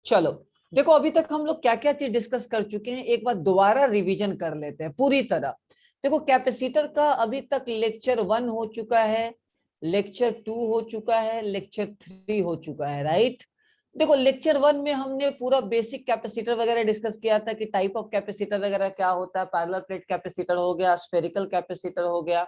चलो देखो, अभी तक हम लोग क्या क्या चीज डिस्कस कर चुके हैं, एक बार दोबारा रिवीजन कर लेते हैं पूरी तरह। देखो, कैपेसिटर का अभी तक लेक्चर 1 हो चुका है, लेक्चर 2 हो चुका है, लेक्चर 3 हो चुका है, राइट। देखो, लेक्चर 1 में हमने पूरा बेसिक कैपेसिटर वगैरह डिस्कस किया था कि टाइप ऑफ कैपेसिटर वगैरह क्या होता है, पैरेलल प्लेट कैपेसिटर हो गया, स्फेरिकल कैपेसिटर हो गया,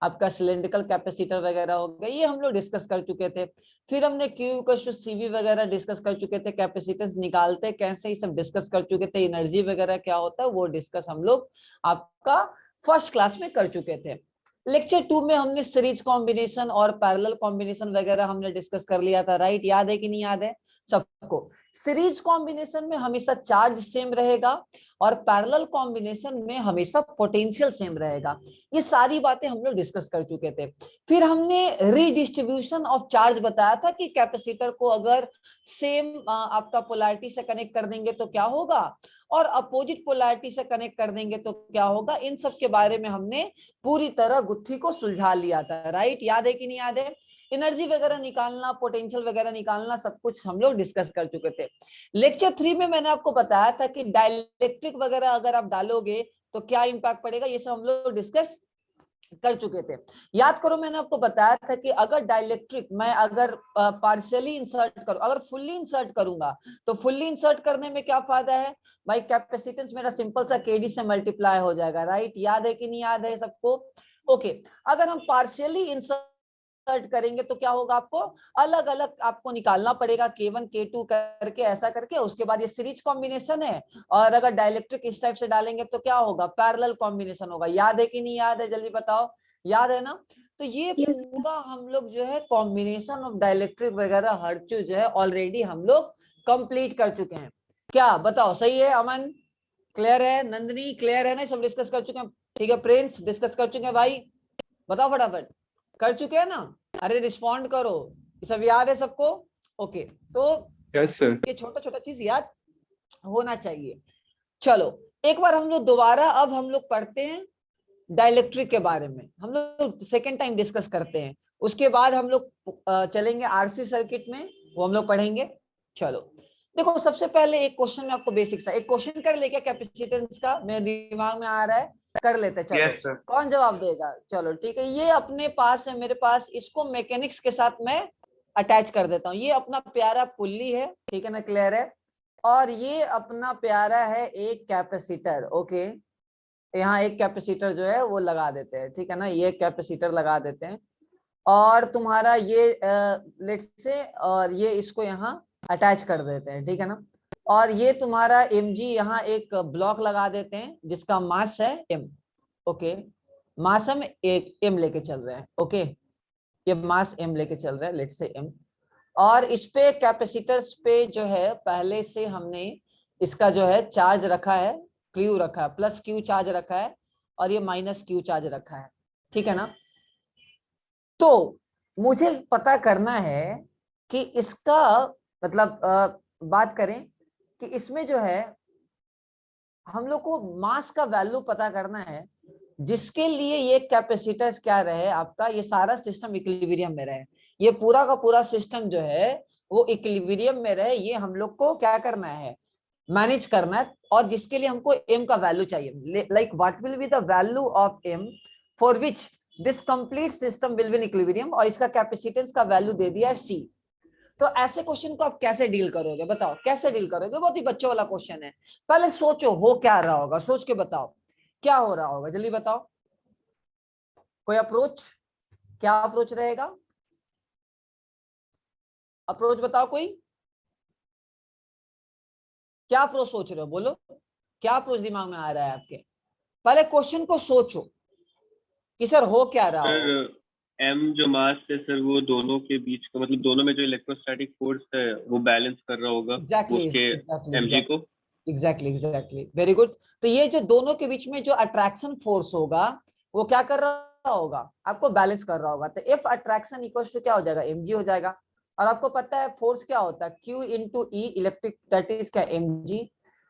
आपका सिलेंड्रिकल कैपेसिटर वगैरह हो गया, ये हम लोग डिस्कस कर चुके थे। फिर हमने क्यू का सीवी वगैरह डिस्कस कर चुके थे, कैपेसिटेंस निकालते कैसे, ये सब डिस्कस कर चुके थे, एनर्जी वगैरह क्या होता है वो डिस्कस हम लोग आपका फर्स्ट क्लास में कर चुके थे। लेक्चर 2 में हमने सीरीज कॉम्बिनेशन और पैरेलल कॉम्बिनेशन वगैरह हमने डिस्कस कर लिया था, राइट। याद है कि नहीं याद है सबको? सीरीज कॉम्बिनेशन में हमेशा चार्ज सेम रहेगा और पैरेलल कॉम्बिनेशन में हमेशा पोटेंशियल सेम रहेगा। ये सारी बातें हम लोग डिस्कस कर चुके थे। फिर हमने रीडिस्ट्रीब्यूशन ऑफ चार्ज बताया था कि कैपेसिटर को अगर सेम आपका पोलैरिटी से कनेक्ट कर देंगे तो क्या होगा, और अपोजिट पोलैरिटी से कनेक्ट कर देंगे तो क्या होगा। इन सब के बारे में हमने पूरी तरह गुत्थी को सुलझा लिया था, राइट। याद है कि नहीं याद है? एनर्जी वगैरह निकालना, पोटेंशियल वगैरह निकालना, सब कुछ हम लोग डिस्कस कर चुके थे। लेक्चर 3 में मैंने आपको बताया था कि डाइलेक्ट्रिक वगैरह अगर आप डालोगे तो क्या इंपैक्ट पड़ेगा, ये सब हम लोग डिस्कस कर चुके थे। याद करो, मैंने आपको बताया था कि अगर डाइलेक्ट्रिक मैं अगर पार्शियली इंसर्ट करूं, अगर फुल्ली इंसर्ट करूंगा तो फुल्ली इंसर्ट करने में क्या फायदा है भाई, कैपेसिटेंस मेरा सिंपल सा केडी से मल्टीप्लाई हो जाएगा, राइट। याद है कि नहीं याद है सबको? ओके। अगर हम पार्शियली इंसर्ट करेंगे तो क्या होगा, आपको अलग अलग आपको निकालना पड़ेगा, K1 K2 करके, ऐसा करके। उसके बाद ये सीरीज कॉम्बिनेशन है, और अगर डाइलेक्ट्रिक इस टाइप से डालेंगे तो क्या होगा, पैरेलल कॉम्बिनेशन होगा। याद है कि नहीं याद है, जल्दी बताओ, याद है ना? तो ये यस पूरा हम लोग जो है कॉम्बिनेशन ऑफ डाइलेक्ट्रिक वगैरह हर चीज जो है ऑलरेडी हम लोग कंप्लीट कर चुके हैं। क्या बताओ, सही है? अमन क्लियर है? नंदनी क्लियर है ना? सब डिस्कस कर चुके हैं, ठीक है। प्रिंस डिस्कस कर चुके हैं भाई, बताओ फटाफट, कर चुके हैं ना? अरे रिस्पॉन्ड करो, ये सब याद है सबको? ओके। तो यस सर। ये छोटा छोटा चीज याद होना चाहिए। चलो एक बार हम लोग दोबारा अब हम लोग पढ़ते हैं डाइलेक्ट्रिक के बारे में, हम लोग सेकेंड टाइम डिस्कस करते हैं। उसके बाद हम लोग चलेंगे आरसी सर्किट में, वो हम लोग पढ़ेंगे। चलो देखो, सबसे पहले एक क्वेश्चन में आपको बेसिक सा एक क्वेश्चन कर ले क्या कैपेसिटेंस का, मेरे दिमाग में आ रहा है, कर लेते। चलो यस सर। कौन जवाब देगा? चलो ठीक है, ये अपने पास है, मेरे पास, इसको मैकेनिक्स के साथ मैं अटैच कर देता हूँ। ये अपना प्यारा पुल्ली है, ठीक है ना, क्लियर है। और ये अपना प्यारा है एक कैपेसिटर, ओके। यहाँ एक कैपेसिटर जो है वो लगा देते हैं, ठीक है ना, ये कैपेसिटर लगा देते हैं। और तुम्हारा ये लेट से, और ये इसको यहाँ अटैच कर देते हैं, ठीक है ना। और ये तुम्हारा mg यहाँ एक ब्लॉक लगा देते हैं जिसका मास है m, ओके। मास हम एक m लेके चल रहे हैं, ओके। ये मास m लेके चल रहा है, लेट से m। और इस पे कैपेसिटर्स पे जो है पहले से हमने इसका जो है चार्ज रखा है, क्यू रखा है, प्लस क्यू चार्ज रखा है, और ये माइनस क्यू चार्ज रखा है, ठीक है ना। तो मुझे पता करना है कि इसका मतलब बात करें कि इसमें जो है हम लोग को मास का वैल्यू पता करना है, जिसके लिए ये कैपेसिटर्स क्या रहे आपका, ये सारा सिस्टम इक्विलिब्रियम में रहे, ये पूरा का पूरा सिस्टम जो है वो इक्विलिब्रियम में रहे, ये हम लोग को क्या करना है, मैनेज करना है। और जिसके लिए हमको m का वैल्यू चाहिए, like what will be the value of m for which this complete system will be in equilibrium, और इसका कैपेसिटेंस का वैल्यू दे दिया है c। तो ऐसे क्वेश्चन को आप कैसे डील करोगे, बताओ कैसे डील करोगे? बहुत ही बच्चों वाला क्वेश्चन है, पहले सोचो हो क्या रहा होगा, सोच के बताओ क्या हो रहा होगा, जल्दी बताओ। कोई अप्रोच, क्या अप्रोच रहेगा? अप्रोच बताओ कोई, क्या अप्रोच सोच रहे हो, बोलो क्या अप्रोच दिमाग में आ रहा है आपके? पहले क्वेश्चन को सोचो कि सर हो क्या रहा हो। सर एम जो मास है सर, वो दोनों के बीच का मतलब दोनों में जो इलेक्ट्रोस्टैटिक फोर्स है वो बैलेंस कर रहा होगा एग्जैक्टली उसके एग्जैक्टली एमजी को। Exactly exactly, very good. तो ये जो दोनों के बीच में जो अट्रैक्शन फोर्स होगा वो क्या कर रहा होगा, आपको बैलेंस कर रहा होगा। तो इफ अट्रैक्शन इक्वल्स टू क्या हो जाएगा, mg हो जाएगा। और आपको पता है फोर्स क्या होता है, q into E, electric that is क्या, mg।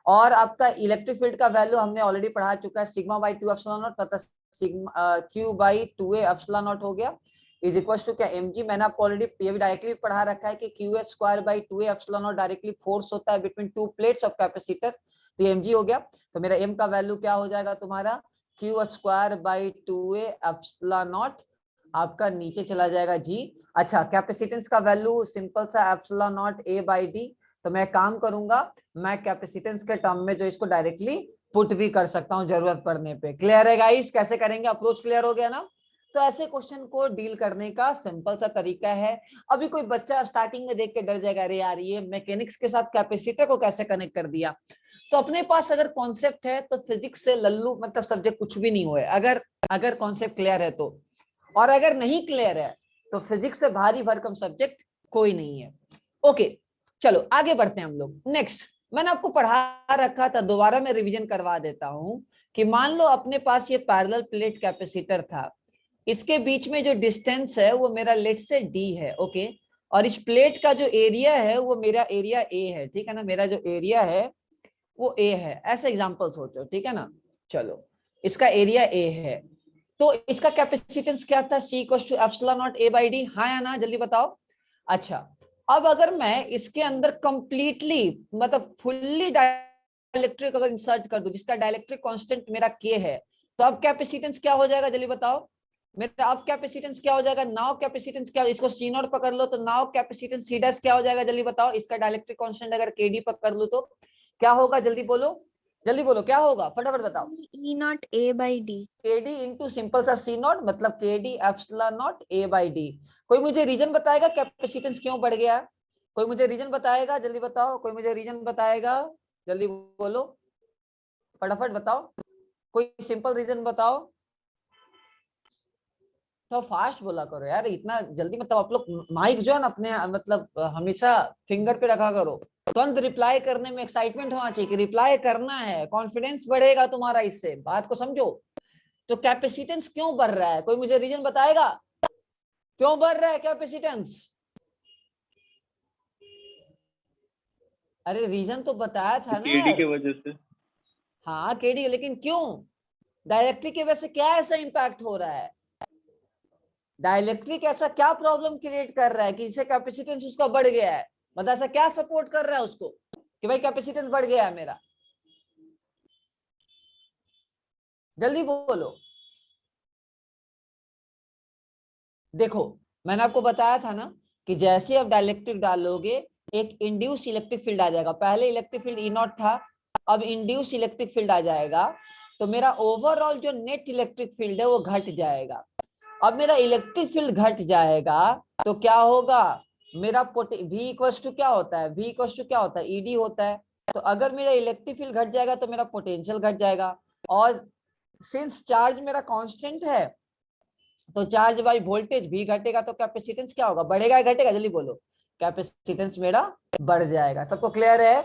और आपका इलेक्ट्रिक फील्ड का वैल्यू हमने ऑलरेडी पढ़ा चुका है, सिग्मा बाई 2 एप्सिलॉन नॉट, पता sigma q by 2a epsilon not हो गया। इज इक्वल टू क्या mg, मैंने आपको ऑलरेडी ये भी डायरेक्टली पढ़ा रखा है कि q square by 2a epsilon not directly force होता है between two plates of capacitor, तो ये mg हो गया। तो मेरा m का वैल्यू क्या हो जाएगा तुम्हारा q square by 2a epsilon not, आपका नीचे चला जाएगा g। अच्छा, कैपेसिटेंस का वैल्यू सिंपल सा epsilon not a by d, तो मैं काम करूंगा, मैं कैपेसिटेंस के टर्म में जो इसको डायरेक्टली पुट भी कर सकता हूं जरूरत पड़ने पे। क्लियर है गाइस, कैसे करेंगे, अप्रोच क्लियर हो गया ना। तो ऐसे क्वेश्चन को डील करने का सिंपल सा तरीका है। अभी कोई बच्चा स्टार्टिंग में देख के डर जाएगा, अरे यार ये मैकेनिक्स के साथ कैपेसिटर को कैसे कनेक्ट कर दिया। तो अपने पास अगर कॉन्सेप्ट है तो फिजिक्स से लल्लू मतलब सब्जेक्ट कुछ भी नहीं हुए, अगर कॉन्सेप्ट क्लियर है तो, और अगर नहीं क्लियर है तो फिजिक्स से भारी भरकम सब्जेक्ट कोई नहीं है। ओके चलो आगे बढ़ते हैं हम लोग। नेक्स्ट, मैंने आपको पढ़ा रखा था, दोबारा मैं रिवीजन करवा देता हूं कि मान लो अपने पास ये पैरेलल प्लेट कैपेसिटर था, इसके बीच में जो डिस्टेंस है वो मेरा लेट से d है, ओके, और इस प्लेट का जो एरिया है वो मेरा एरिया a है, ठीक है ना, मेरा जो एरिया है वो a है, ऐसा एग्जांपल सोचो, ठीक है ना। चलो इसका एरिया a है, तो इसका कैपेसिटेंस क्या था, c equal to epsilon not a by d, हाँ या ना जल्दी बताओ। अच्छा, अब अगर मैं इसके अंदर कंप्लीटली मतलब फुल्ली डाइलेक्ट्रिक अगर इंसर्ट कर दूं, जिसका डाइलेक्ट्रिक कांस्टेंट मेरा k है, तो अब कैपेसिटेंस क्या हो जाएगा जल्दी बताओ मेरा, अब कैपेसिटेंस क्या हो जाएगा, नाउ कैपेसिटेंस क्या, इसको सी नॉट पकड़ लो तो नाउ कैपेसिटेंस सी डैश क्या हो जाएगा जल्दी बताओ, इसका डाइलेक्ट्रिक कांस्टेंट अगर kd पकड़ लो तो क्या होगा, जल्दी बोलो क्या होगा, फटाफट बताओ। E not a by d। kd into simple सा सी नॉट मतलब kd epsilon not a by d। कोई मुझे रीजन बताएगा कैपेसिटेंस क्यों बढ़ गया, कोई मुझे रीजन बताएगा, जल्दी बताओ, कोई मुझे रीजन बताएगा, जल्दी बोलो, फटाफट बताओ, कोई सिंपल रीजन बताओ, तो फास्ट बोला करो यार, इतना जल्दी मतलब आप लोग माइक जो है ना अपने मतलब हमेशा फिंगर पे रखा करो, तुरंत रिप्लाई करने में एक्साइटमेंट होना चाहिए कि रिप्लाई करना है, कॉन्फिडेंस बढ़ेगा तुम्हारा, इससे बात को समझो। तो कैपेसिटेंस क्यों बढ़ रहा है, कोई मुझे रीजन बताएगा क्यों बढ़ रहा है कैपेसिटेंस, अरे रीजन तो बताया था ना केडी यार। के वजह से। हाँ केडी, लेकिन क्यों, डाइलेक्ट्रिक की वजह से क्या ऐसा इंपैक्ट हो रहा है, डाइलेक्ट्रिक ऐसा क्या प्रॉब्लम क्रिएट कर रहा है कि इससे कैपेसिटेंस उसका बढ़ गया है, मतलब ऐसा क्या सपोर्ट कर रहा है उसको कि भाई कैपेसिटेंस बढ़ गया है मेरा, जल्दी बोलो। देखो मैंने आपको बताया था ना कि जैसे आप डाइलेक्ट्रिक डालोगे एक इंड्यूस इलेक्ट्रिक फील्ड आ जाएगा, पहले इलेक्ट्रिक फील्ड ई नॉट था, अब इंड्यूस इलेक्ट्रिक फील्ड आ जाएगा, तो मेरा ओवरऑल जो नेट इलेक्ट्रिक फील्ड है वो घट जाएगा। अब मेरा इलेक्ट्रिक फील्ड घट जाएगा तो क्या होगा, मेरा v इक्वल्स टू क्या होता है, v इक्वल्स टू क्या होता है, ed होता है। तो अगर मेरा इलेक्ट्रिक फील्ड घट जाएगा तो मेरा पोटेंशियल घट जाएगा, और सिंस चार्ज मेरा कांस्टेंट है तो चार्ज बाई वोल्टेज भी घटेगा, तो कैपेसिटेंस क्या होगा, बढ़ेगा या घटेगा, जल्दी बोलो, कैपेसिटेंस मेरा बढ़ जाएगा। सबको क्लियर है,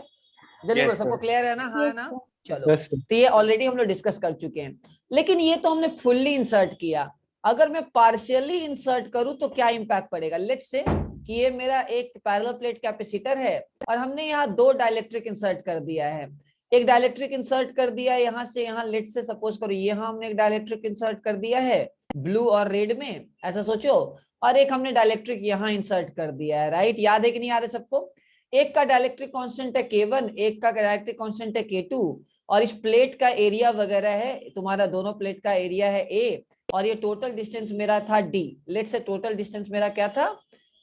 जल्दी बोलो, सबको क्लियर है ना, हाँ ना। चलो तो ये ऑलरेडी हम लोग डिस्कस कर चुके हैं, लेकिन ये तो हमने फुल्ली इंसर्ट किया, अगर मैं पार्शियली इंसर्ट करूं तो क्या इंपैक्ट पड़ेगा। लेट्स से कि ये मेरा एक पैरेलल प्लेट कैपेसिटर है और हमने यहाँ दो डाइलेक्ट्रिक इंसर्ट कर दिया है, एक डाइलेक्ट्रिक इंसर्ट कर दिया यहाँ से यहाँ, लेट्स से सपोज करो यहाँ हमने एक डाइलेक्ट्रिक इंसर्ट कर दिया है ब्लू और रेड में, ऐसा सोचो, और एक हमने डाइलेक्ट्रिक यहाँ इंसर्ट कर दिया है, राइट, याद है कि नहीं याद है सबको, एक का डाइलेक्ट्रिक कांस्टेंट है K1, एक का डाइलेक्ट्रिक कांस्टेंट है K2, और इस प्लेट का एरिया वगैरह है तुम्हारा, दोनों प्लेट का एरिया है A, और ये टोटल डिस्टेंस मेरा था D, लेट से टोटल डिस्टेंस मेरा क्या था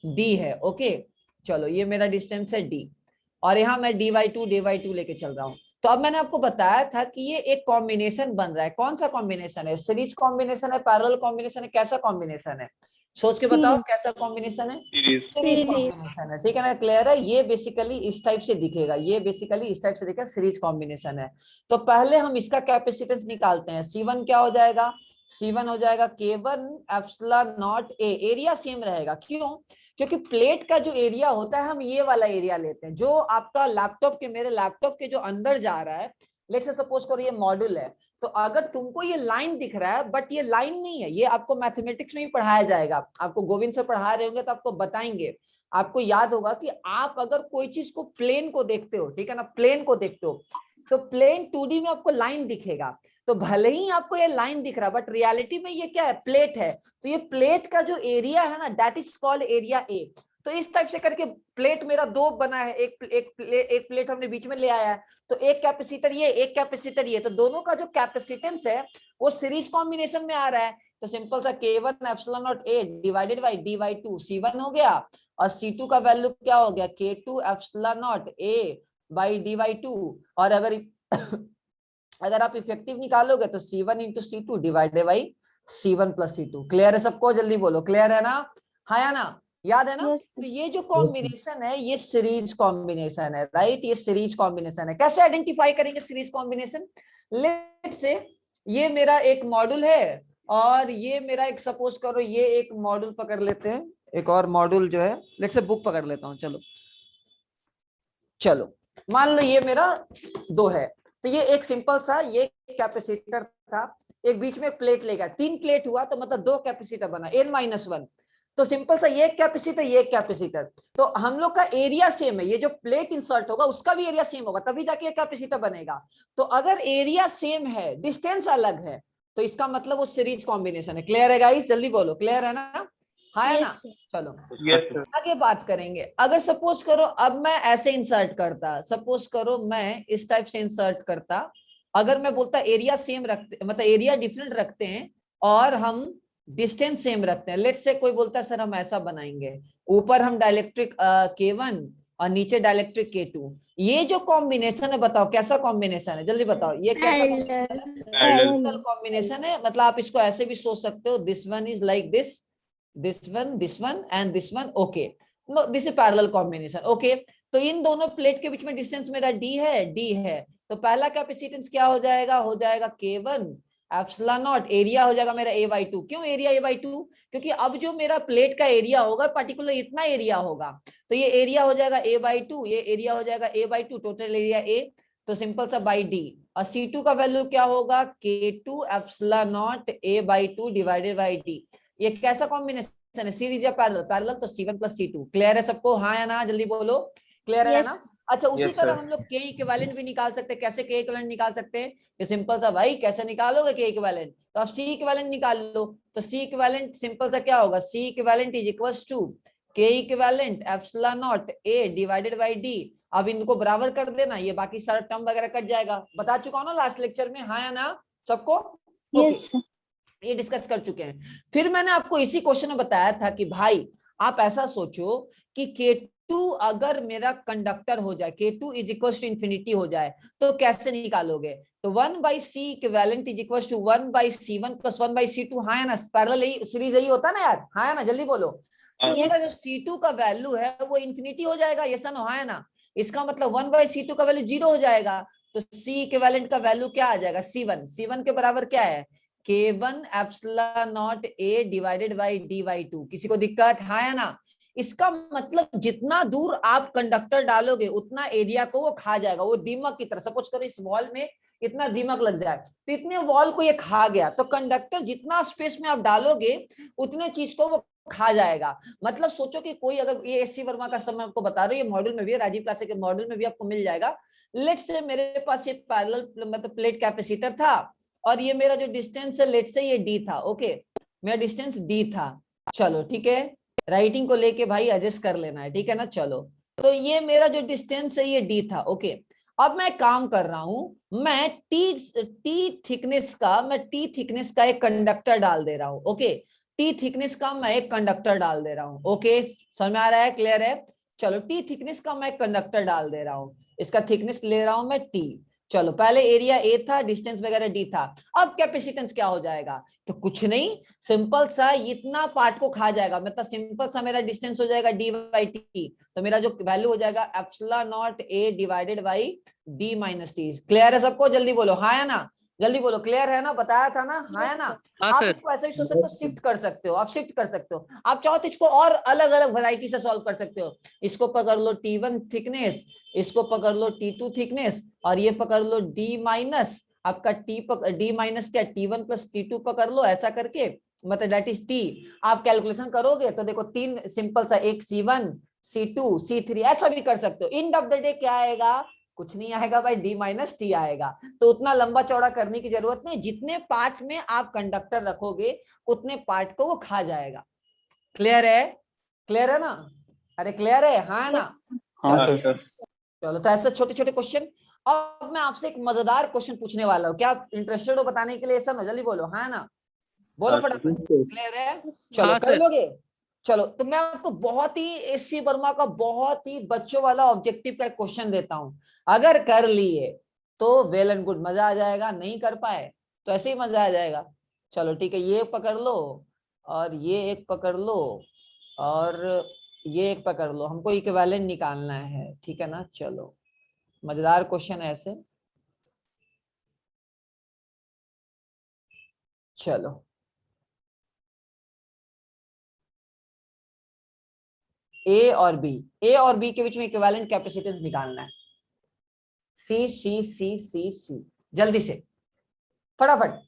D है, ओके। चलो ये मेरा डिस्टेंस है D, और यहाँ मैं dy2 लेके चल रहा हूँ। तो अब मैंने आपको बताया था कि ये एक कॉम्बिनेशन बन रहा है, कौन सा कॉम्बिनेशन है, सीरीज कॉम्बिनेशन है, पैरेलल कॉम्बिनेशन है, कैसा कॉम्बिनेशन है, सोच के बताओ कैसा कॉम्बिनेशन है, सीरीज कॉम्बिनेशन है, ठीक है ना, क्लियर है। ये बेसिकली इस टाइप से दिखेगा, ये बेसिकली इस टाइप से दिखेगा, सीरीज कॉम्बिनेशन है। तो पहले हम इसका कैपेसिटेंस निकालते हैं, C1 क्या हो जाएगा, C1 हो जाएगा K1 epsilon not A, area same रहेगा, क्यों, क्योंकि प्लेट का जो एरिया होता है हम ये वाला एरिया लेते हैं, जो आपका लैपटॉप के, मेरे लैपटॉप के जो अंदर जा रहा है, लेट्स से सपोज करो ये मॉड्यूल है, तो अगर तुमको ये लाइन दिख रहा है बट ये लाइन नहीं है, ये आपको मैथमेटिक्स में भी पढ़ाया जाएगा, आपको गोविंद सर पढ़ा रहे होंगे तो आपको बताएंगे, आपको याद होगा कि आप अगर कोई चीज को प्लेन को देखते हो, ठीक है ना, प्लेन को देखते हो तो प्लेन 2D में आपको लाइन दिखेगा, तो भले ही आपको ये लाइन दिख रहा है बट रियलिटी में ये क्या है, प्लेट है। तो ये प्लेट का जो एरिया है ना that is called area A. तो इस टाइप से करके प्लेट मेरा दो बना है, एक प्लेट हमने बीच में ले आया है, तो एक कैपेसिटर ये, एक कैपेसिटर ये, तो दोनों का जो कैपेसिटेंस है वो सीरीज कॉम्बिनेशन में आ रहा है। तो सिंपल सा K1 epsilon not a divided by dy2 C1 हो गया, और C2 का वैल्यू क्या हो गया, K2 epsilon not a by dy2। और अगर आप इफेक्टिव निकालोगे तो C1 into C2 divided by C1 plus C2। Clear है सबको, जल्दी बोलो क्लियर है ना, हाँ या ना, याद है ना। Yes, तो ये जो कॉम्बिनेशन है ये सीरीज कॉम्बिनेशन है, राइट, ये सीरीज कॉम्बिनेशन है। कैसे आइडेंटिफाई करेंगे सीरीज कॉम्बिनेशन, लेट से ये मेरा एक मॉड्यूल है और ये मेरा एक, सपोज करो ये एक मॉड्यूल पकड़ लेते हैं, एक और मॉड्यूल जो है लेट से बुक पकड़ लेता हूं, चलो चलो मान लो ये मेरा दो है, तो ये एक सिंपल सा ये कैपेसिटर था, एक बीच में एक प्लेट लेगा, तीन प्लेट हुआ तो मतलब दो कैपेसिटर बना n-1। तो सिंपल सा ये कैपेसिटर ये कैपेसिटर, तो हम लोग का एरिया सेम है, ये जो प्लेट इंसर्ट होगा उसका भी एरिया सेम होगा तभी जाके ये कैपेसिटर बनेगा। तो अगर एरिया सेम है डिस्टेंस अलग है तो इसका मतलब वो सीरीज कॉम्बिनेशन है। क्लियर है गाइस, जल्दी बोलो क्लियर है ना, हाँ है ना। yes, sir. चलो यस सर। आगे बात करेंगे। अगर सपोज करो अब मैं ऐसे इंसर्ट करता, सपोज करो मैं इस टाइप से इंसर्ट करता, अगर मैं बोलता एरिया सेम रखते, मतलब एरिया डिफरेंट रखते हैं और हम डिस्टेंस सेम रखते हैं, लेट्स से कोई बोलता है सर हम ऐसा बनाएंगे, ऊपर हम डाइलेक्ट्रिक K1 और नीचे डाइलेक्ट्रिक K2, ये जो कॉम्बिनेशन है बताओ कैसा कॉम्बिनेशन है, जल्दी बताओ ये कैसा Parallel. कॉम्बिनेशन है। मतलब आप इसको ऐसे भी सोच सकते हो, this one is like this one and this one, okay, no this is parallel combination, okay। तो इन दोनों प्लेट के बीच में डिस्टेंस मेरा d है, तो पहला कैपेसिटेंस क्या हो जाएगा, हो जाएगा K1 एप्सिलॉन नॉट, एरिया हो जाएगा मेरा a/2। क्यों एरिया a/2, क्योंकि अब जो मेरा प्लेट का एरिया होगा पर्टिकुलर इतना एरिया होगा, तो ये एरिया हो जाएगा a/2, ये एरिया हो जाएगा a/2, टोटल एरिया a, तो सिंपल सा बाई d। और C2 का वैल्यू क्या होगा, K2 epsilon not a/2 divided by d। ये कैसा कॉम्बिनेशन है, सीरीज या पैरेलल, पैरेलल तो C1 प्लस C2। क्लियर है सबको, हाँ या ना, जल्दी बोलो क्लियर है Yes. ना। अच्छा उसी Yes, तरह sir. हम लोग K इक्विवेलेंट भी निकाल सकते हैं। कैसे K इक्विवेलेंट निकाल सकते हैं, ये सिंपल सा भाई, कैसे निकालोगे K इक्विवेलेंट, तो आप C इक्विवेलेंट निकाल लो। तो C इक्विवेलेंट सिंपल सा क्या होगा, C equivalent is equals to K equivalent epsilon not A divided by D। अब इनको बराबर कर देना, ये बाकी सारा टर्म वगैरह कट जाएगा, बता चुका हूं ना लास्ट लेक्चर में, हाँ या ना सबको, Yes, sir. ये डिस्कस कर चुके हैं। फिर मैंने आपको इसी क्वेश्चन में बताया था कि भाई आप ऐसा सोचो कि K2 अगर मेरा कंडक्टर हो जाए, K2 is equal to infinity हो जाए, तो कैसे निकालोगे, तो 1/c equivalent is equal to 1/c1 plus 1/c2, हाँ या ना, पैरेलल यही सीरीज यही होता है ना यार, हाँ या ना, जल्दी बोलो। तो Yes. मेरा जो C2 का वैल्यू है वो इंफिनिटी हो जाएगा, ये सन हाँ या ना, इसका मतलब 1/c2 का वैल्यू 0 हो जाएगा, तो C इक्विवेलेंट का वैल्यू क्या आ जाएगा, C1 के बराबर क्या है, K1 epsilon not A divided by dy2। किसी को दिक्कत, हाँ या ना। इसका मतलब जितना दूर आप कंडक्टर डालोगे उतना एरिया को वो खा जाएगा, वो दीमक की तरह, सपोज करो इस वॉल में इतना दीमक लग जाए तो इतने वॉल को ये खा गया, तो कंडक्टर जितना स्पेस में आप डालोगे उतने चीज को वो खा जाएगा। मतलब सोचो कि कोई अगर, ये एससी वर्मा का समय आपको बता रहे हो, ये मॉड्यूल में भी है, राजीव क्लासे के मॉड्यूल में भी आपको मिल जाएगा। लेट्स से मेरे पास ये पैरेलल मतलब प्लेट कैपेसिटर था और ये मेरा जो डिस्टेंस है लेट से ये d था, ओके, मेरा डिस्टेंस d था, चलो ठीक है, राइटिंग को लेके भाई एडजस्ट कर लेना है, ठीक है ना। चलो तो ये मेरा जो डिस्टेंस है ये d था, ओके। अब मैं काम कर रहा हूं, मैं t थिकनेस का एक कंडक्टर डाल दे रहा हूं, ओके, t थिकनेस का मैं एक कंडक्टर डाल दे रहा हूं, ओके, समझ में आ रहा है, क्लियर है। चलो t थिकनेस का मैं एक कंडक्टर डाल दे रहा हूं, इसका थिकनेस ले रहा हूं मैं t। चलो पहले एरिया a था, डिस्टेंस वगैरह d था, अब कैपेसिटेंस क्या हो जाएगा, तो कुछ नहीं, सिंपल सा इतना पार्ट को खा जाएगा, मतलब सिंपल सा मेरा डिस्टेंस हो जाएगा d/t, तो मेरा जो वैल्यू हो जाएगा epsilon not a divided by d minus t। Clear है सबको, जल्दी बोलो हाँ या ना, जल्दी बोलो क्लियर है ना, बताया था ना, हाँ या ना। आप इसको ऐसे भी सोच सकते हो, शिफ्ट कर सकते हो, आप शिफ्ट कर सकते हो, आप चाहो तो इसको और अलग अलग वैरायटी से सॉल्व कर सकते हो। इसको पकड़ लो t1 थिकनेस, इसको पकड़ लो t2 थिकनेस, और ये पकड़ लो d माइनस आपका d माइनस क्या t1 प्लस t2 पकड़ लो, ऐसा करके मतलब दैट इज t। आप कैलकुलेशन करोगे तो देखो तीन सिंपल सा, एक C1 C2 C3 ऐसा भी कर सकते हो। एंड ऑफ द डे क्या आएगा, कुछ नहीं आएगा भाई, D माइनस टी आएगा। तो उतना लंबा चौड़ा करने की जरूरत नहीं, जितने पार्ट में आप कंडक्टर रखोगे उतने पार्ट को वो खा जाएगा। क्लियर है? क्लियर है ना? अरे क्लियर है? हाँ ना? हाँ सर। चलो, तो ऐसे छोटे छोटे क्वेश्चन। अब मैं आपसे एक मजेदार क्वेश्चन पूछने वाला हूँ, क्या आप इंटरेस्टेड हो बताने के लिए? सब जल्दी बोलो, हाँ ना? बोलो फटाफट। क्लियर है? चलो हाँ, कर लोगे? चलो, तो मैं आपको बहुत ही एससी वर्मा का बहुत ही बच्चों वाला ऑब्जेक्टिव का क्वेश्चन देता हूं। अगर कर लिए तो वेल एंड गुड, मजा आ जाएगा। नहीं कर पाए तो ऐसे ही मजा आ जाएगा। चलो ठीक है, ये पकड़ लो और ये एक पकड़ लो और ये एक पकड़ लो। हमको इक्विवेलेंट निकालना है, ठीक है ना? चलो, मजेदार क्वेश्चन है ऐसे। चलो, ए और बी के बीच में इक्विवेलेंट कैपेसिटेंस निकालना है। सी सी सी सी सी, जल्दी से फटाफट।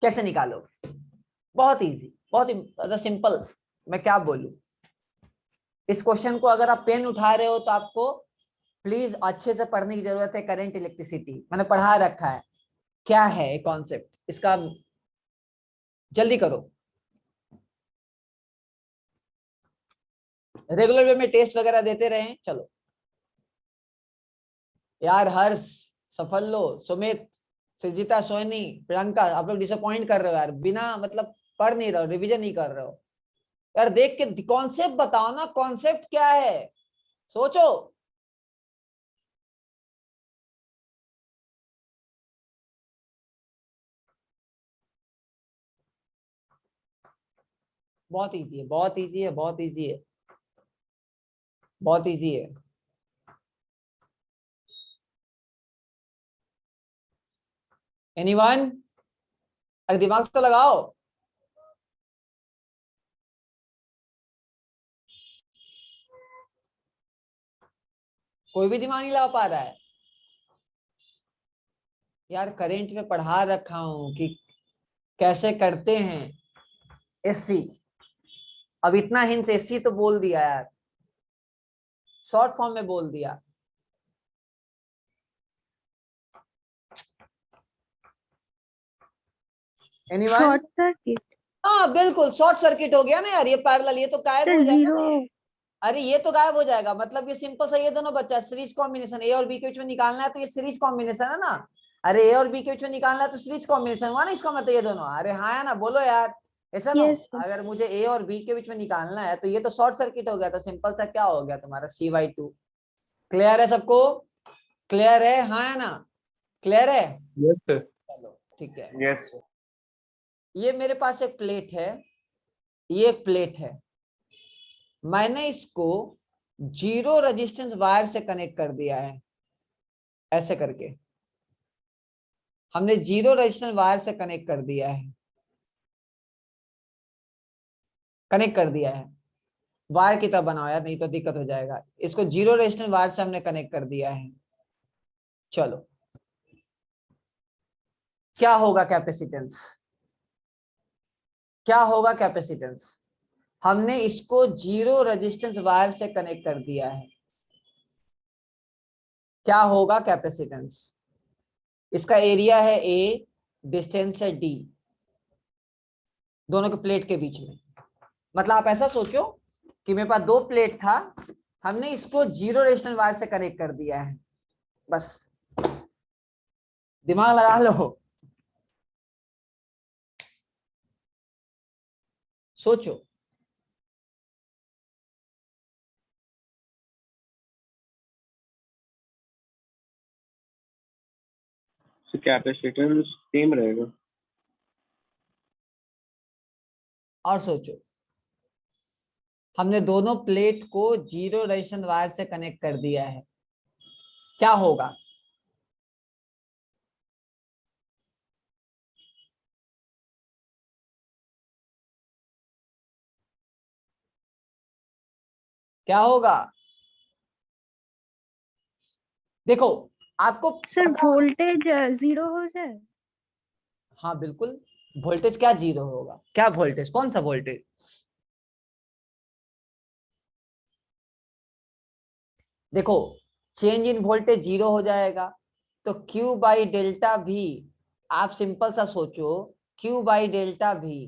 कैसे निकालो? बहुत इजी, बहुत ही सिंपल। मैं क्या बोलूं? इस क्वेश्चन को अगर आप पेन उठा रहे हो तो आपको प्लीज अच्छे से पढ़ने की जरूरत है। करंट इलेक्ट्रिसिटी मैंने पढ़ा रखा है, क्या है कॉन्सेप्ट इसका, जल्दी करो। रेगुलर वे में टेस्ट वगैरह देते रहे। चलो यार, हर्ष, सफल्लो, सुमित, सुजीता, सोनी, प्रियंका, आप लोग डिसअपॉइंट कर रहे हो यार। बिना मतलब पढ़ नहीं रहे हो, रिवीजन नहीं कर रहे हो यार। देख के कॉन्सेप्ट बताओ ना, कॉन्सेप्ट क्या है, सोचो। बहुत इजी है, बहुत इजी है, बहुत इजी है, बहुत इजी है। एनीवन? अरे दिमाग तो लगाओ। कोई भी दिमाग नहीं लगा पा रहा है यार। करंट में पढ़ा रखा हूं कि कैसे करते हैं एससी। अब इतना हिंस एससी तो बोल दिया यार, शॉर्ट फॉर्म में बोल दिया। एनीवन? शॉर्ट सर्किट हाँ बिल्कुल, शॉर्ट सर्किट हो गया ना यार। ये पैरेलल, ये तो गायब हो सर, जाएगा जीरो। ना ये। अरे ये तो गायब हो जाएगा, मतलब ये सिंपल सा ये दोनों बच्चा सीरीज कॉम्बिनेशन। ए और बी के बीच में निकालना है तो ये सीरीज कॉम्बिनेशन है ना। अरे ए और बी के बीच में निकालना है तो सीरीज कॉम्बिनेशन हुआ ना, इसका मतलब ये दोनों। अरे हाँ है ना? बोलो यार, ऐसा ना। Yes sir. अगर मुझे ए और बी के बीच में निकालना है तो ये तो शॉर्ट सर्किट हो गया, तो सिंपल सा क्या हो गया तुम्हारा, C/2। क्लियर है सबको? क्लियर है? हाँ है ना? क्लियर है? Yes sir. चलो ठीक है। यस। ये मेरे पास एक प्लेट है, ये एक प्लेट है। मैंने इसको जीरो रेजिस्टेंस वायर से कनेक्ट कर दिया है, ऐसे करके हमने जीरो रेजिस्टेंस वायर से कनेक्ट कर दिया है, कनेक्ट कर दिया है। वायर की तरह बनाओ यार, नहीं तो दिक्कत हो जाएगा। इसको जीरो रेजिस्टेंस वायर से हमने कनेक्ट कर दिया है। चलो, क्या होगा कैपेसिटेंस? क्या होगा कैपेसिटेंस? हमने इसको जीरो रेजिस्टेंस वायर से कनेक्ट कर दिया है, क्या होगा कैपेसिटेंस? इसका एरिया है A, डिस्टेंस है D, दोनों के प्लेट के बीच में। मतलब आप ऐसा सोचो कि मेरे पास दो प्लेट था, हमने इसको जीरो रेजिस्टेंस वायर से कनेक्ट कर दिया है। बस दिमाग लगा लो, सोचो। कैपेसिटेंस सेम रहेगा। और सोचो, हमने दोनों प्लेट को जीरो रेजिस्टेंस वायर से कनेक्ट कर दिया है, क्या होगा? क्या होगा? देखो आपको सर, पता। वोल्टेज जीरो हो जाए। हाँ बिल्कुल, वोल्टेज क्या जीरो होगा? क्या वोल्टेज? कौन सा वोल्टेज? देखो चेंज इन वोल्टेज 0 हो जाएगा। तो Q बाई डेल्टा भी, आप सिंपल सा सोचो, Q बाई डेल्टा भी,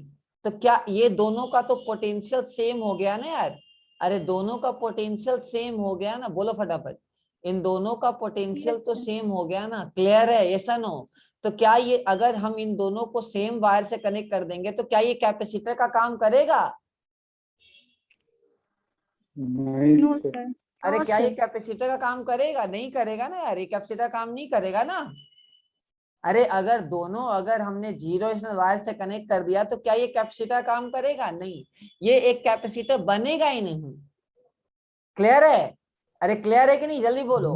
तो क्या ये दोनों का तो पोटेंशियल सेम हो गया ना यार? अरे दोनों का पोटेंशियल सेम हो गया ना, बोलो फटाफट, इन दोनों का पोटेंशियल तो सेम हो गया ना, क्लियर है? यस और नो? तो क्या ये, अगर हम इन दोनों को सेम वायर से कनेक्ट कर देंगे तो क्या ये कैपेसिटर का काम करेगा? No sir. अरे क्या ये कैपेसिटर का काम करेगा? नहीं करेगा ना यार, ये कैपेसिटर काम नहीं करेगा ना। अरे अगर दोनों, अगर हमने जीरो वायर से कनेक्ट कर दिया तो क्या ये कैपेसिटर काम करेगा? नहीं, ये एक कैपेसिटर बनेगा ही नहीं। क्लियर है? अरे क्लियर है कि नहीं? जल्दी बोलो।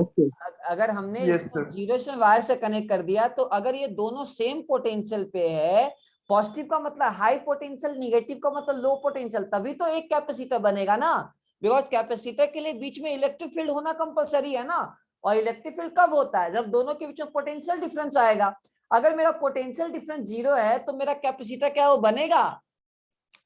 अगर हमने इसको जीरो वायर से कनेक्ट कर दिया तो अगर ये दोनों सेम पोटेंशियल पे है, पॉजिटिव का मतलब हाई पोटेंशियल, निगेटिव का मतलब लो पोटेंशियल, तभी तो एक कैपेसिटर बनेगा ना। बिकॉज कैपेसिटर के लिए बीच में इलेक्ट्रिक फील्ड होना कंपलसरी है ना। और इलेक्ट्रिक फील्ड कब होता है? जब दोनों के बीच में पोटेंशियल डिफरेंस आएगा। अगर मेरा पोटेंशियल डिफरेंस 0 है तो मेरा कैपेसिटर क्या वो बनेगा?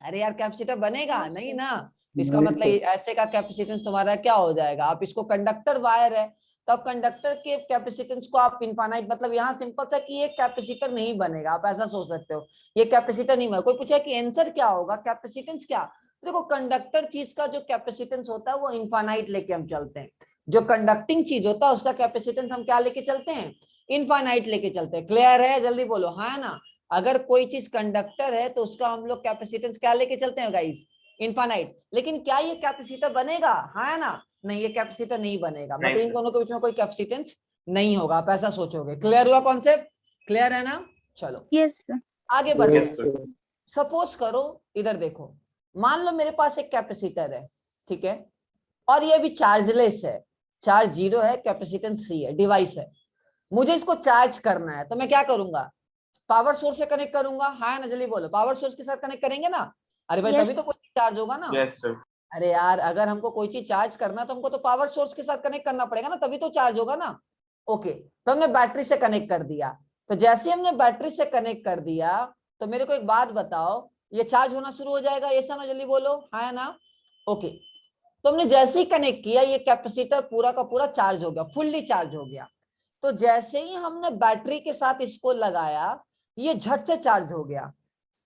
अरे यार कैपेसिटर बनेगा नहीं ना। इसका मतलब ऐसे का कैपेसिटेंस तुम्हारा क्या हो जाएगा? आप इसको कंडक्टर वायर है, तो अब कंडक्टर के कैपेसिटेंस को आप इनफाइनाइट, मतलब यहाँ सिंपल सा कि ये कैपेसिटर नहीं बनेगा, आप ऐसा सोच सकते हो, ये कैपेसिटर नहीं बनेगा। कोई पूछा कि आंसर क्या होगा, कैपेसिटेंस क्या? तो देखो कंडक्टर चीज का जो कैपेसिटेंस होता है वो इनफाइनाइट लेके हम चलते हैं। जो कंडक्टिंग चीज होता है उसका कैपेसिटेंस हम क्या लेके चलते हैं? इनफाइनाइट लेके चलते हैं। क्लियर है? जल्दी बोलो हाँ ना। अगर कोई चीज कंडक्टर है तो उसका हम लोग कैपेसिटेंस क्या लेके चलते हैं गाइस? इनफाइनाइट। लेकिन क्या ये कैपेसिटर बनेगा? हाँ है ना? नहीं, ये कैपेसिटर नहीं बनेगा, मतलब इन दोनों के बीच में कोई कैपेसिटेंस नहीं होगा, आप ऐसा सोचोगे। क्लियर हुआ कॉन्सेप्ट? क्लियर है ना? चलो यस आगे बढ़ते हैं। सपोज करो, इधर देखो, मान लो मेरे पास एक कैपेसिटर है, ठीक है, और ये भी चार्जलेस है, चार्ज 0 है, कैपेसिटेंस C है, डिवाइस है। मुझे इसको चार्ज करना है तो मैं क्या करूंगा? पावर सोर्स से कनेक्ट करूंगा। हाँ ना? जल्दी बोलो, पावर सोर्स के साथ कनेक्ट करेंगे ना? अरे भाई तभी तो कोई चार्ज होगा ना। अरे यार अगर हमको कोई चीज चार्ज करना तो हमको तो पावर सोर्स के साथ कनेक्ट करना पड़ेगा ना, तभी तो चार्ज होगा ना। ओके, तो हमने बैटरी से कनेक्ट कर दिया। तो जैसे हमने बैटरी से कनेक्ट कर दिया तो मेरे को एक बात बताओ, ये चार्ज होना शुरू हो जाएगा? ये ना? जल्दी बोलो हाँ ना? ओके, तो हमने जैसे ही कनेक्ट किया ये कैपेसिटर पूरा का पूरा चार्ज हो गया, फुल्ली चार्ज हो गया। तो जैसे ही हमने बैटरी के साथ इसको लगाया ये झट से चार्ज हो गया।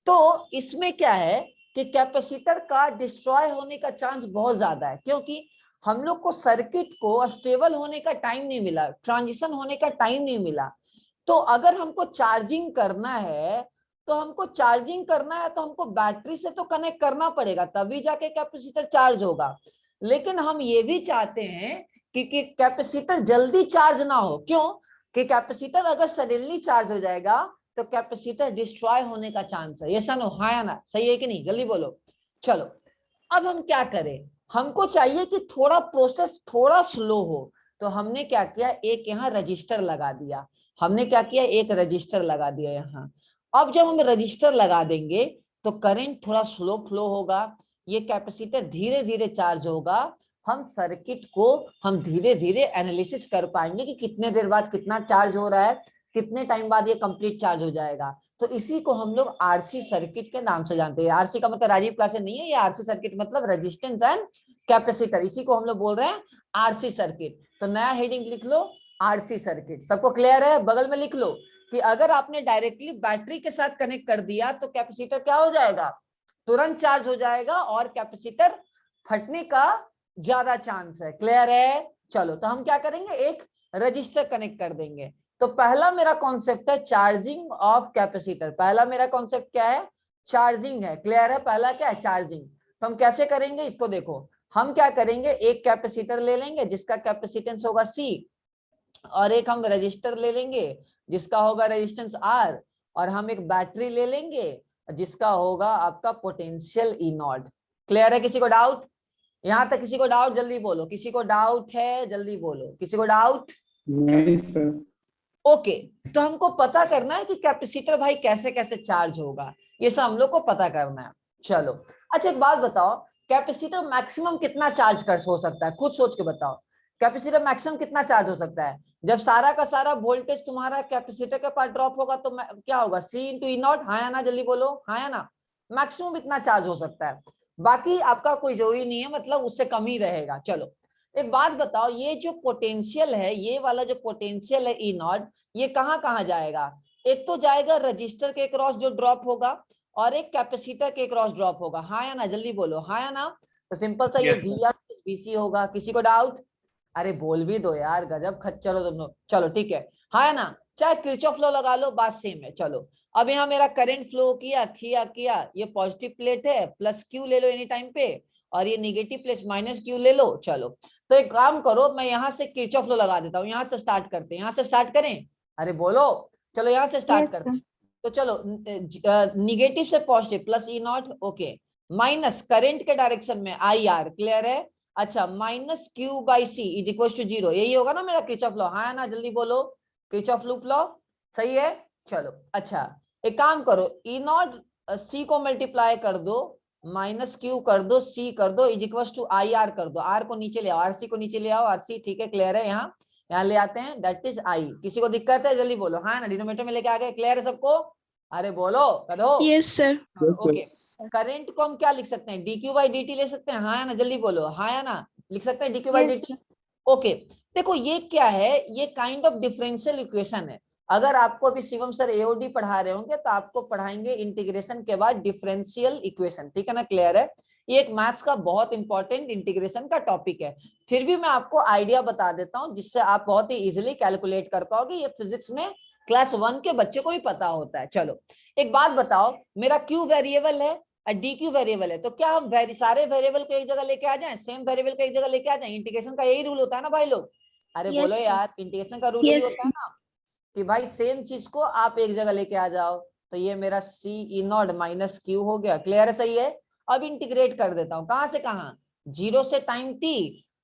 तो इसमें क्या है कि कैपेसिटर का डिस्ट्रॉय होने का चांस बहुत ज्यादा है, क्योंकि हम लोग को सर्किट को स्टेबल होने का टाइम नहीं मिला, ट्रांजिशन होने का टाइम नहीं मिला। तो अगर हमको चार्जिंग करना है तो हमको बैटरी से तो कनेक्ट करना पड़ेगा, तभी जाके कैपेसिटर चार्ज होगा। लेकिन हम ये भी चाहते हैं कि कैपेसिटर जल्दी चार्ज ना हो। क्यों? कि कैपेसिटर अगर सडनली चार्ज हो जाएगा तो कैपेसिटर डिस्ट्रॉय होने का चांस है। ये सनो हाँ या ना? सही है कि नहीं? जल्दी बोलो। चलो अब हम क्या करें, हमको चाहिए कि थोड़ा प्रोसेस थोड़ा स्लो हो। तो हमने क्या किया, एक यहाँ रजिस्टर लगा दिया। हमने क्या किया, एक रजिस्टर लगा दिया यहाँ। अब जब हम रजिस्टर लगा देंगे तो करंट थोड़ा स्लो फ्लो होगा, ये कैपेसिटर धीरे धीरे चार्ज होगा। हम सर्किट को हम धीरे धीरे एनालिसिस कर पाएंगे कि कितने देर बाद कितना चार्ज हो रहा है, कितने टाइम बाद ये कंप्लीट चार्ज हो जाएगा। तो इसी को हम लोग आरसी सर्किट के नाम से जानते हैं। आरसी का मतलब राजीव क्लासेस नहीं है, ये आरसी सर्किट मतलब रेजिस्टेंस एंड कैपेसिटर, इसी को हम लोग बोल रहे हैं आरसी सर्किट। तो नया हेडिंग लिख लो, आरसी सर्किट। सबको क्लियर है? बगल में लिख लो कि अगर आपने डायरेक्टली बैटरी के साथ कनेक्ट कर दिया तो कैपेसिटर क्या हो जाएगा, तुरंत चार्ज हो जाएगा और कैपेसिटर फटने का ज्यादा चांस है। क्लियर है? चलो तो हम क्या करेंगे, एक रजिस्टर कनेक्ट कर देंगे। तो पहला मेरा कॉन्सेप्ट है चार्जिंग ऑफ कैपेसिटर। पहला मेरा कॉन्सेप्ट क्या है, चार्जिंग है। क्लियर है? पहला क्या है, चार्जिंग। तो हम कैसे करेंगे इसको देखो, हम क्या करेंगे, एक कैपेसिटर ले लेंगे जिसका कैपेसिटेंस होगा C, और एक हम रजिस्टर ले लेंगे जिसका होगा रेजिस्टेंस R, और हम एक बैटरी ले लेंगे जिसका होगा आपका पोटेंशियल E0। क्लियर है? किसी को डाउट? यहां तक किसी को डाउट? जल्दी बोलो, किसी को डाउट है? जल्दी बोलो, किसी को डाउट? नहीं सर। ओके, तो हमको पता करना है कि कैपेसिटर भाई कैसे कैसे चार्ज होगा, ये सब हम लोग को पता करना है। चलो अच्छा एक बात बताओ, कैपेसिटर मैक्सिमम कितना चार्ज कर हो सकता है, खुद सोच के बताओ। कैपेसिटर मैक्सिमम कितना चार्ज हो सकता है? जब सारा का सारा वोल्टेज तुम्हारा कैपेसिटर के पास ड्रॉप होगा तो क्या होगा, C इंटू E0। हाँ या ना? जल्दी बोलो हाँ या ना? मैक्सिमम इतना चार्ज हो सकता है, बाकी आपका कोई जरूरी नहीं है, मतलब उससे कम ही रहेगा। चलो एक बात बताओ, ये जो पोटेंशियल है, ये वाला जो पोटेंशियल है ई नॉट, ये कहाँ कहाँ जाएगा? एक तो जाएगा रजिस्टर के क्रॉस जो ड्रॉप होगा, और एक कैपेसिटर के क्रॉस ड्रॉप होगा। हाँ या ना, जल्दी बोलो हाँ या ना। तो सिंपल सा ये Yes, sir. We are BC होगा। किसी को डाउट? अरे बोल भी दो यार, गजब खच्चर हो तुम लोग। चलो ठीक है, हाँ या ना, चाहे किरचॉफ लॉ लगा लो, बात सेम है। चलो अब यहाँ मेरा करंट फ्लो किया किया किया, ये पॉजिटिव प्लेट है, प्लस क्यू ले लो एनी टाइम पे, और ये निगेटिव प्लेट माइनस क्यू ले लो। चलो तो एक काम करो, मैं यहाँ से किरचॉफ लॉ लगा देता हूँ, यहाँ से स्टार्ट करते हैं, यहाँ से स्टार्ट करें। अरे बोलो, चलो यहाँ से स्टार्ट करते हैं। तो चलो निगेटिव से positive, plus E not, okay, minus current के डायरेक्शन में आई आर, क्लियर है? अच्छा, minus Q by C is equal to 0, यही होगा ना मेरा किरचॉफ लॉ? हाँ ना, जल्दी बोलो, किरचॉफ लूप लॉ, सही है? चलो अच्छा, एक काम करो, ई नॉट सी को मल्टीप्लाई कर दो, माइनस क्यू कर दो, सी कर दो, is equal to I R कर दो। आर को नीचे ले आओ, आर सी को नीचे ले आओ, आर सी, ठीक है, क्लियर है? यहाँ यहाँ ले आते हैं, दैट इज आई। किसी को दिक्कत है? जल्दी बोलो हाँ ना, डिनोमिनेटर में लेके आ गए, क्लियर है सबको? अरे बोलो करो। Yes sir. ओके, करंट को हम क्या लिख सकते हैं? dq बाई dt ले सकते हैं, हाँ या ना, जल्दी बोलो हाँ या ना, लिख सकते हैं dq बाई dt। ओके, देखो ये क्या है, ये काइंड ऑफ डिफरेंशियल इक्वेशन है। अगर आपको अभी शिवम सर एओडी पढ़ा रहे होंगे तो आपको पढ़ाएंगे इंटीग्रेशन के बाद डिफरेंशियल इक्वेशन, ठीक है ना, क्लियर है? ये एक मैथ्स का बहुत इंपॉर्टेंट इंटीग्रेशन का टॉपिक है। फिर भी मैं आपको आइडिया बता देता हूं जिससे आप बहुत ही इजिली कैलकुलेट कर पाओगे। ये फिजिक्स में क्लास 1 के बच्चे को भी पता होता है। चलो एक बात बताओ, मेरा क्यू वेरिएबल है और डी क्यू वेरिएबल है, तो क्या हम सारे वेरिएबल को एक जगह लेके आ जाएं, सेम वेरिएबल को एक जगह लेके आ जाएं? इंटीग्रेशन का यही रूल होता है ना भाई लोग? अरे बोलो यार, इंटीग्रेशन का रूल यही होता है ना कि भाई सेम चीज को आप एक जगह लेके आ जाओ। तो ये मेरा सी ई नॉट माइनस क्यू हो गया, क्लियर है? सही है? अब इंटीग्रेट कर देता हूं, कहां से कहां? 0 से time t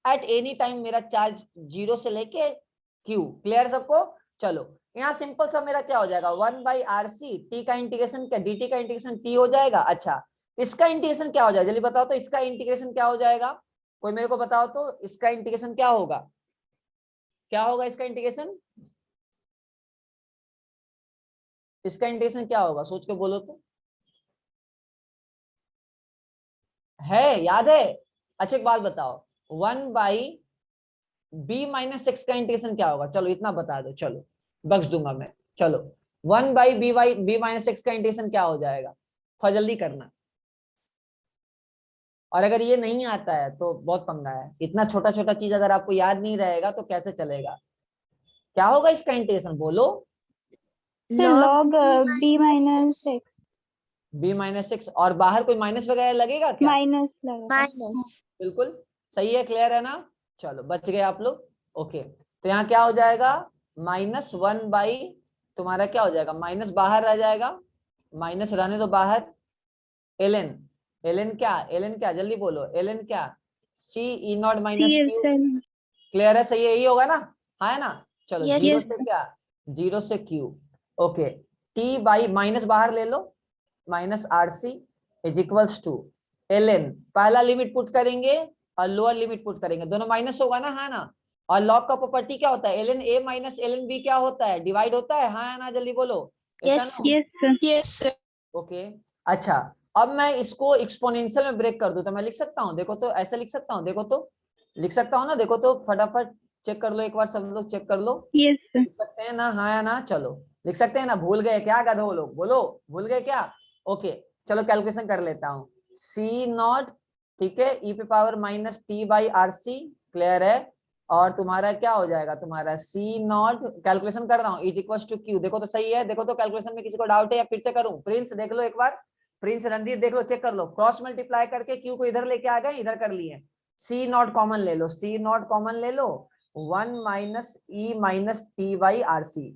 eight any time, मेरा चार्ज 0 से लेके q, क्लियर सबको? चलो यहाँ सिंपल सा मेरा क्या हो जाएगा, 1 बाई आर सी, टी का इंटीग्रेशन क्या, dt का इंटीग्रेशन t हो जाएगा। अच्छा, इसका इंटीग्रेशन क्या हो जाएगा जल्दी बताओ तो, इसका इंटीग्रेशन क्या हो जाएगा? कोई मेरे को बताओ तो, इसका इंटीग्रेशन क्या होगा? क्या होगा इसका इंटीग्रेशन? इसका इंटीग्रेशन क्या होगा, सोच के बोलो तो। है याद है? अच्छा एक बात बताओ, 1 बाई बी माइनस एक्स का इंटीग्रेशन क्या होगा? चलो इतना बता दो, चलो बख्श दूंगा मैं। चलो 1 बाई बी माइनस एक्स का इंटीग्रेशन क्या हो जाएगा? थोड़ा जल्दी करना। और अगर ये नहीं आता है तो बहुत पंगा है, इतना छोटा छोटा चीज अगर आपको याद नहीं रहेगा तो कैसे चलेगा? क्या होगा इसका इंटीग्रेशन, बोलो। Log B minus X, B minus X, और बाहर कोई माइनस वगैरह लगेगा क्या? माइनस लगा, बिल्कुल सही है, क्लियर है ना? चलो बच गए आप लोग। ओके, तो यहाँ क्या हो जाएगा, माइनस 1 बाई, तुम्हारा क्या हो जाएगा, माइनस बाहर रह जाएगा, माइनस रहने दो बाहर, एलएन, एलएन क्या जल्दी बोलो, एलएन क्या, सी ई नॉट माइनस क्यू, क्लियर है? सही है, यही होगा ना? हाँ है ना? चलो Yes, जीरो sir. से क्या, 0 से Q, okay, T by minus बाहर ले लो, minus R C is equals to L N, पहला लिमिट पुट करेंगे और लोअर लिमिट पुट करेंगे, दोनों माइनस होगा ना, है ना? और लॉग का प्रॉपर्टी क्या होता है, एलएन ए माइनस एलएन बी क्या होता है, डिवाइड होता है, हाँ है ना, जल्दी बोलो। Yes, yes sir. ओके, अच्छा अब मैं इसको एक्सपोनेंशियल में ब्रेक कर दूं तो मैं लिख सकता हूं, देखो तो ऐसे लिख सकता हूं, देखो तो लिख सकता हूं ना, देखो तो फटाफट चेक कर लो एक बार, सब लोग चेक कर लो। Yes sir. लिख सकते हैं ना, हाँ या ना? चलो लिख सकते हैं ना, भूल गए क्या गधो लोग, बोलो भूल गए क्या? ओके, चलो कैलकुलेशन कर लेता हूँ, सी नॉट, ठीक है, ई पे power minus T by R C, clear है? और तुम्हारा क्या हो जाएगा, तुम्हारा सी नॉट, कैलकुलेशन कर रहा हूँ, इज इक्वल टू क्यू, देखो तो सही है? देखो तो कैलकुलेशन में किसी को डाउट है या फिर से करूं? प्रिंस देख लो एक बार, प्रिंस रणधीर देख लो, चेक कर लो, क्रॉस मल्टीप्लाई करके क्यू को इधर लेके आ गए, इधर कर लिए, सी नॉट कॉमन ले लो, सी नॉट कॉमन ले लो, 1 minus E minus T by R C,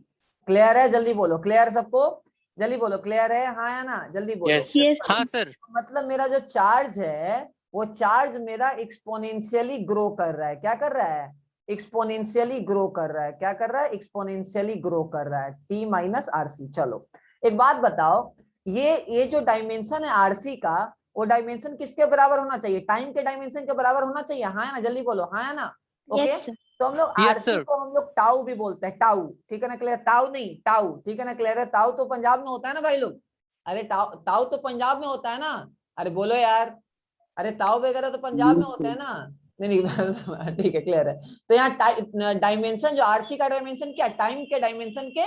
clear है? जल्दी बोलो, क्लियर सबको? जल्दी बोलो, क्लियर है हाँ या ना, जल्दी बोलो। Yes, हाँ सर। मतलब मेरा जो चार्ज है वो चार्ज मेरा एक्सपोनेंशियली ग्रो कर रहा है, क्या कर रहा है, एक्सपोनेंशियली ग्रो कर रहा है, क्या कर रहा है, एक्सपोनेंशियली ग्रो कर रहा है, टी माइनस आरसी। चलो एक बात बताओ, ये जो डायमेंशन है आरसी का, वो डायमेंशन किसके बराबर होना चाहिए, टाइम के डायमेंशन के बराबर होना चाहिए, हाँ या ना, जल्दी बोलो हाँ या ना? Okay, Yes, sir. तो हम लोग Yes, आरसी sir. को हम लोग टाउ भी बोलते हैं, टाउ, ठीक है ना, क्लियर? टाउ नहीं टाउ, ठीक है ना, क्लियर है? टाउ तो पंजाब में होता है ना भाई लोग, अरे टाउ टाउ तो पंजाब में होता है ना, अरे बोलो यार, अरे ताऊ वगैरह तो पंजाब में होते हैं ना, नहीं नहीं ठीक है, क्लियर है। तो यहाँ डायमेंशन जो आरसी का डायमेंशन क्या, टाइम के डायमेंशन के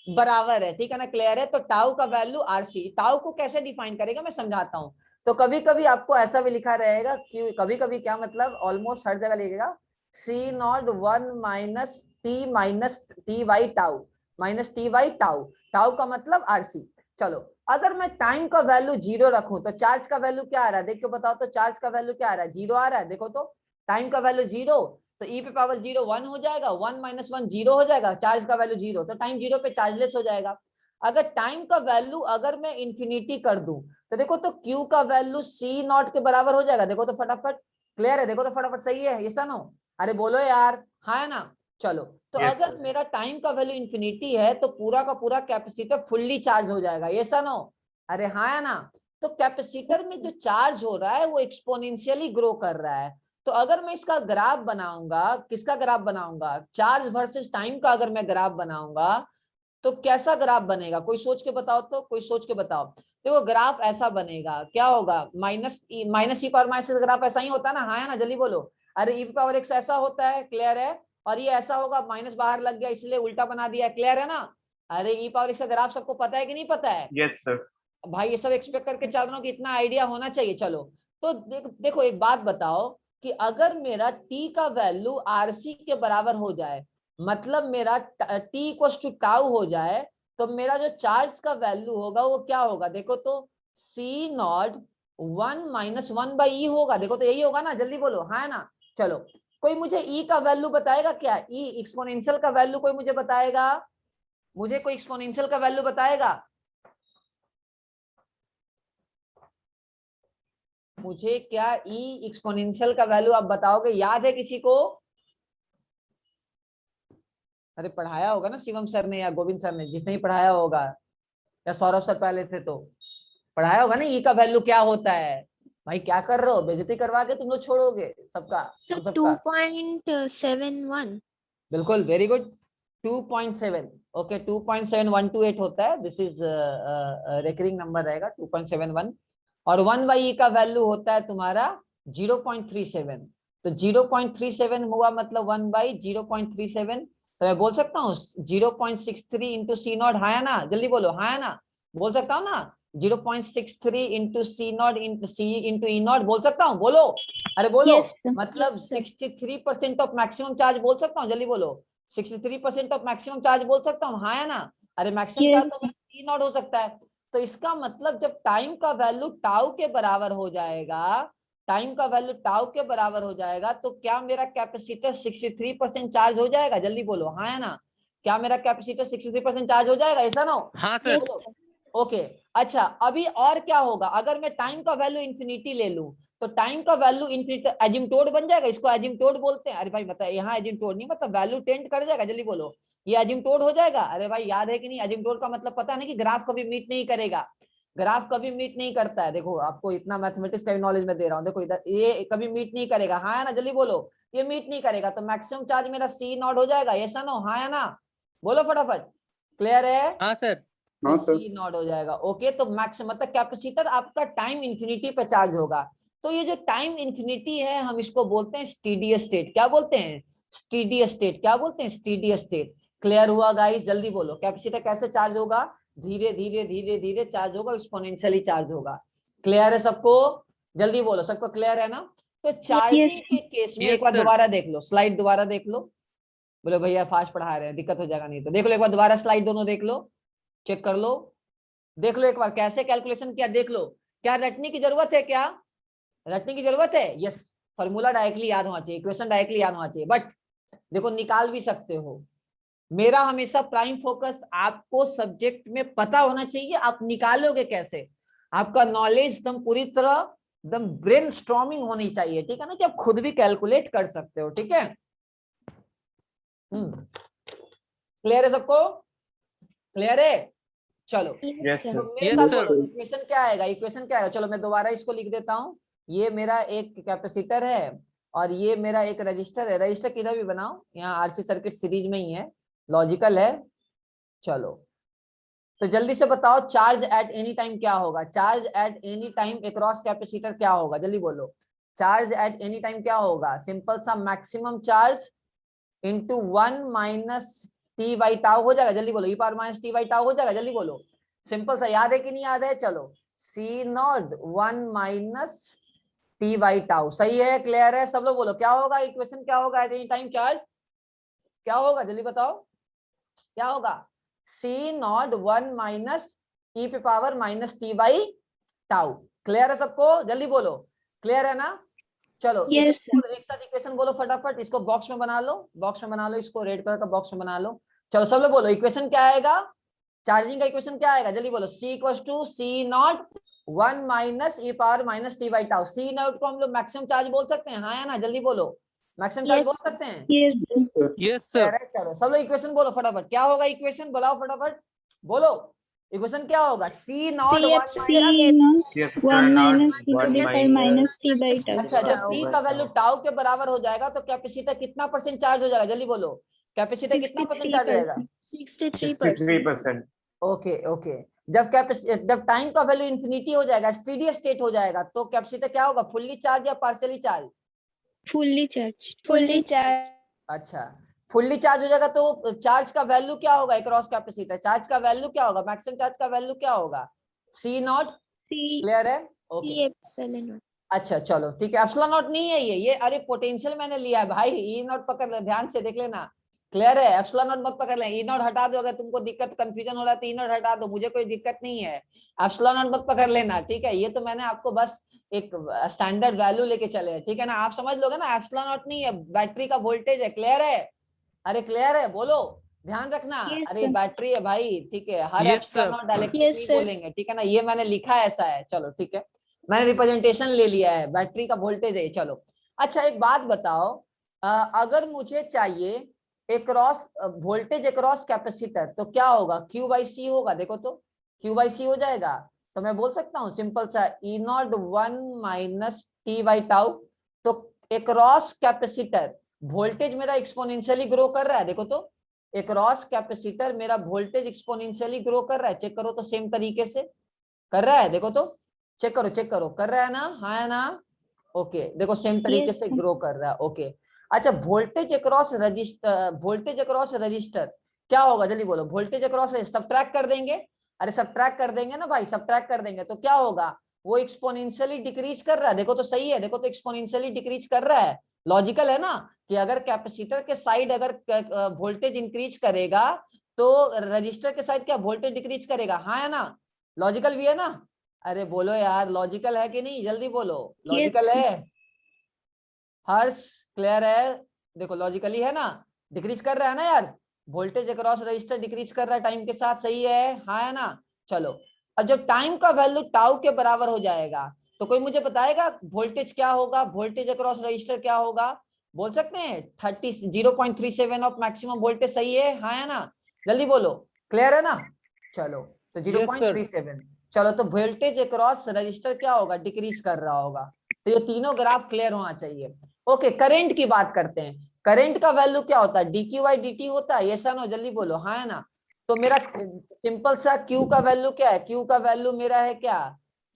बराबर है, ठीक है ना, क्लियर है। तो टाउ का वैल्यू आरसी, टाउ को कैसे डिफाइन करेगा मैं समझाता हूँ। तो कभी कभी आपको ऐसा भी लिखा रहेगा कि कभी कभी क्या मतलब ऑलमोस्ट हर जगह लिखेगा C not 1 minus T by tau, minus T by tau, tau का मतलब आरसी। चलो अगर मैं टाइम का वैल्यू 0 रखूं तो चार्ज का वैल्यू क्या आ रहा है, देखो बताओ तो, चार्ज का वैल्यू क्या आ रहा है, 0 आ रहा है। देखो तो टाइम का वैल्यू 0, तो e पे पावर 0 1 हो जाएगा, 1 माइनस 1 0 हो जाएगा, चार्ज का वैल्यू 0, तो टाइम 0 पे चार्जलेस हो जाएगा। अगर टाइम का वैल्यू अगर मैं इंफिनिटी कर दूं तो देखो तो q का वैल्यू c नॉट के बराबर हो जाएगा। देखो तो फटाफट, क्लियर है, देखो तो फटाफट, सही है ये नो, अरे बोलो यार, हाँ है ना। चलो तो अगर मेरा टाइम का वैल्यू इंफिनिटी है तो पूरा का पूरा कैपेसिटर फुल्ली चार्ज हो जाएगा, ये नो, अरे हाँ है ना। तो कैपेसिटर में जो चार्ज हो रहा है वो एक्सपोनेंशियली ग्रो कर रहा है। तो अगर मैं इसका ग्राफ बनाऊंगा, किसका ग्राफ बनाऊंगा, चार्ज वर्सेस टाइम का अगर मैं ग्राफ बनाऊंगा तो कैसा ग्राफ बनेगा, कोई सोच के बताओ तो, कोई सोच के बताओ। देखो ग्राफ ऐसा बनेगा, क्या होगा, minus E power minus graph ऐसा ही होता है ना, हाँ है ना, जल्दी बोलो। अरे ई पावर एक्स ऐसा होता है, क्लियर है, और ये ऐसा होगा, माइनस बाहर लग गया इसलिए उल्टा बना दिया, क्लियर है ना। अरे ई पावर एक्स का ग्राफ सबको पता है कि नहीं पता है? Yes sir. भाई ये सब एक्सपेक्ट करके चल रहा हूँ कि इतना आइडिया होना चाहिए। चलो तो देखो एक बात बताओ कि अगर मेरा टी का वैल्यू आरसी के बराबर हो जाए, मतलब मेरा टी इक्वल टू टाउ हो जाए, तो मेरा जो चार्ज का वैल्यू होगा वो क्या होगा, देखो तो सी नॉट 1 माइनस 1 बाई ई होगा। देखो तो यही होगा ना, जल्दी बोलो, हाँ है ना। चलो कोई मुझे ई का वैल्यू बताएगा क्या, ई एक्सपोनेंशियल का वैल्यू कोई मुझे बताएगा, मुझे कोई एक्सपोनेंशियल का वैल्यू बताएगा, मुझे क्या ई एक्सपोनेंशियल का वैल्यू आप बताओगे, याद है किसी को? अरे पढ़ाया होगा ना शिवम सर ने या गोविंद सर ने, जिसने ही पढ़ाया होगा, या सौरभ सर पहले थे तो पढ़ाया होगा ना ई का वैल्यू क्या होता है। भाई क्या कर रहे हो, बेइज्जती करवा के तुम लोग छोड़ोगे सबका, सर तुम सबका। 2.71। बिल्कुल, वेरी गुड, 2.7, ओके 2.7128 होता है, दिस इज रिकरिंग नंबर रहेगा 2.71। और 1 बाई ई का वैल्यू होता है तुम्हारा 0.37, तो 0.37 हुआ मतलब 1 बाई 0.37, तो मैं बोल सकता हूँ 0.63 इंटू सी नॉट, हाँ है ना, जल्दी बोलो, हाँ है ना, बोल सकता हूँ ना, 0.63 into C not into C into E not, बोल सकता हूँ, बोलो, अरे बोलो, Yes, sir. मतलब Yes, sir. 63% of maximum charge बोल सकता हूँ, जल्दी बोलो, 63% ऑफ मैक्सिमम चार्ज बोल सकता हूँ, हाँ है ना। अरे मैक्सिमम चार्ज तो ई नॉट हो सकता है। तो इसका मतलब जब टाइम का वैल्यू टाउ के बराबर हो जाएगा, टाइम का वैल्यू टाउ के बराबर हो जाएगा, तो क्या मेरा कैपेसिटर 63% चार्ज हो जाएगा, जल्दी बोलो, हाँ है ना। क्या मेरा कैपेसिटर 63% चार्ज हो जाएगा, ऐसा ना हो? हाँ सर। ओके अच्छा, अभी और क्या होगा, अगर मैं टाइम का वैल्यू इंफिनिटी ले लूं तो टाइम का वैल्यू इंफिनिटी एजिम्टोड बन जाएगा, इसको एजिम्टोड बोलते हैं। अरे भाई मतलब यहाँ एजिम्टोड नहीं, मतलब वैल्यू टेंड कर जाएगा, जल्दी बोलो, ये एजिम्टोड हो जाएगा। अरे भाई याद है कि नहीं, एजिम्टोड का मतलब पता नहीं कि ग्राफ कभी मीट नहीं करेगा, ग्राफ कभी मीट नहीं करता है। देखो आपको इतना मैथमेटिक्स का भी नॉलेज में दे रहा हूँ, देखो इधर ये कभी मीट नहीं करेगा, हाँ है ना, जल्दी बोलो, ये मीट नहीं करेगा, तो मैक्सिमम चार्ज मेरा सी नॉट हो जाएगा, ये नो, हाँ है ना, बोलो फटाफट, क्लियर है? हाँ सर। हाँ सर। सी नॉट हो जाएगा, ओके। तो मैक्सिमम मतलब कैपेसिटर आपका टाइम इंफिनिटी पे चार्ज होगा। तो ये जो टाइम इंफिनिटी है हम इसको बोलते हैं स्टीडी स्टेट, क्या बोलते हैं, स्टीडी स्टेट, क्या बोलते हैं, स्टीडी स्टेट। क्लियर हुआ गाइस, जल्दी बोलो, कैपेसिटर कैसे चार्ज होगा, धीरे धीरे धीरे धीरे चार्ज होगा, एक्सपोनेंशियली चार्ज होगा। क्लियर है सबको, जल्दी बोलो, सबको क्लियर है ना। तो चार्जिंग के केस में एक बार दोबारा देख लो, स्लाइड दोबारा देख लो, बोले भैया फास्ट पढ़ा रहे हैं दिक्कत हो जाएगा, नहीं तो देख लो एक बार दोबारा स्लाइड दोनों देख लो, चेक कर लो, देख लो एक बार कैसे कैलकुलेशन किया, देख लो, क्या रटने की जरूरत है, क्या रटने की जरूरत है, यस, फॉर्मूला डायरेक्टली याद होना चाहिए, इक्वेशन डायरेक्टली याद होना चाहिए, बट देखो निकाल भी सकते हो। मेरा हमेशा प्राइम फोकस आपको सब्जेक्ट में पता होना चाहिए, आप निकालोगे कैसे, आपका नॉलेज एकदम पूरी तरह एकदम ब्रेन स्टॉर्मिंग होनी चाहिए, ठीक है ना, कि आप खुद भी कैलकुलेट कर सकते हो, ठीक है। क्लियर है सबको, क्लियर है? चलो यस तो सर। मेरे Yes, साथ sir. बोलो इक्वेशन क्या आएगा, इक्वेशन क्या आएगा, चलो मैं दोबारा इसको लिख देता हूँ। ये मेरा एक कैपेसिटर है और ये मेरा एक रजिस्टर है, रजिस्टर किधर भी बनाओ, यहाँ आरसी सर्किट सीरीज में ही है, लॉजिकल है। चलो तो जल्दी से बताओ चार्ज एट एनी टाइम क्या होगा, charge at any time across capacitor क्या होगा, जल्दी बोलो, चार्ज एट एनी टाइम क्या होगा, सिंपल सा maximum charge into 1 minus T by tau हो जाएगा, जल्दी बोलो, E power minus T by tau हो जाएगा, जल्दी बोलो, सिंपल सा, याद है कि नहीं याद है, चलो C not 1 minus T by tau, सही है, क्लियर है, सब लोग बोलो क्या होगा, इक्वेशन क्या होगा एट एनी टाइम चार्ज, क्या होगा जल्दी बताओ, क्या होगा, सी नॉट 1 माइनस ई पे power minus T by tau, clear है सबको, जल्दी बोलो, क्लियर है ना, चलो Yes, एक साथ इक्वेशन बोलो फटाफट, इसको बॉक्स में बना लो, बॉक्स में बना लो, इसको रेड कलर का बॉक्स में बना लो, चलो सब लोग बोलो इक्वेशन क्या आएगा, चार्जिंग का इक्वेशन क्या आएगा, जल्दी बोलो, C equals to C not 1 minus E power minus T by tau, C not को हम लोग मैक्सिमम चार्ज बोल सकते हैं, हाँ या ना, जल्दी बोलो, मैक्सिमम चार्ज Yes, बोल sir. सकते हैं, Yes, यस सर। चलो सब लोग इक्वेशन बोलो फटाफट, क्या होगा इक्वेशन, बताओ फटाफट बोलो, इक्वेशन क्या होगा, C not 1 minus, yes one not minus 1 minus t by tau. अच्छा जब टी का वैल्यू टाउ के बराबर हो जाएगा तो कैपेसिटर कितना परसेंट चार्ज हो जाएगा, जल्दी बोलो, कैपेसिटर कितना परसेंट चार्ज हो जाएगा, 63%. 63%। ओके ओके, जब टाइम का वैल्यू इंफिनिटी हो जाएगा, स्टेडी स्टेट हो जाएगा, तो कैपेसिटर क्या होगा, फुल्ली चार्ज या partially charge, Fully charged. Fully charged. अच्छा फुल्ली चार्ज हो जाएगा तो चार्ज का वैल्यू क्या होगा अक्रॉस कैपेसिटर, चार्ज का वैल्यू क्या होगा, मैक्सिमम चार्ज का वैल्यू क्या होगा, सी नॉट, C क्लियर है, ओके epsilon naught. अच्छा चलो ठीक है, एप्सिलॉन नॉट नहीं है ये अरे पोटेंशियल मैंने लिया है भाई, ई नॉट पकड़ ले, ध्यान से देख लेना, क्लियर है, एप्सिलॉन नॉट मत पकड़ ले, ई नॉट हटा दो, अगर तुमको दिक्कत कंफ्यूजन हो रहा है तो ई नॉट हटा दो, मुझे कोई दिक्कत नहीं है, एप्सिलॉन नॉट मत पकड़ लेना, ठीक है, ये तो मैंने आपको बस एक स्टैंडर्ड वैल्यू लेके चले, ठीक है ना, आप समझ लोगे ना, एप्सिलॉन नॉट नहीं है, बैटरी का वोल्टेज है, क्लियर है, अरे क्लियर है, बोलो, ध्यान रखना, Yes, अरे sir. बैटरी है भाई, ठीक है, हर Yes, epsilon sir. Not directly Yes, नहीं sir. बोलेंगे, ठीक है ना, ये मैंने लिखा है ऐसा है, चलो ठीक है, मैंने रिप्रेजेंटेशन ले लिया है, बैटरी का वोल्टेज है, चलो अच्छा एक बात बताओ, अगर मुझे चाहिए अक्रॉस वोल्टेज अक्रॉस कैपेसिटर तो क्या होगा, क्यू बाई सी होगा, देखो तो क्यू बाई सी हो जाएगा, तो मैं बोल सकता हूँ सिंपल सा E not 1 minus T by tau, तो अक्रॉस कैपेसिटर वोल्टेज मेरा एक्सपोनेंशियली ग्रो कर रहा है, देखो तो अक्रॉस कैपेसिटर मेरा वोल्टेज एक्सपोनेंशियली ग्रो कर रहा है, चेक करो तो सेम तरीके से कर रहा है, देखो तो चेक करो कर रहा है ना, हाँ है ना, ओके देखो सेम तरीके से ग्रो कर रहा है, ओके अच्छा वोल्टेज अक्रॉस रजिस्टर क्या होगा, जल्दी बोलो, वोल्टेज अक्रॉस सब्ट्रैक्ट कर देंगे, अरे सब्ट्रैक्ट कर देंगे ना भाई, सब्ट्रैक्ट कर देंगे तो क्या होगा, वो एक्सपोनेंशियली डिक्रीज कर रहा है, देखो तो सही है, देखो तो एक्सपोनेंशियली डिक्रीज कर रहा है, लॉजिकल है ना, कि अगर कैपेसिटर के साइड अगर वोल्टेज इंक्रीज करेगा तो रजिस्टर के साइड क्या वोल्टेज डिक्रीज करेगा, हाँ है ना, लॉजिकल भी है ना, अरे बोलो यार लॉजिकल है कि नहीं, जल्दी बोलो, लॉजिकल Yes, है, हर्ष क्लियर है, देखो लॉजिकली है ना, डिक्रीज कर रहा है ना यार, वोल्टेज अक्रॉस रजिस्टर डिक्रीज कर रहा है टाइम के साथ, सही है, हाँ है ना, चलो अब जब टाइम का वैल्यू टाउ के बराबर हो जाएगा तो कोई मुझे बताएगा वोल्टेज क्या होगा, वोल्टेज अक्रॉस रजिस्टर क्या होगा, बोल सकते हैं 0.37 ऑफ मैक्सिमम वोल्टेज, सही है, हाँ है ना, जल्दी बोलो, क्लियर है ना, चलो तो 0.37, चलो तो वोल्टेज अक्रॉस रजिस्टर क्या होगा, डिक्रीज कर रहा होगा, तो ये तीनों ग्राफ क्लियर होना चाहिए, ओके करंट की बात करते हैं, करंट का वैल्यू क्या होता है, dq बाई dt होता है, ऐसा ना, जल्दी बोलो, हाँ है ना, तो मेरा सिंपल सा q का वैल्यू क्या है, q का वैल्यू मेरा है क्या,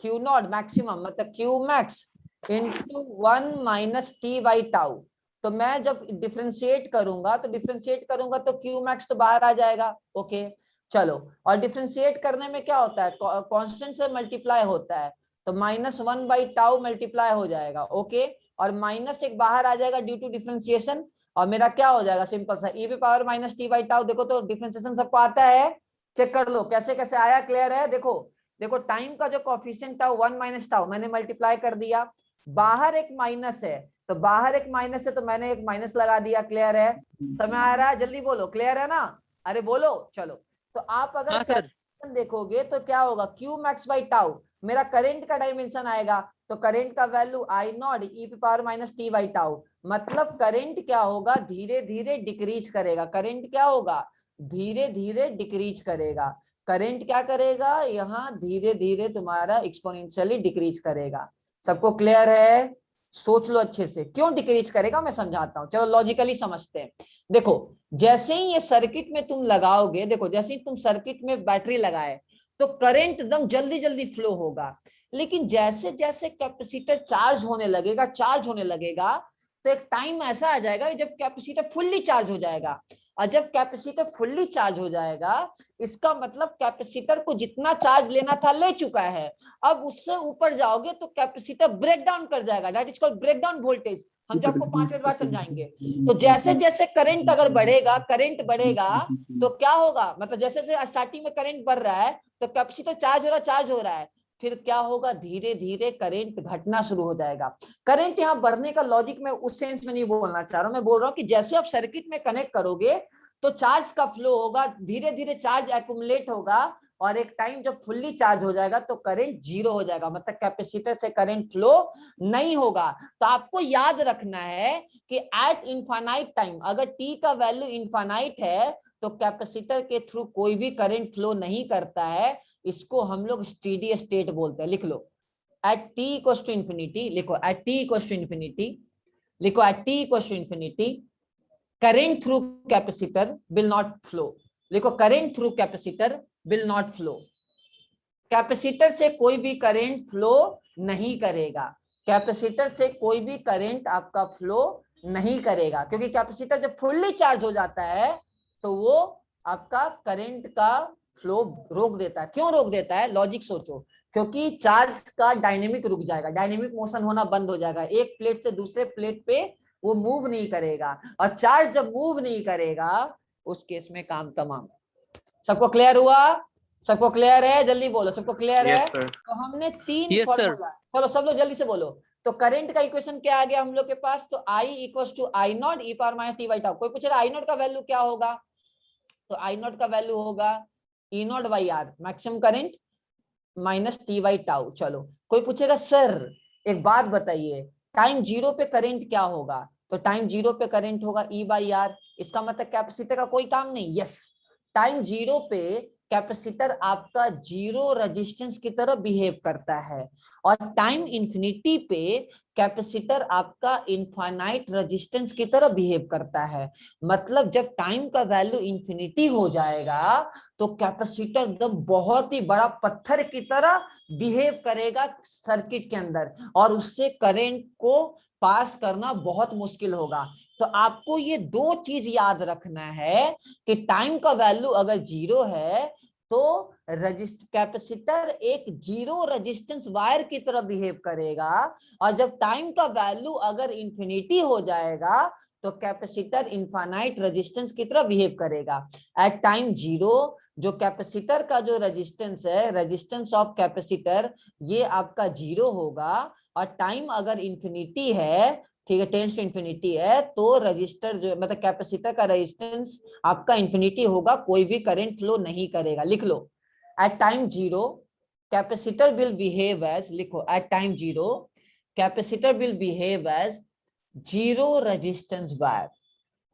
q नॉट मैक्सिमम मतलब q max into 1 minus T by tau, तो मैं जब डिफ्रेंशिएट करूंगा तो q मैक्स तो बाहर आ जाएगा, ओके चलो, और डिफ्रेंशिएट करने में क्या होता है, कांस्टेंट से मल्टीप्लाई होता है, तो -1 बाई टाउ मल्टीप्लाई हो जाएगा, ओके, और माइनस एक बाहर आ जाएगा ड्यू टू डिफरेंशिएशन, और मेरा क्या हो जाएगा सिंपल सा e पे power minus T by tau, देखो तो डिफरेंशिएशन सबको आता है, चेक कर लो कैसे कैसे आया, क्लियर है, देखो देखो टाइम का जो कोफिशिएंट था 1 माइनस टाउ मैंने मल्टीप्लाई कर दिया, बाहर एक माइनस है तो बाहर एक माइनस है तो मैंने एक माइनस लगा दिया, क्लियर है, समय आ रहा है, जल्दी बोलो, क्लियर है ना, अरे बोलो, चलो तो आप अगर हाँ सर। कैलकुलेशन देखोगे तो क्या होगा, क्यू मैक्स बाई टाउ मेरा करंट का डायमेंशन आएगा, तो करंट का वैल्यू आई नॉट ई पे power minus T by tau, मतलब करंट क्या होगा, धीरे धीरे डिक्रीज करेगा, करंट क्या होगा, धीरे धीरे डिक्रीज करेगा, करंट क्या करेगा, यहाँ धीरे धीरे तुम्हारा एक्सपोनेंशियली डिक्रीज करेगा, सबको क्लियर है, सोच लो अच्छे से क्यों डिक्रीज करेगा, मैं समझाता हूँ, चलो लॉजिकली समझते हैं, देखो जैसे ही ये सर्किट में तुम लगाओगे, देखो जैसे ही तुम सर्किट में बैटरी लगाए तो करंट एकदम जल्दी जल्दी फ्लो होगा, लेकिन जैसे जैसे कैपेसिटर चार्ज होने लगेगा तो एक टाइम ऐसा आ जाएगा जब कैपेसिटर फुल्ली चार्ज हो जाएगा। और जब कैपेसिटर फुल्ली चार्ज हो जाएगा इसका मतलब कैपेसिटर को जितना चार्ज लेना था ले चुका है। अब उससे ऊपर जाओगे तो कैपेसिटर ब्रेक डाउन कर जाएगा, that is called break down voltage. हम जो आपको 5 मिनट बाद समझाएंगे। तो जैसे जैसे करंट अगर बढ़ेगा, करंट बढ़ेगा तो क्या होगा, मतलब जैसे जैसे स्टार्टिंग में करंट बढ़ रहा है तो कैपेसिटर चार्ज हो रहा है, फिर क्या होगा, धीरे धीरे करंट घटना शुरू हो जाएगा। करंट यहाँ बढ़ने का लॉजिक मैं उस सेंस में नहीं बोलना चाह रहा हूं, मैं बोल रहा हूँ कि जैसे आप सर्किट में कनेक्ट करोगे तो चार्ज का फ्लो होगा, धीरे धीरे चार्ज एक्युमुलेट होगा और एक टाइम जब फुल्ली चार्ज हो जाएगा तो करंट जीरो हो जाएगा, मतलब कैपेसिटर से करंट फ्लो नहीं होगा। तो आपको याद रखना है कि एट इनफाइनाइट टाइम, अगर टी का वैल्यू इनफाइनाइट है तो कैपेसिटर के थ्रू कोई भी करंट फ्लो नहीं करता है, इसको हम लोग स्टेडी स्टेट बोलते हैं। लिख लो at T equals to infinity, लिखो at T equals to infinity, लिखो at T equals to infinity current through capacitor will not flow, लिखो current through capacitor will not flow, capacitor से कोई भी करंट फ्लो नहीं करेगा, कैपेसिटर से कोई भी करंट आपका फ्लो नहीं करेगा, क्योंकि कैपेसिटर जब फुल्ली चार्ज हो जाता है तो वो आपका करंट का फ्लो रोक देता है। क्यों रोक देता है, लॉजिक सोचो, क्योंकि चार्ज का डायनेमिक रुक जाएगा, डायनेमिक मोशन होना बंद हो जाएगा, एक प्लेट से दूसरे प्लेट पे वो मूव नहीं करेगा, और चार्ज जब मूव नहीं करेगा उस केस में काम तमाम। सबको क्लियर हुआ, सबको क्लियर है, जल्दी बोलो सबको क्लियर है। तो हमने तीन फॉर्मूला, चलो सब लोग जल्दी से बोलो। तो करंट का इक्वेशन क्या आ गया हम लोग के पास, तो I equals to I not E power minus T by tau. कोई पूछेगा आई नॉट का वैल्यू क्या होगा, तो आई नॉट का वैल्यू होगा E not by R, maximum current minus T by tau. चलो कोई पूछेगा सर एक बात बताइए, टाइम जीरो पे करंट क्या होगा, तो टाइम जीरो पे करंट होगा ई बाई आर, इसका मतलब कैपेसिटर का कोई काम नहीं। यस, टाइम जीरो पे कैपेसिटर आपका जीरो रेजिस्टेंस की तरह बिहेव करता है, और टाइम इंफिनिटी पे कैपेसिटर आपका इनफाइनाइट रेजिस्टेंस की तरह बिहेव करता है। मतलब जब टाइम का वैल्यू इंफिनिटी हो जाएगा तो कैपेसिटर एकदम बहुत ही बड़ा पत्थर की तरह बिहेव करेगा सर्किट के अंदर, और उससे करंट को पास करना बहुत मुश्किल होगा। तो आपको ये दो चीज याद रखना है कि टाइम का वैल्यू अगर जीरो है तो कैपेसिटर एक जीरो रेजिस्टेंस वायर की तरह बिहेव करेगा, और जब टाइम का वैल्यू अगर इंफिनिटी हो जाएगा तो कैपेसिटर इनफाइनाइट रेजिस्टेंस की तरह बिहेव करेगा। एट टाइम जीरो जो कैपेसिटर का जो रेजिस्टेंस है, रेजिस्टेंस ऑफ कैपेसिटर, ये आपका जीरो होगा, और टाइम अगर इंफिनिटी है, ठीक है, टेंस टू इंफिनिटी है, तो रजिस्टर जो मतलब कैपेसिटर का रेजिस्टेंस आपका इंफिनिटी होगा, कोई भी करंट फ्लो नहीं करेगा। लिख लो at time zero capacitor will behave as, लिखो at time zero capacitor will behave as zero resistance wire,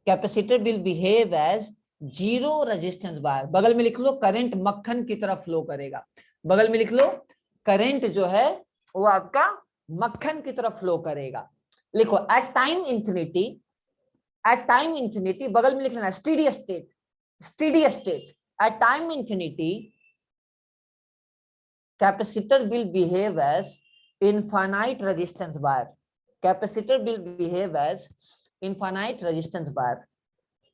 capacitor will behave as zero resistance wire. बगल में लिख लो करंट मक्खन की तरह फ्लो करेगा, बगल में लिख लो करंट जो है वो आपका मक्खन की तरह फ्लो करेगा। लिखो at time infinity, at time infinity बगल में लिख लेना steady state, steady state at time infinity capacitor will behave as infinite resistance wire, capacitor will behave as infinite resistance wire,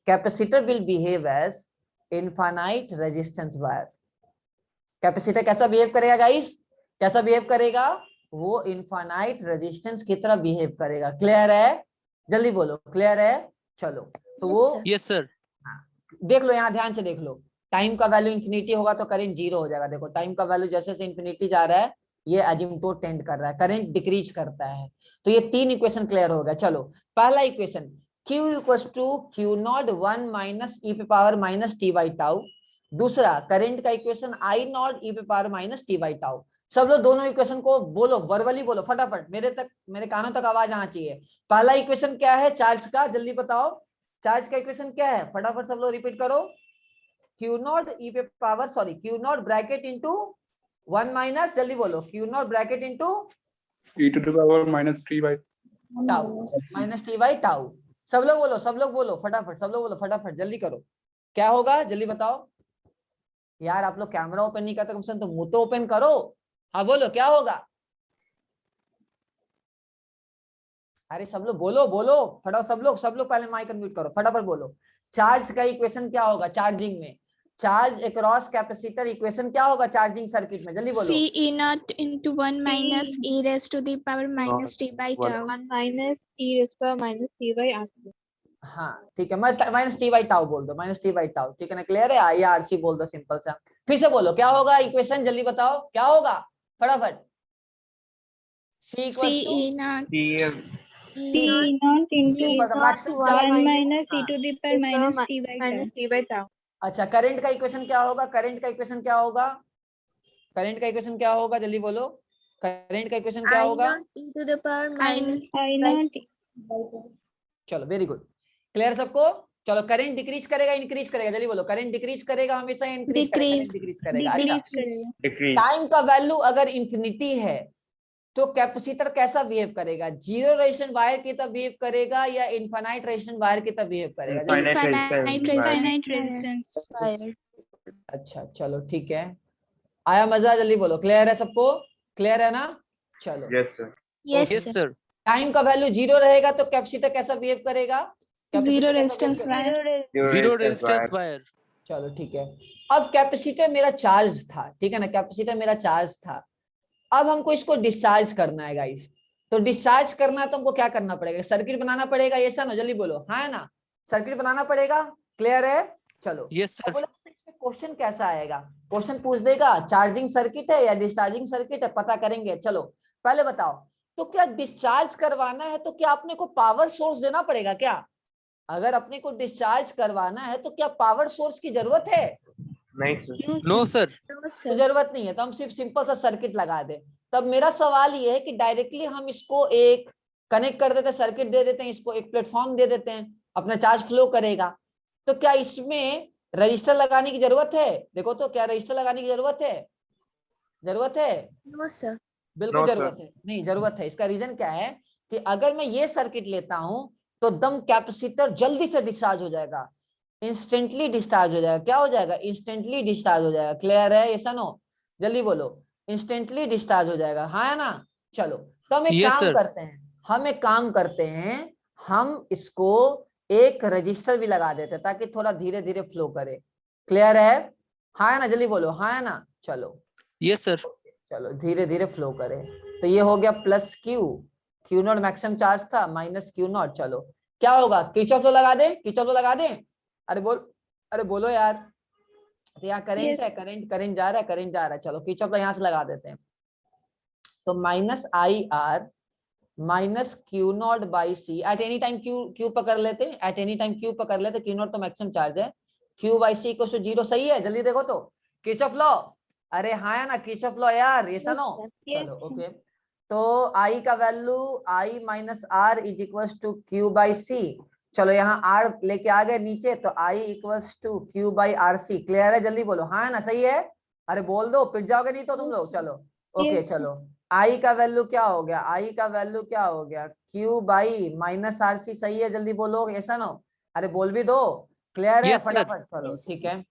capacitor will behave as infinite resistance wire. Capacitor कैसा behave करेगा guys, कैसा behave करेगा, वो infinite resistance की तरह behave करेगा। Clear है, जल्दी बोलो क्लियर है। चलो तो वो यस सर, देख लो, यहाँ ध्यान से देख लो, टाइम का वैल्यू इंफिनिटी होगा तो करंट जीरो हो जाएगा। देखो टाइम का वैल्यू जैसे जैसे इंफिनिटी जा रहा है ये एजिम्पटोट टेंड कर रहा है, करंट डिक्रीज करता है। तो ये तीन इक्वेशन क्लियर हो गया। चलो पहला equation Q equals to Q not 1 minus E पे power minus T by tau. दूसरा करंट का इक्वेशन I नॉट ई पे power minus T by tau. सब लोग दोनों इक्वेशन को बोलो, वर्बली बोलो फटाफट, मेरे कानों तक आवाज आना चाहिए। पहला इक्वेशन क्या है चार्ज का, जल्दी बताओ, चार्ज का इक्वेशन क्या है, फटाफट सब लोग रिपीट करो। Q नॉट ई पे power sorry Q not bracket into 1 minus, जल्दी बोलो, Q not bracket into e to the power minus 3 by tau minus T by tau. सब लोग बोलो फटाफट, सब लोग बोलो फटाफट, जल्दी करो, क्या होगा जल्दी बताओ। यार आप लोग कैमरा ओपन नहीं करते, कम से कम तो मुंह तो ओपन करो। हाँ बोलो क्या होगा, अरे सब लोग बोलो बोलो फटाफट, सब लोग पहले माइक अनम्यूट करो, फटाफट बोलो। चार्ज का इक्वेशन क्या होगा चार्जिंग में? चार्ज अक्रॉस कैपेसिटर इक्वेशन क्या होगा चार्जिंग सर्किट में? जल्दी बोलो। C E naught into 1 minus e raised to the power minus t by tau. 1 minus e raised to power minus t by RC. हाँ ठीक है, मैं माइनस टी बाई टाउ बोल दो, माइनस टी बाई टाउ, ठीक है ना, clear है? आई आर सी बोल दो सिंपल सा। फिर से बोलो क्या होगा इक्वेशन, जल्दी बताओ क्या होगा फटाफट। C C equals to E naught T naught into simple सा मैक्सिमम चार्ज 1 minus e हाँ। to the power minus t by tau. अच्छा करंट का इक्वेशन क्या होगा? करंट का इक्वेशन क्या होगा? करंट का इक्वेशन क्या होगा जल्दी बोलो। करंट का इक्वेशन क्या I होगा? naught e to the power minus I by naught चलो वेरी गुड, क्लियर सबको? चलो करंट डिक्रीज करेगा इंक्रीज करेगा, जल्दी बोलो। करंट डिक्रीज करेगा हमेशा, इंक्रीज करेगा? Decrease. डिक्रीज करेगा। अच्छा decrease. टाइम का वैल्यू अगर इंफिनिटी है तो कैपेसिटर कैसा बिहेव करेगा? जीरो रेजिस्टेंस वायर की तरह बिहेव करेगा या इनफाइनाइट रेजिस्टेंस वायर की तरह बिहेव करेगा? Infinite Infinite resistance wire. अच्छा चलो ठीक है, आया मजा? जल्दी बोलो, क्लियर है सबको? क्लियर है ना? चलो Yes sir. टाइम का वैल्यू जीरो रहेगा तो कैपेसिटर कैसा बिहेव करेगा? Zero कैपेसिटर कैसा resistance behave करेगा? wire. Zero resistance wire. चलो ठीक है। अब कैपेसिटर मेरा चार्ज था, ठीक है ना, कैपेसिटर मेरा चार्ज था। अब हमको इसको डिस्चार्ज करना है गाइस। तो डिस्चार्ज करना है तो हमको क्या करना पड़ेगा? सर्किट बनाना पड़ेगा, ये ना, जल्दी बोलो हाँ है ना, सर्किट बनाना पड़ेगा। क्लियर है? चलो यस सर। क्वेश्चन कैसा आएगा? क्वेश्चन पूछ देगा चार्जिंग सर्किट है या डिस्चार्जिंग सर्किट है, पता करेंगे। चलो पहले बताओ, तो क्या डिस्चार्ज करवाना है तो क्या अपने को पावर सोर्स देना पड़ेगा क्या? अगर अपने को डिस्चार्ज करवाना है तो क्या पावर सोर्स की जरूरत है? No sir. No तो sir. जरूरत नहीं है, तो हम सिर्फ सिंपल सा सर्किट लगा दे। तब मेरा सवाल ये है कि डायरेक्टली हम इसको एक कनेक्ट कर देते हैं, सर्किट दे देते हैं, इसको एक प्लेटफॉर्म दे देते हैं, अपना चार्ज फ्लो करेगा। तो क्या इसमें रजिस्टर लगाने की जरूरत है? देखो तो क्या रजिस्टर लगाने की जरूरत है? जरूरत है? No sir. बिल्कुल जरूरत है, नहीं जरूरत है। इसका रीजन क्या है कि अगर मैं ये सर्किट लेता हूं तो दम कैपेसिटर जल्दी से डिस्चार्ज हो जाएगा, इंस्टेंटली डिस्चार्ज हो जाएगा। क्या हो जाएगा? इंस्टेंटली डिस्चार्ज हो जाएगा। क्लियर है? ये सनो जल्दी बोलो, इंस्टेंटली डिस्चार्ज हो जाएगा, हाँ है ना? चलो तो हम एक Yes, काम sir. करते हैं, हम इसको एक रजिस्टर भी लगा देते हैं ताकि थोड़ा धीरे धीरे फ्लो करे। क्लियर है? हाँ है ना? जल्दी बोलो हाँ है ना? चलो यस सर। चलो धीरे धीरे फ्लो करे। तो ये हो गया plus Q not maximum charge था, माइनस क्यू नॉट। चलो क्या होगा? किरचॉफ लॉ लगा दें? किरचॉफ लॉ लगा दें? अरे बोलो यार। तो यहाँ करंट है, करंट जा रहा है, चलो किरचॉफ लॉ यहाँ से लगा देते हैं। तो minus I R minus Q not by C at any time Q पकड़ लेते हैं, एट एनी टाइम क्यू पकड़ लेते, क्यू नॉट तो मैक्सिमम चार्ज है, Q by C equals to 0। सही है? जल्दी देखो तो किरचॉफ लॉ। अरे हाँ है ना किरचॉफ लॉ यार, ये सुनो। चलो ओके, तो आई का value I minus R is equals to Q by C. चलो यहाँ आर लेके आ गए नीचे, तो I equals to Q by R C. Clear है? जल्दी बोलो हाँ है ना? सही है? अरे बोल दो, पिट जाओगे नहीं तो तुम लोग। चलो ओके चलो आई का वैल्यू क्या हो गया? आई का वैल्यू क्या हो गया? Q by minus R C. सही है? जल्दी बोलो ऐसा ना। अरे बोल भी दो। क्लियर है? Yes, sir. फटाफट चलो ठीक है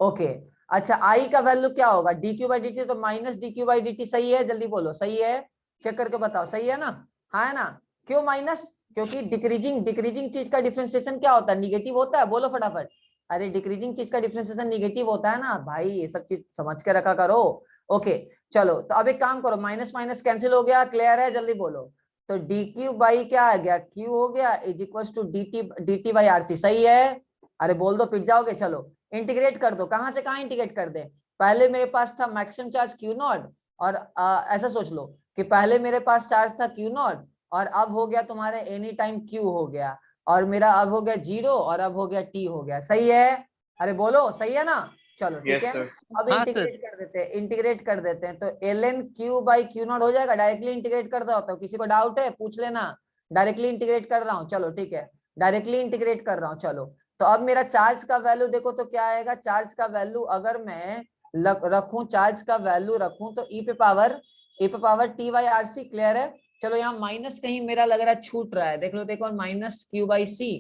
ओके। अच्छा आई का वैल्यू क्या होगा? D Q by D T, तो minus D Q by D T. सही है? जल्दी बोलो सही है? चेक करके बताओ सही है ना? हाँ है ना? क्यों माइनस? क्योंकि डिक्रीजिंग चीज का डिफरेंशिएशन क्या होता है? निगेटिव होता है। बोलो फटाफट। अरे डिक्रीजिंग चीज का डिफरेंशिएशन निगेटिव होता है ना भाई, ये सब चीज समझ के रखा करो। ओके चलो तो अब एक काम करो, माइनस माइनस कैंसिल हो गया। क्लियर है? जल्दी बोलो। तो डी क्यू बाई क्या आ गया? क्यू हो गया is equal to D T by R C. सही है? अरे बोल दो, पिट जाओगे। चलो इंटीग्रेट कर दो, कहां से कहां इंटीग्रेट कर दे? पहले मेरे पास था मैक्सिमम चार्ज क्यू नॉट, और ऐसा सोच लो कि पहले मेरे पास चार्ज था क्यू नॉट, और अब हो गया तुम्हारे एनी टाइम क्यू हो गया, और मेरा अब हो गया 0, और अब हो गया टी हो गया। सही है? अरे बोलो सही है ना? चलो ठीक है अब हाँ, इंटीग्रेट कर देते हैं। तो ln Q by Q not हो जाएगा। डायरेक्टली इंटीग्रेट कर दो, तो किसी को डाउट है पूछ लेना। डायरेक्टली इंटीग्रेट कर रहा हूँ। चलो ठीक है डायरेक्टली इंटीग्रेट कर रहा हूँ। चलो तो अब मेरा चार्ज का वैल्यू देखो तो क्या आएगा? चार्ज का वैल्यू अगर मैं रखूं, चार्ज का वैल्यू रखूं तो e पे power T by R C. Clear है? चलो यहाँ माइनस कहीं मेरा लग रहा है छूट रहा है, देख लो देखो, minus Q by C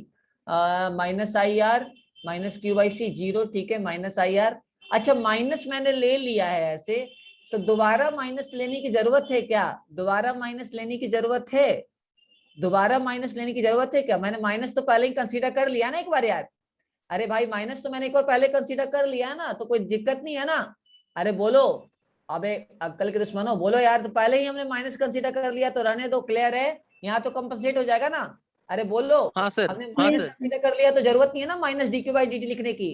minus I R minus Q by C 0। ठीक है माइनस आई आर। अच्छा माइनस मैंने ले लिया है ऐसे, तो दोबारा माइनस लेने की जरूरत है क्या? दोबारा माइनस लेने की जरूरत है? दोबारा माइनस लेने की जरूरत है क्या? मैंने माइनस तो पहले ही कंसीडर कर लिया ना एक बार यार। अरे भाई माइनस तो मैंने एक बार पहले कंसीडर कर लिया है ना, तो कोई दिक्कत नहीं है ना। अरे बोलो, अबे अक्कल के दुश्मनों बोलो यार, तो पहले ही हमने माइनस कंसीडर कर लिया तो रहने दो, क्लियर है? यहाँ तो कंपनसेट हो जाएगा ना। अरे बोलो, हाँ सर, हमने हाँ माइनस सर। कंसीडर कर लिया तो जरूरत नहीं है ना माइनस dq by dt लिखने की।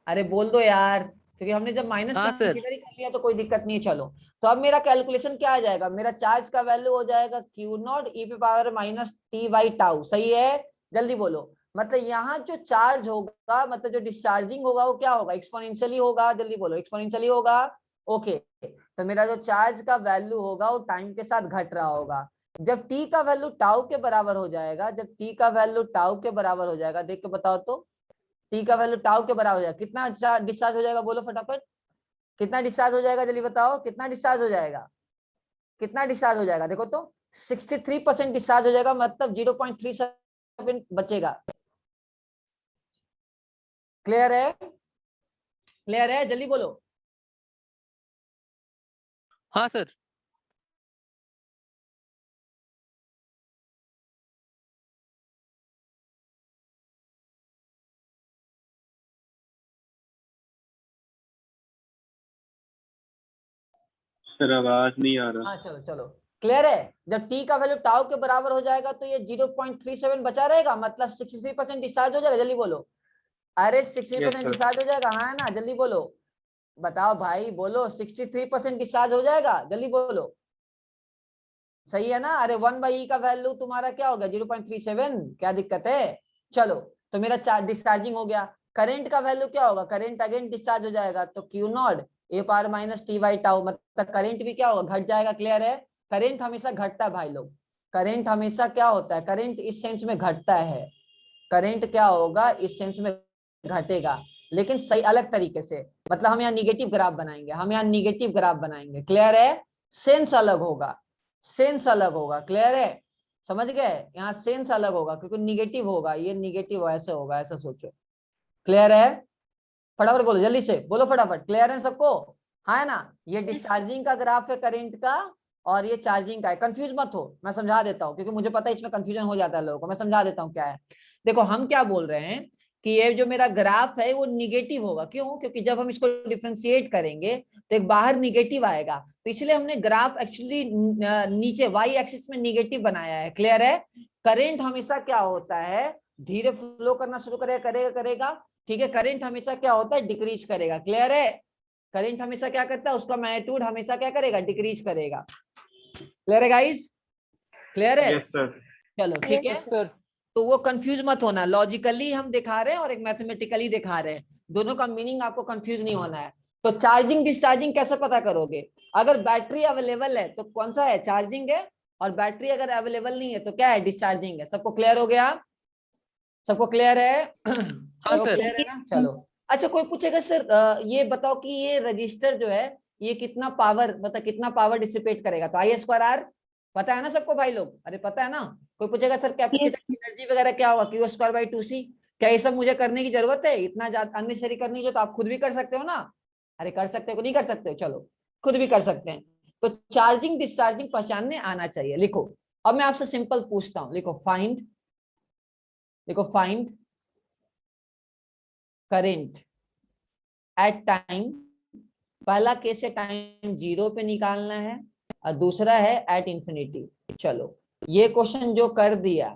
अरे बोल दो यार, क्योंकि हमने जब माइनस हाँ सर। कंसीडर ही कर लिया तो कोई दिक्कत नहीं है। चलो, तो अब मेरा कैलकुलेशन क्या आ जाएगा? मेरा चार्ज का वैल्यू हो जाएगा क्यू नॉट ई पे power minus T by tau. सही है? जल्दी बोलो। मतलब यहाँ जो चार्ज होगा, मतलब जो डिस्चार्जिंग होगा वो क्या होगा? एक्सपोनेंशियली होगा। जल्दी बोलो, एक्सपोनेंशियली होगा। ओके, तो मेरा जो चार्ज का वैल्यू होगा वो टाइम के साथ घट रहा होगा। जब t का वैल्यू टाउ के बराबर हो जाएगा, जब t का वैल्यू टाउ के बराबर हो जाएगा, देख के बताओ तो, t का वैल्यू टाउ के बराबर हो जाएगा, कितना डिस्चार्ज हो जाएगा? बोलो फटाफट, कितना डिस्चार्ज हो जाएगा? जल्दी बताओ, कितना डिस्चार्ज हो जाएगा? कितना डिस्चार्ज हो जाएगा? देखो तो 63% डिस्चार्ज हो जाएगा, मतलब 0.37 बचेगा। क्लियर है? क्लियर है? जल्दी बोलो। हाँ सर। सर आवाज नहीं आ रहा। हाँ चलो चलो, क्लियर है? जब t का वैल्यू टाउ के बराबर हो जाएगा तो ये 0.37 बचा रहेगा, मतलब 63% डिस्चार्ज हो जाएगा। जल्दी बोलो। अरे 63% डिस्चार्ज हो जाएगा, हाँ ना? जल्दी बोलो, बताओ भाई, बोलो 63% डिस्चार्ज हो जाएगा, जल्दी बोलो। सही है ना? अरे 1/e का वैल्यू तुम्हारा क्या हो गया? 0.37। क्या दिक्कत है? चलो, तो मेरा डिस्चार्जिंग हो गया। करंट का वैल्यू क्या होगा? करंट अगेन डिस्चार्ज हो जाएगा, तो Q not a power minus T by tau, मतलब करंट भी क्या होगा? घट जाएगा। क्लियर है? करंट हमेशा घटता है भाई लोग, करंट हमेशा क्या होता है? करंट इस सेंस में घटता है। करंट क्या होगा? इस सेंस में घटेगा, लेकिन सही अलग तरीके से। मतलब हम यहाँ निगेटिव ग्राफ बनाएंगे, हम यहाँ निगेटिव ग्राफ बनाएंगे। क्लियर है? सेंस अलग होगा, सेंस अलग होगा। क्लियर है? समझ गए? यहाँ सेंस अलग होगा क्योंकि निगेटिव होगा, ये निगेटिव ऐसे होगा, ऐसा सोचो। क्लियर है? फटाफट बोलो, जल्दी से बोलो फटाफट। क्लियर है सबको? हाँ है ना? ये डिस्चार्जिंग का ग्राफ है करंट का, और ये चार्जिंग का है। कंफ्यूज मत हो, मैं समझा देता हूँ, क्योंकि मुझे पता है इसमें कंफ्यूजन हो जाता है लोगों को। मैं समझा देता हूँ क्या है। देखो, हम क्या बोल रहे हैं कि ये जो मेरा ग्राफ है वो निगेटिव होगा। क्यों? क्योंकि जब हम इसको डिफरेंशिएट करेंगे तो एक बाहर निगेटिव आएगा, तो इसलिए हमने ग्राफ एक्चुअली नीचे वाई एक्सिस में निगेटिव बनाया है। क्लियर है? करंट हमेशा क्या होता है? धीरे फ्लो करना शुरू करेगा करेगा करेगा, ठीक है? करंट हमेशा क्या होता है? डिक्रीज करेगा। क्लियर है? करंट हमेशा क्या करता है? उसका मैग्नीट्यूड हमेशा क्या करेगा? डिक्रीज करेगा। क्लियर है गाइस? क्लियर है? Yes sir. चलो ठीक है। सर। तो वो कंफ्यूज मत होना, लॉजिकली हम दिखा रहे हैं और एक मैथमेटिकली दिखा रहे हैं, दोनों का मीनिंग आपको कंफ्यूज नहीं होना है। तो चार्जिंग डिस्चार्जिंग कैसे पता करोगे? अगर बैटरी अवेलेबल है तो कौन सा है? चार्जिंग है। और बैटरी अगर अवेलेबल नहीं है तो क्या है? डिस्चार्जिंग है। सबको क्लियर हो गया? सबको क्लियर है? हाँ सबको सर। क्लियर है ना? चलो, अच्छा कोई पूछेगा सर ये बताओ कि ये रजिस्टर जो है ये कितना पावर, मतलब कितना पावर डिसिपेट करेगा? तो आई स्क्वायर आर पता है ना सबको भाई लोग? अरे पता है ना? कोई पूछेगा सर कैपेसिटर की एनर्जी वगैरह क्या होगा? Q square by 2c। क्या ये सब मुझे करने की जरूरत है? इतना ज्यादा अननेसेसरी करनी है तो आप खुद भी कर सकते हो ना। अरे कर सकते हो, नहीं कर सकते हो? चलो, खुद भी कर सकते हैं। तो चार्जिंग डिस्चार्जिंग पहचानने आना चाहिए। लिखो, अब मैं आपसे सिंपल पूछता हूँ, लिखो फाइंड, देखो फाइंड करंट एट टाइम। पहला केस है टाइम 0 पे निकालना है, और दूसरा है एट इंफिनिटी। चलो, ये क्वेश्चन जो कर दिया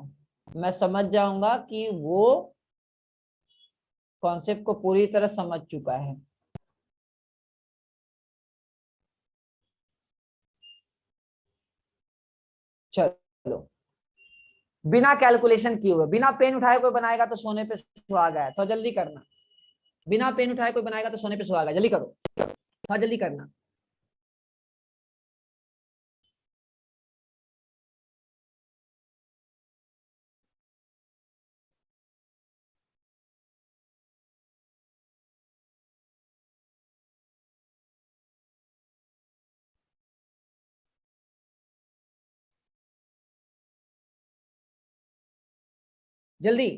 मैं समझ जाऊंगा कि वो कॉन्सेप्ट को पूरी तरह समझ चुका है। चलो, बिना कैलकुलेशन किए हुए, बिना पेन उठाए कोई बनाएगा तो सोने पे सुहागा है, तो जल्दी करना। बिना पेन उठाए कोई बनाएगा तो सोने पे सुहागा, जल्दी करो, हाँ जल्दी करना। जल्दी।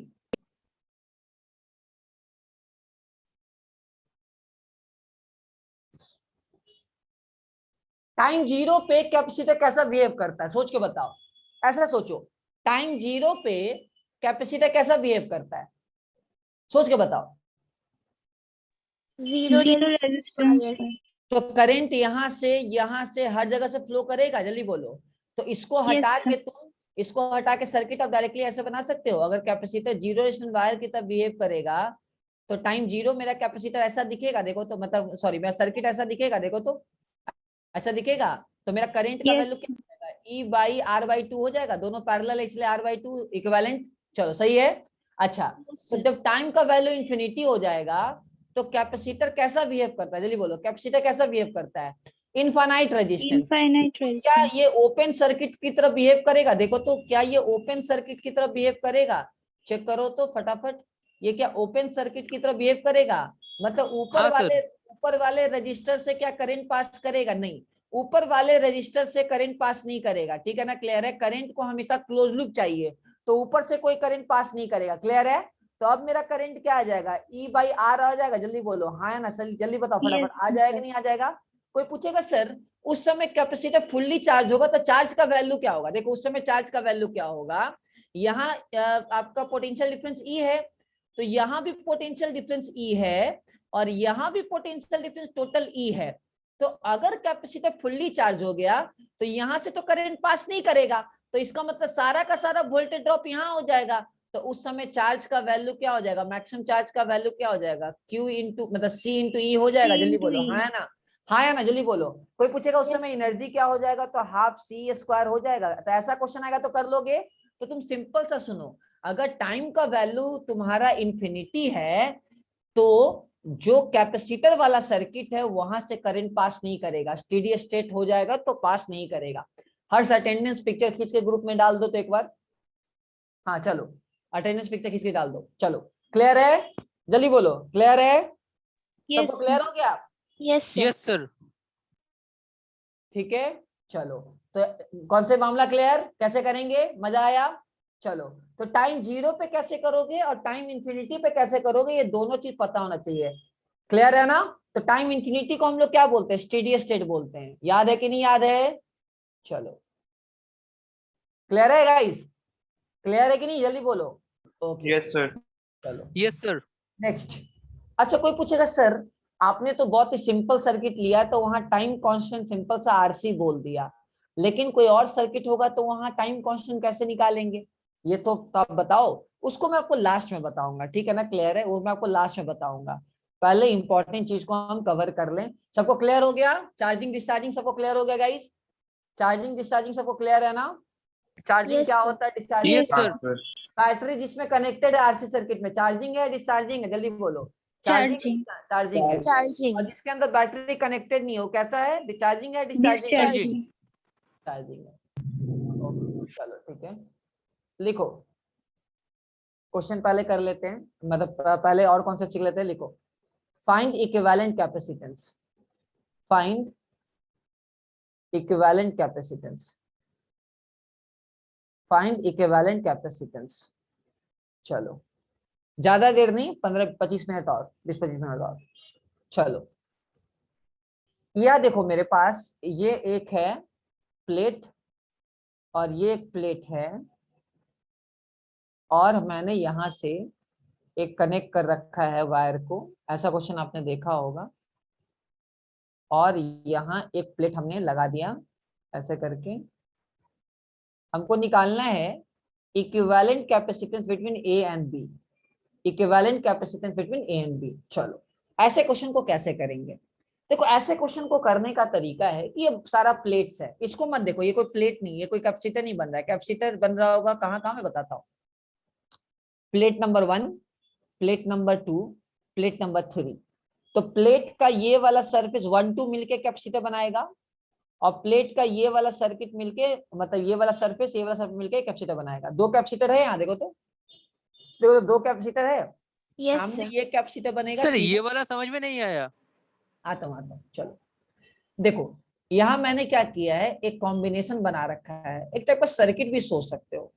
टाइम 0 पे कैपेसिटर कैसा बिहेव करता है? सोच के बताओ, ऐसा सोचो। टाइम 0 पे कैपेसिटर कैसा बिहेव करता है, सोच के बताओ। Zero resistance wire. तो करंट यहाँ से हर जगह से फ्लो करेगा, जल्दी बोलो। तो इसको हटा के तुम इसको हटा के सर्किट आप डायरेक्टली ऐसे बना सकते हो। अगर कैपेसिटर 0 रेजिस्टेंस वायर की तरह बिहेव करेगा तो टाइम 0 मेरा कैपेसिटर ऐसा दिखेगा, देखो तो, मतलब सॉरी मेरा सर्किट ऐसा दिखेगा, देखो तो ऐसा दिखेगा। तो मेरा करंट का वैल्यू क्या हो जाएगा, E बाई R बाई 2 हो जाएगा, दोनों पैरेलल है इसलिए R बाई 2 इक्विवेलेंट। चलो सही है। अच्छा, तो जब टाइम का वैल्यू इंफिनिटी हो जाएगा तो कैपेसिटर कैसा बिहेव करता है, जल्दी बोलो, कैपेसिटर कैसा बिहेव करता है, इनफाइनाइट रेजिस्टेंस। क्या ये ओपन सर्किट की तरह बिहेव करेगा, देखो तो क्या ये ओपन सर्किट की तरह बिहेव करेगा, चेक करो तो फटाफट, ये क्या ओपन सर्किट की तरह बिहेव करेगा, मतलब ऊपर वाले रजिस्टर से क्या करंट पास करेगा, नहीं, ऊपर वाले रजिस्टर से करंट पास नहीं करेगा, ठीक है ना, क्लियर है। करंट को हमेशा क्लोज लूप चाहिए, तो ऊपर से कोई करंट पास नहीं करेगा, क्लियर है। तो अब मेरा करंट क्या आ जाएगा, E बाई R आ जाएगा, जल्दी बोलो, हाँ या ना, जल्दी बताओ फटाफट, आ जाएगा नहीं आ जाएगा। कोई पूछेगा सर उस समय कैपेसिटर फुल्ली चार्ज होगा तो चार्ज का वैल्यू क्या होगा, देखो उस समय चार्ज का वैल्यू क्या होगा, यहाँ आपका पोटेंशियल डिफरेंस E है, तो यहाँ भी पोटेंशियल डिफरेंस E है और यहाँ भी पोटेंशियल डिफरेंस टोटल E है। तो अगर कैपेसिटर फुल्ली चार्ज हो गया तो यहाँ से तो करंट पास नहीं करेगा, तो इसका मतलब सारा का सारा वोल्टेज ड्रॉप यहाँ हो जाएगा। तो उस समय चार्ज का वैल्यू क्या हो जाएगा, मैक्सिमम चार्ज का वैल्यू क्या हो जाएगा, Q इंटू मतलब C इंटू E हो जाएगा, जल्दी बोलो, हाँ ना, हाँ या ना, जल्दी बोलो। कोई पूछेगा उस समय एनर्जी क्या हो जाएगा, तो हाफ C स्क्वायर हो जाएगा। तो ऐसा क्वेश्चन आएगा तो कर लोगे। तो तुम सिंपल सा सुनो, अगर टाइम का वैल्यू तुम्हारा इंफिनिटी है तो जो कैपेसिटर वाला सर्किट है वहां से करंट पास नहीं करेगा, स्टेडी स्टेट हो जाएगा तो पास नहीं करेगा। हर्ष अटेंडेंस पिक्चर खींच के ग्रुप में डाल दो तो एक बार, हाँ चलो अटेंडेंस पिक्चर खींच के डाल दो, चलो क्लियर है, जल्दी बोलो क्लियर है, सबको क्लियर हो गया। Yes sir. Yes sir. ठीक है, चलो तो कौन से मामला क्लियर, कैसे करेंगे, मजा आया। चलो तो टाइम 0 पे कैसे करोगे और टाइम इंफिनिटी पे कैसे करोगे, ये दोनों चीज पता होना चाहिए, क्लियर है ना। तो टाइम इंफिनिटी को हम लोग क्या बोलते हैं, स्टेडी स्टेट बोलते हैं, याद है कि नहीं याद है। चलो क्लियर है गाइस, क्लियर है कि नहीं, जल्दी बोलो। Okay yes sir. चलो Yes sir. नेक्स्ट। अच्छा कोई पूछेगा सर आपने तो बहुत ही सिंपल सर्किट लिया तो वहां टाइम कांस्टेंट सिंपल सा RC बोल दिया, लेकिन कोई और सर्किट होगा तो वहां टाइम कांस्टेंट कैसे निकालेंगे, ये तो आप बताओ। उसको मैं आपको लास्ट में बताऊंगा, ठीक है ना, क्लियर है, वो मैं आपको लास्ट में बताऊंगा। पहले इंपॉर्टेंट चीज को हम कवर कर लें। सबको क्लियर हो गया, चार्जिंग डिस्चार्जिंग सबको क्लियर हो गया गाइस, चार्जिंग डिस्चार्जिंग सबको क्लियर है ना। चार्जिंग Yes, क्या sir. होता है, डिस्चार्जिंग। Yes sir. बैटरी जिसमें कनेक्टेड है RC सर्किट में, चार्जिंग है डिस्चार्जिंग है, जल्दी बोलो। चार्जिंग। चार्जिंग है। Charging. और जिसके अंदर बैटरी कनेक्टेड नहीं हो कैसा है, डिस्चार्जिंग है डिस्चार्जिंग है, Discharging. चार्जिंग है। ओके चलो ठीक है, लिखो क्वेश्चन पहले कर लेते हैं, मतलब पहले और कॉन्सेप्ट सीख लेते हैं। लिखो find equivalent capacitance, find equivalent capacitance, find equivalent capacitance. चलो ज्यादा देर नहीं, 15-25 मिनट और, 20-25 मिनट और। चलो यह देखो मेरे पास ये एक है प्लेट और ये एक प्लेट है और मैंने यहां से एक कनेक्ट कर रखा है वायर को, ऐसा क्वेश्चन आपने देखा होगा, और यहाँ एक प्लेट हमने लगा दिया ऐसे करके। हमको निकालना है equivalent capacitance between A and B, equivalent capacitance between A and B। चलो ऐसे क्वेश्चन को कैसे करेंगे, देखो ऐसे क्वेश्चन को करने का तरीका है कि ये सारा प्लेट्स है, इसको मत देखो, ये कोई प्लेट नहीं है, कोई कैपेसिटर नहीं बन रहा है। कैपेसिटर बन रहा होगा कहाँ कहाँ मैं बताता हूँ, plate number 1, plate number 2, plate number 3। तो प्लेट का ये वाला सरफेस 1 2 मिलके कैपेसिटर बनाएगा और प्लेट का ये वाला सर्किट मिलके, मतलब ये वाला सरफेस ये वाला सरफेस मिलके कैपेसिटर बनाएगा। दो कैपेसिटर है यहाँ, देखो तो, देखो तो दो कैपेसिटर है। Yes सामने sir. ये कैपेसिटर बनेगा, सर सीधा ये वाला समझ में नहीं आया। आता हूँ। चलो देखो यहाँ मैंने क्या किया है, एक कॉम्बिनेशन बना रखा है, एक टाइप का सर्किट भी सोच सकते हो।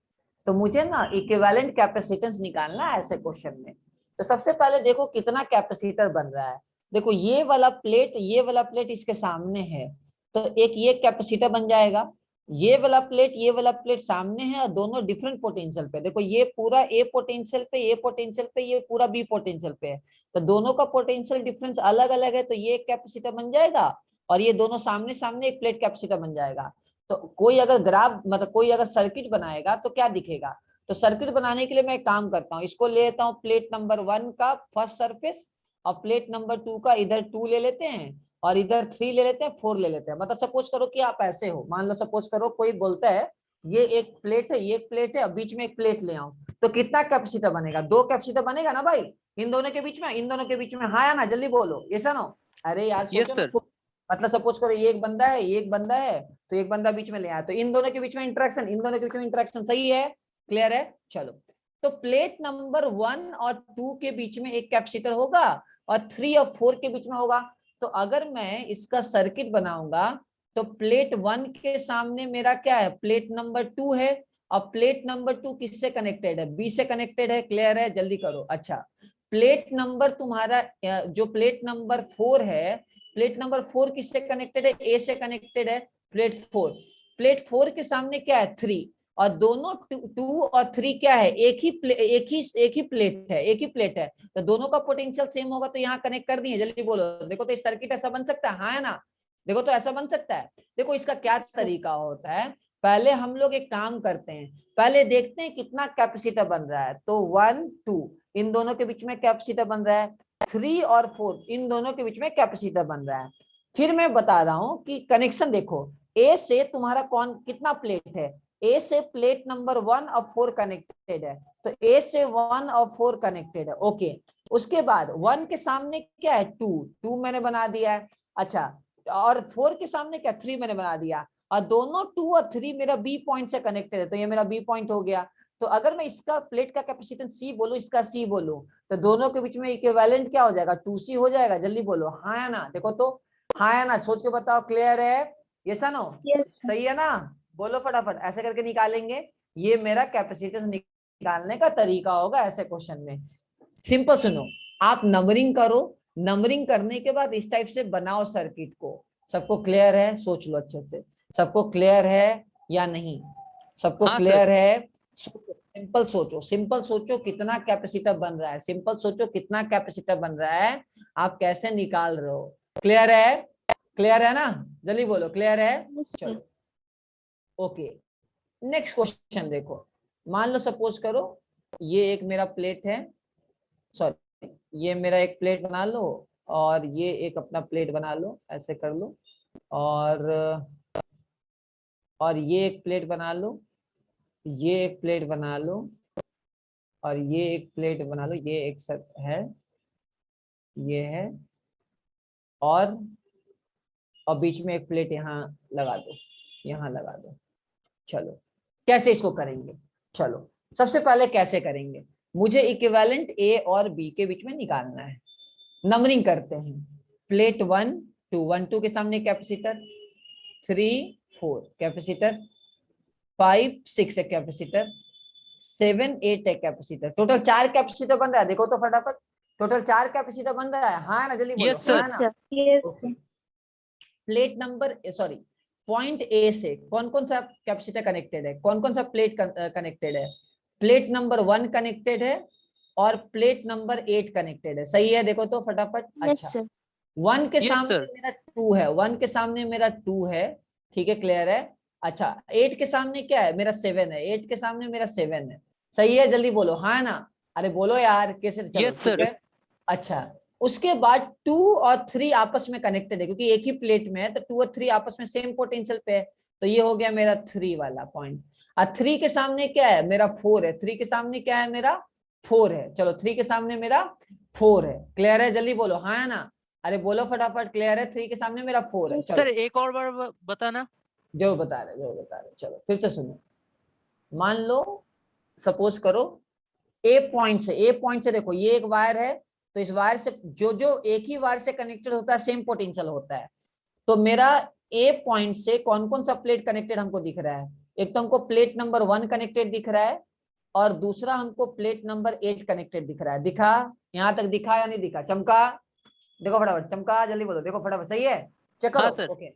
तो मुझे ना इक्विवेलेंट कैपेसिटेंस निकालना है ऐसे क्वेश्चन में। तो सबसे पहले देखो कितना कैपेसिटर बन रहा है, देखो ये वाला प्लेट इसके सामने है, तो एक ये कैपेसिटर बन जाएगा ये वाला प्लेट सामने है और दोनों डिफरेंट पोटेंशियल पे। देखो ये पूरा ए पोटेंशियल पे, ये पोटेंशियल पे, ये पूरा बी पोटेंशियल पे है, तो दोनों का पोटेंशियल डिफरेंस अलग अलग है, तो ये कैपेसिटर बन जाएगा और ये दोनों सामने सामने एक प्लेट कैपेसिटर बन जाएगा। तो कोई अगर ग्राफ मतलब कोई अगर सर्किट बनाएगा तो क्या दिखेगा, तो सर्किट बनाने के लिए मैं एक काम करता हूँ, इसको ले लेता हूँ प्लेट नंबर 1 का फर्स्ट सरफेस और प्लेट नंबर 2 का इधर 2 ले लेते हैं और इधर 3 ले लेते हैं, 4 ले लेते हैं। मतलब सपोज करो कि आप ऐसे हो, मान लो सपोज करो कोई बोलता है ये एक प्लेट है, ये एक प्लेट है और बीच में एक प्लेट ले आऊं, तो कितना कैपेसिटर बनेगा, 2 कैपेसिटर बनेगा ना भाई इन दोनों के बीच में, इन दोनों के बीच में। हाँ या ना, जल्दी बोलो, यस नो। अरे यार Yes, सोचो sir. ना, मतलब सपोज करो ये एक बंदा है, ये एक बंदा है, तो एक बंदा बीच में ले आया, तो इन दोनों के बीच में इंटरेक्शन, इन दोनों के बीच में इंटरेक्शन, सही है, क्लियर है। चलो, तो प्लेट नंबर 1 और 2 के बीच में एक कैपेसिटर होगा और 3 और 4 के बीच में होगा। तो अगर मैं इसका सर्किट बनाऊंगा तो प्लेट 1 के सामने मेरा क्या है, प्लेट नंबर 2 है और प्लेट नंबर 2 किससे कनेक्टेड है, बी से कनेक्टेड है, क्लियर है, जल्दी करो। अच्छा, प्लेट नंबर तुम्हारा जो प्लेट नंबर 4 है, प्लेट नंबर 4 किससे कनेक्टेड है, ए से कनेक्टेड है, प्लेट 4। प्लेट 4 के सामने क्या है, 3, और दोनों 2 और 3 क्या है, एक ही प्लेट है, एक ही प्लेट है, तो दोनों का पोटेंशियल सेम होगा, तो यहाँ कनेक्ट कर दिए, जल्दी बोलो। देखो तो इस सर्किट ऐसा बन सकता है, हाँ है ना, देखो तो ऐसा बन सकता है। देखो इसका क्या तरीका होता है, पहले हम लोग एक काम करते हैं, पहले देखते हैं कितना कैपेसिटर बन रहा है, तो 1 2 इन दोनों के बीच में कैपेसिटर बन रहा है, 3 और 4 इन दोनों के बीच में कैपेसिटर बन रहा है। फिर मैं बता रहा हूं कि कनेक्शन देखो, ए से तुम्हारा कौन कितना प्लेट है, ए से प्लेट नंबर 1 और 4 कनेक्टेड है, तो ए से 1 और 4 कनेक्टेड है, ओके। उसके बाद 1 के सामने क्या है, 2 मैंने बना दिया है, अच्छा, और 4 के सामने क्या, 3 मैंने बना दिया, और दोनों 2 और 3 मेरा बी पॉइंट से कनेक्टेड है, तो ये मेरा बी पॉइंट हो गया। तो अगर मैं इसका प्लेट का कैपेसिटेंस सी बोलूं, इसका सी बोलूं, तो दोनों के बीच में इक्विवेलेंट क्या हो जाएगा, 2C हो जाएगा, जल्दी बोलो, हाँ या ना। देखो तो हाँ या ना, सोच के बताओ, क्लियर है, यस नो, सही है ना, बोलो फटाफट, ऐसे करके निकालेंगे। ये मेरा कैपेसिटेंस निकालने का तरीका होगा ऐसे क्वेश्चन में। सिंपल सुनो, आप नंबरिंग करो, नंबरिंग करने के बाद इस टाइप से बनाओ सर्किट को। सबको क्लियर है, सोच लो अच्छे से, सबको क्लियर है या नहीं, सबको हाँ, क्लियर है। सिंपल सोचो, सिंपल सोचो कितना कैपेसिटर बन रहा है, सिंपल सोचो कितना कैपेसिटर बन रहा है, आप कैसे निकाल रहे हो, क्लियर है, क्लियर है ना, जल्दी बोलो, क्लियर है। चलो ओके, नेक्स्ट क्वेश्चन देखो, मान लो सपोज करो ये एक मेरा प्लेट है, सॉरी ये मेरा एक प्लेट बना लो और ये एक अपना प्लेट बना लो, ऐसे कर लो, और ये एक प्लेट बना लो, ये एक प्लेट बना लो और ये एक प्लेट बना लो, ये एक सब है, ये है, और बीच में एक प्लेट यहाँ लगा दो, यहाँ लगा दो। चलो कैसे इसको करेंगे, चलो सबसे पहले कैसे करेंगे, मुझे इक्विवेलेंट ए और बी के बीच में निकालना है। नंबरिंग करते हैं, प्लेट 1 2 1 2 के सामने कैपेसिटर, 3 4 कैपेसिटर, 5 6 है कैपेसिटर, 7 8 है कैपेसिटर, टोटल 4 कैपेसिटर बन रहा है। देखो तो फटाफट, टोटल 4 कैपेसिटर बन रहा है, हाँ ना, जल्दी बोलो, Yes, sir. हाँ ना। Okay. Plate number sorry point A से कौन कौन सा कैपेसिटर कनेक्टेड है, कौन कौन सा प्लेट कनेक्टेड है, प्लेट नंबर 1 कनेक्टेड है और प्लेट नंबर 8 कनेक्टेड है, सही है, देखो तो फटाफट। अच्छा, 1 के Yes, सामने sir. मेरा 2 है, 1 के सामने मेरा 2 है, ठीक है, क्लियर है। अच्छा, 8 के सामने क्या है, मेरा 7 है, 8 के सामने मेरा 7 है, सही है, जल्दी बोलो, हाँ ना, अरे बोलो यार कैसे, चलो Yes, sir. ठीक है। अच्छा, उसके बाद 2 और 3 आपस में कनेक्टेड है, क्योंकि एक ही प्लेट में है, तो 2 और 3 आपस में सेम पोटेंशियल पे है, तो ये हो गया मेरा 3 वाला पॉइंट। और 3 के सामने क्या है, मेरा 4 है, 3 के सामने क्या है, मेरा 4 है, चलो 3 के सामने मेरा 4 है, क्लियर है, जल्दी बोलो, हाँ है ना, अरे बोलो फटाफट, क्लियर है, 3 के सामने मेरा 4 है। सर एक और बार बताना। जो बता रहे, चलो फिर से सुनो, मान लो सपोज करो ए पॉइंट से देखो, ये एक वायर है, तो इस वायर से जो एक ही वायर से कनेक्टेड होता है सेम पोटेंशियल होता है, तो मेरा ए पॉइंट से कौन कौन सा प्लेट कनेक्टेड हमको दिख रहा है, एक तो हमको प्लेट नंबर 1 कनेक्टेड दिख रहा है और दूसरा हमको प्लेट नंबर 8 कनेक्टेड दिख रहा है। दिखा, यहाँ तक दिखा या नहीं दिखा, चमका, देखो फटाफट, चमका, जल्दी बोलो, देखो फटाफट, सही है, चेक हाँ, करो, सर. ओके।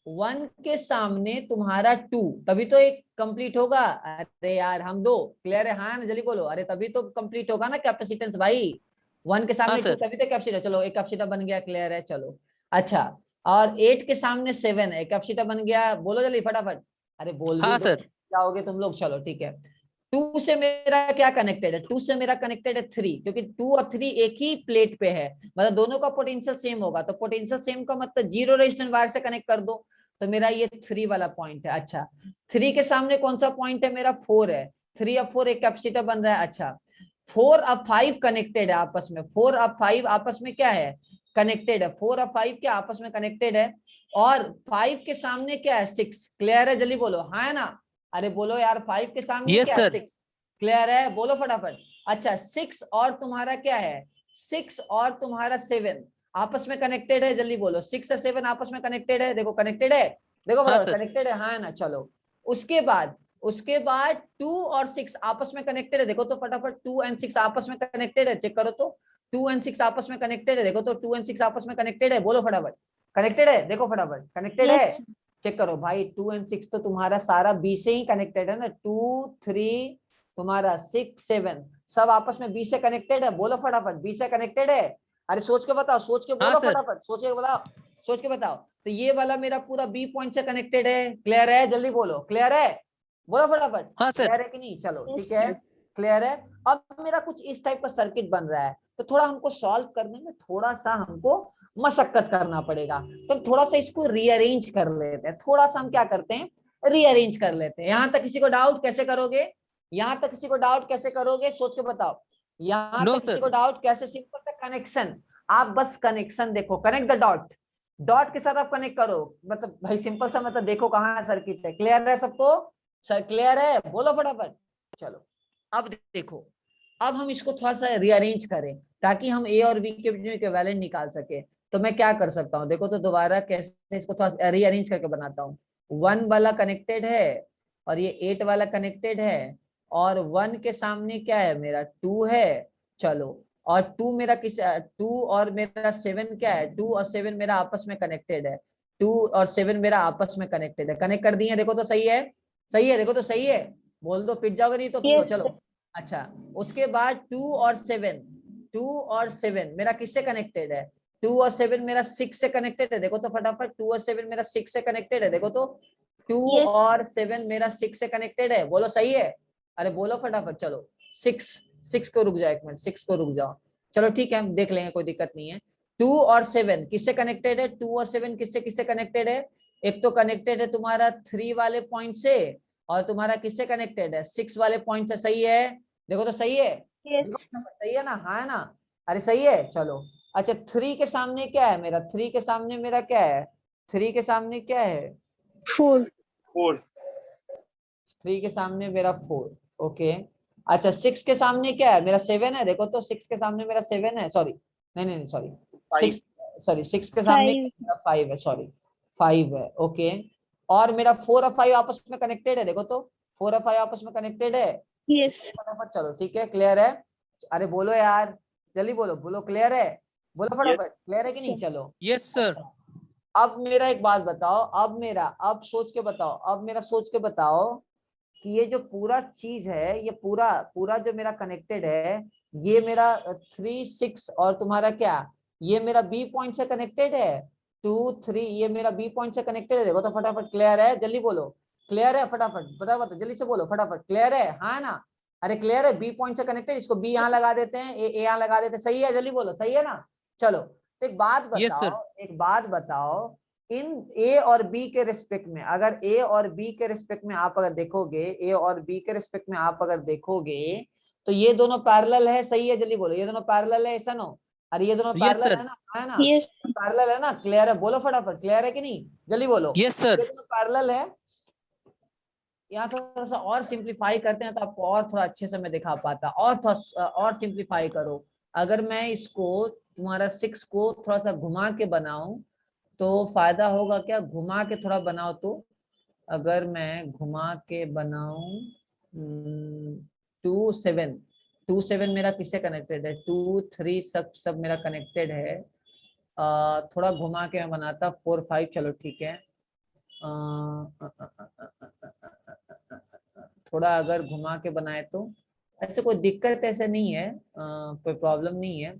1 के सामने तुम्हारा 2, तभी तो एक कंप्लीट होगा। अरे यार हम दो, क्लियर है? हाँ ना, जल्दी बोलो। अरे तभी तो कंप्लीट होगा ना कैपेसिटेंस भाई। 1 के सामने 2 सर। तभी तो कैपेसिटर। चलो एक कैपेसिटर बन गया, क्लियर है? चलो अच्छा, और 8 के सामने 7 है, कैपेसिटर बन गया। बोलो जल्दी फटाफट। अरे बोल भी हाँ दो, सर। जाओगे तुम लोग। चलो ठीक है। 2 से मेरा क्या कनेक्टेड है? 2 से मेरा कनेक्टेड है 3, क्योंकि 2 और 3 एक ही प्लेट पे है, मतलब दोनों का पोटेंशियल सेम होगा। तो पोटेंशियल सेम का मतलब 0 रेजिस्टेंस वायर से कनेक्ट कर दो, तो मेरा ये 3 वाला पॉइंट है। अच्छा, 3 के सामने कौन सा पॉइंट है? मेरा 4 है। 3 और 4 एक कैपेसिटर बन रहा है। अच्छा, 4 और 5 कनेक्टेड है आपस में। 4 और 5 आपस में क्या है? कनेक्टेड है। 4 और 5 क्या आपस में कनेक्टेड है? और 5 के सामने क्या है? 6। क्लियर है? जल्दी बोलो, हाँ है ना? अरे बोलो यार, 5 के सामने यस क्या है? सर। 6। क्लियर है? बोलो फटाफट। अच्छा, 6 और तुम्हारा क्या है? 6 और तुम्हारा 7 आपस में कनेक्टेड है। जल्दी बोलो, 6 और 7 आपस में कनेक्टेड है। देखो कनेक्टेड है, देखो हाँ फटाफट, सर। कनेक्टेड है, हाँ है ना? चलो उसके बाद 2 और 6 आपस में कनेक्टेड है। देखो तो फटाफट, 2 एंड 6 आपस में कनेक्टेड है। चेक करो तो, 2 एंड 6 आपस में कनेक्टेड है। देखो तो, 2 एंड 6 आपस में कनेक्टेड है। बोलो फटाफट, कनेक्टेड है? देखो फटाफट, कनेक्टेड है? Yes. चेक करो भाई, 2 एंड 6 तो तुम्हारा सारा बी से ही कनेक्टेड है ना। 2 3 तुम्हारा 6 7 सब आपस में बी से कनेक्टेड है। बोलो फटाफट, बी से कनेक्टेड है? अरे सोच के बताओ, सोच के हाँ बोलो सर। फटाफट, सोच के बताओ, सोच के बताओ। तो ये वाला मेरा पूरा बी पॉइंट से कनेक्टेड है। क्लियर है? जल्दी बोलो, क्लियर है? बोलो फटाफट, हाँ सर। क्लियर है कि नहीं? चलो Yes, ठीक है, sir. क्लियर है। अब मेरा कुछ इस टाइप का सर्किट बन रहा है, तो थोड़ा हमको सॉल्व करने में थोड़ा सा हमको मशक्कत करना पड़ेगा। तो थोड़ा सा इसको रीअरेंज कर लेते हैं। थोड़ा सा हम क्या करते हैं, रीअरेंज कर लेते हैं। यहां तक किसी को डाउट? कैसे करोगे? यहां तक किसी को डाउट? कैसे करोगे? सोच के बताओ। यहां नो तक किसी सर। को डाउट? कैसे? सिंपल सा कनेक्शन। आप बस कनेक्शन देखो, कनेक्ट द डॉट। डॉट के साथ आप कनेक्ट करो, मतलब भाई सिंपल सा, मतलब देखो कहाँ सर्किट है। क्लियर है सबको? सर क्लियर है? बोलो फटाफट। चलो अब देखो, अब हम इसको थोड़ा सा रीअरेंज करें ताकि हम ए और बी के बीच में इक्विवेलेंट निकाल सके। तो मैं क्या कर सकता हूँ? देखो तो दोबारा कैसे इसको थोड़ा रीअरेंज करके बनाता हूँ। 1 वाला कनेक्टेड है और ये 8 वाला कनेक्टेड है, और 1 के सामने क्या है? मेरा 2 है। चलो, और 2 मेरा किस 2 और मेरा 7 क्या है? 2 और 7 मेरा आपस में कनेक्टेड है। 2 और 7 मेरा आपस में कनेक्टेड है। कनेक्ट कर दिए, देखो तो सही है? सही है? देखो तो सही है? बोल दो, पिट जाओगे नहीं तो तुम लोग। Yes, चलो अच्छा, उसके बाद 2 और 7 मेरा किससे कनेक्टेड है? 2 और 7 मेरा 6 से कनेक्टेड है। देखो तो फटाफट, 2 और 7 मेरा 6 से कनेक्टेड है। देखो तो, 2 Yes. और 7 मेरा 6 से कनेक्टेड है। बोलो सही है? अरे बोलो फटाफट। चलो 6 6 को रुक जाओ एक मिनट, 6 को रुक जाओ। चलो ठीक है, हम देख लेंगे, कोई दिक्कत नहीं है। 2 और 7 किससे कनेक्टेड है? 2 और 7 किससे किससे कनेक्टेड है? एक तो कनेक्टेड है तुम्हारा 3 वाले पॉइंट से, और तुम्हारा किससे कनेक्टेड है? 6 वाले पॉइंट से। सही है? देखो तो सही है? yes, देखो सही है ना? हाँ है ना? अरे सही है। चलो अच्छा, 3 के सामने क्या है मेरा? 3 के सामने मेरा क्या है? 3 के सामने क्या है? 4. 4 3 के सामने मेरा 4। ओके। अच्छा, 6 के सामने क्या है? मेरा 7 है। देखो तो 6 के सामने मेरा 7 है। सॉरी, नहीं नहीं नहीं, सॉरी, 6, 5 सॉरी 6 के सामने 5. मेरा 5 है। सॉरी, 5 है। ओके, और मेरा 4 और 5 आपस में कनेक्टेड है। देखो तो, 4 और 5 आपस में कनेक्टेड है। Yes, फटाफट चलो, ठीक है, क्लियर है? अरे बोलो यार, जल्दी बोलो, बोलो क्लियर है? बोलो यस फटाफट, क्लियर है कि नहीं? Sir. चलो यस सर। अच्छा, अब मेरा एक बात बताओ, अब सोच के बताओ, अब मेरा सोच के बताओ कि ये जो पूरा चीज है, ये पूरा पूरा जो मेरा कनेक्टेड है, ये मेरा 3 6 और तुम्हारा क्या, ये मेरा बी पॉइंट से कनेक्टेड है। 2 3 ये मेरा बी पॉइंट से कनेक्टेड है। देखो तो फटाफट, क्लियर है? जल्दी बोलो, क्लियर है? फटाफट बता बता, जल्दी से बोलो फटाफट, क्लियर है? हाँ ना? अरे क्लियर है? बी पॉइंट से कनेक्टेड, इसको बी यहाँ लगा देते हैं, ए यहाँ लगा देते हैं। सही है? जल्दी बोलो, सही है ना? चलो, तो एक बात यस सर। बताओ, एक बात बताओ, इन ए और बी के रिस्पेक्ट में, अगर ए और बी के रिस्पेक्ट में आप अगर देखोगे, ए और बी के रिस्पेक्ट में आप अगर देखोगे, तो ये दोनों पैरेलल है। सही है? जल्दी बोलो, ये दोनों पैरेलल है, ऐसा नो? अरे ये दोनों यस पैरेलल सर। है ना? है ना? yes, पैरेलल है ना? क्लियर है? बोलो फटाफट, क्लियर है कि नहीं? जल्दी बोलो, यस ये सर। दोनों पैरेलल है। यहाँ थोड़ा सा और सिंप्लीफाई करते हैं तो आपको और थोड़ा अच्छे से मैं दिखा पाता, और थोड़ा और सिंप्लीफाई करो। अगर मैं इसको तुम्हारा 6 को थोड़ा सा घुमा के बनाऊं तो फायदा होगा क्या? घुमा के थोड़ा बनाओ तो, अगर मैं घुमा के बनाऊं 2 7 मेरा किससे कनेक्टेड है? 2 3 सब सब मेरा कनेक्टेड है। थोड़ा घुमा के मैं बनाता 4 5। चलो ठीक है, थोड़ा अगर घुमा के बनाए तो ऐसे कोई दिक्कत ऐसे नहीं है, कोई प्रॉब्लम नहीं है।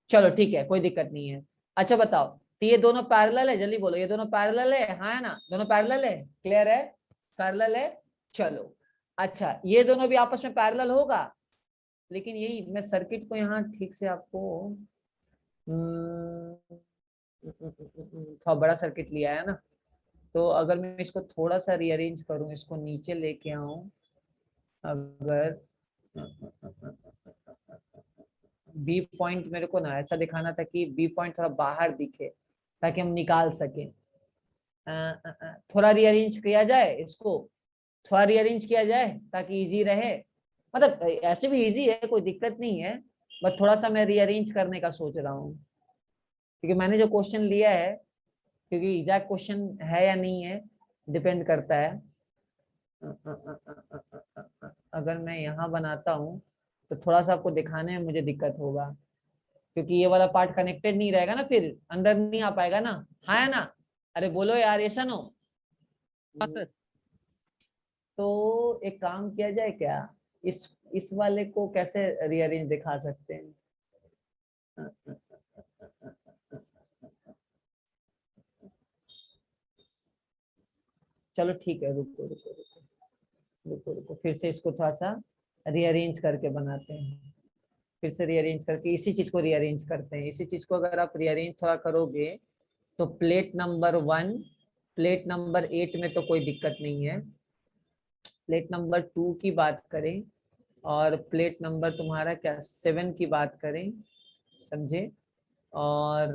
चलो ठीक है, कोई दिक्कत नहीं है। अच्छा बताओ, तो ये दोनों पैरेलल है, जल्दी बोलो, ये दोनों पैरेलल है, हाँ है ना, दोनों पैरेलल है, क्लियर है, पैरेलल है। चलो अच्छा, ये दोनों भी आपस में पैरेलल होगा, लेकिन यही मैं सर्किट को यहाँ ठीक से आपको थोड़ा बड़ा सर्किट लिया है ना, तो अगर मैं इसको थोड़ा सा रीअरेंज करूं, इसको नीचे लेके आऊं, अगर बी पॉइंट मेरे को ना ऐसा दिखाना था कि बी पॉइंट थोड़ा बाहर दिखे ताकि हम निकाल सकें। थोड़ा रीअरेंज किया जाए इसको, थोड़ा रीअरेंज किया जाए ताकि इजी रहे, मतलब ऐसे भी इजी है, कोई दिक्कत नहीं है, बट थोड़ा सा मैं रीअरेंज करने का सोच रहा हूँ, क्योंकि मैंने जो क्वेश्चन लिया है, क्योंकि एग्जैक्ट क्वेश्चन है या नहीं है डिपेंड करता है। अगर मैं यहाँ बनाता हूँ तो थोड़ा सा आपको दिखाने में मुझे दिक्कत होगा, क्योंकि ये वाला पार्ट कनेक्टेड नहीं रहेगा ना, फिर अंदर नहीं आ पाएगा ना, हाँ है ना, अरे बोलो यार, ऐसा नो। हाँ सर। तो एक काम किया जाए क्या, इस वाले को कैसे रीअरेंज दिखा सकते हैं? चलो ठीक है, रुको रुको रुको रुको रुको, फिर से इसको थोड़ा सा रीअरेंज करके बनाते हैं, फिर से रीअरेंज करके इसी चीज को रीअरेंज करते हैं। इसी चीज को अगर आप रीअरेंज थोड़ा करोगे तो प्लेट नंबर 1, प्लेट नंबर 8 में तो कोई दिक्कत नहीं है, प्लेट नंबर 2 की बात करें और प्लेट नंबर तुम्हारा क्या 7 की बात करें, समझे, और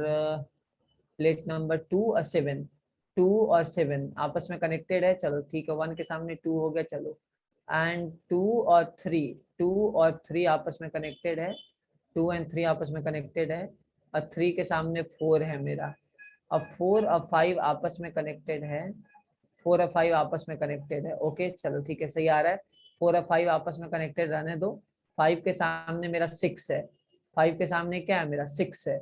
प्लेट नंबर 2 और 7, 2 और 7 आपस में कनेक्टेड है, चलो ठीक है, 1 के सामने 2 हो गया, चलो, एंड 2 और 3, 2 और 3 आपस में कनेक्टेड है, 2 एंड 3 आपस में कनेक्टेड है, और 3 के सामने 4 है मेरा, अब 4 और 5 आपस में कनेक्टेड है, 4 और 5 आपस में कनेक्टेड है, ओके चलो ठीक है, सही आ रहा है, 4 और 5 आपस में कनेक्टेड रहने दो, 5 के सामने मेरा 6 है, 5 के सामने क्या है मेरा 6 है,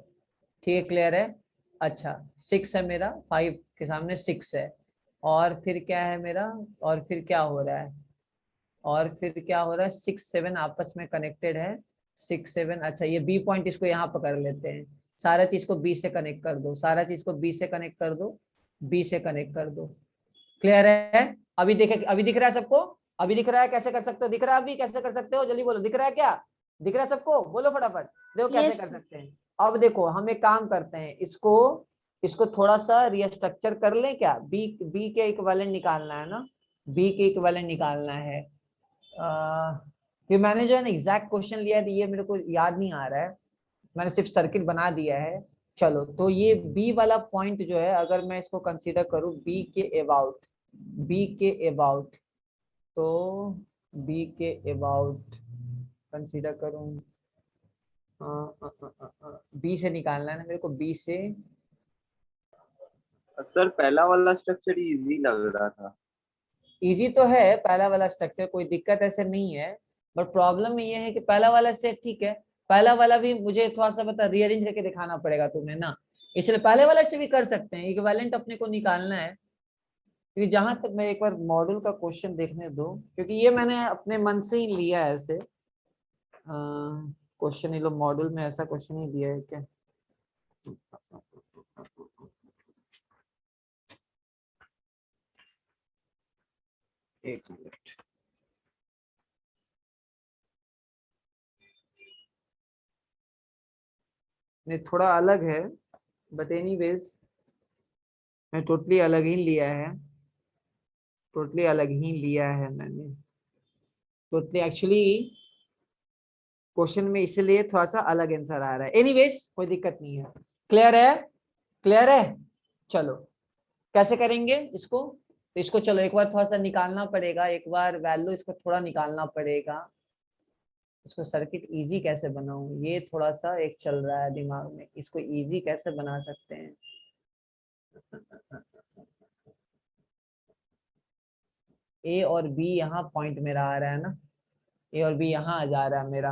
ठीक है, क्लियर है। अच्छा 6 है मेरा, 5 के सामने 6 है, और फिर क्या है मेरा, और फिर क्या हो रहा है, और फिर क्या हो रहा है, 6 7 आपस में कनेक्टेड है, 6 7, अच्छा ये बी पॉइंट इसको यहाँ पकड़ लेते हैं, सारा चीज को बी से कनेक्ट कर दो, सारा चीज को बी से कनेक्ट कर दो, बी से कनेक्ट कर दो, क्लियर है। अभी देखे, अभी दिख रहा है सबको, अभी दिख रहा है कैसे कर सकते हो, दिख रहा है अभी कैसे कर सकते हो, जल्दी बोलो, दिख रहा है क्या, दिख रहा है सबको, बोलो फटाफट, देखो कैसे Yes. कर सकते हैं। अब देखो हम एक काम करते हैं, इसको इसको थोड़ा सा रीस्ट्रक्चर कर लें क्या, बी बी के इक्विवेलेंट निकालना है ना, बी के इक्विवेलेंट निकालना है, फिर मैंने जो है ना एग्जैक्ट क्वेश्चन लिया है, ये मेरे को याद नहीं आ रहा है, मैंने सिर्फ सर्किट बना दिया है। चलो तो ये बी वाला पॉइंट जो है, अगर मैं इसको कंसीडर करूं बी के अबाउट, बी के अबाउट, तो बी के अबाउट कंसीडर करूं, बी से निकालना है ना मेरे को, बी से, सर पहला वाला स्ट्रक्चर इजी लग रहा था। इजी तो है पहला वाला स्ट्रक्चर, कोई दिक्कत ऐसे नहीं है, बट प्रॉब्लम ये है कि पहला वाला से ठीक है, पहला वाला भी मुझे थोड़ा सा पता रीअरेंज करके दिखाना पड़ेगा तुम्हें ना, इसलिए पहले वाले से भी कर सकते हैं, इक्विवेलेंट अपने को निकालना है, क्योंकि जहां तक मैं एक बार मॉड्यूल का क्वेश्चन देखने दो, क्योंकि ये मैंने अपने मन से ही लिया है ऐसे क्वेश्चन, ये लोग मॉड्यूल में ऐसा क्वेश्चन ही दिया है क्या, एक मिनट, नहीं थोड़ा अलग है, बट एनीवेज मैं टोटली अलग ही लिया है, टोटली अलग ही लिया है मैंने, टोटली एक्चुअली क्वेश्चन में इसलिए थोड़ा सा अलग आंसर आ रहा है, एनीवेज कोई दिक्कत नहीं है, क्लियर है, क्लियर है। चलो कैसे करेंगे इसको, तो इसको चलो एक बार थोड़ा सा निकालना पड़ेगा, एक बार वैल्यू इसको थोड़ा निकालना पड़ेगा, इसको सर्किट इजी कैसे बनाऊं, ये थोड़ा सा एक चल रहा है दिमाग में, इसको इजी कैसे बना सकते हैं, ए और बी यहाँ पॉइंट मेरा आ रहा है ना, ए और बी यहाँ आ जा रहा है मेरा,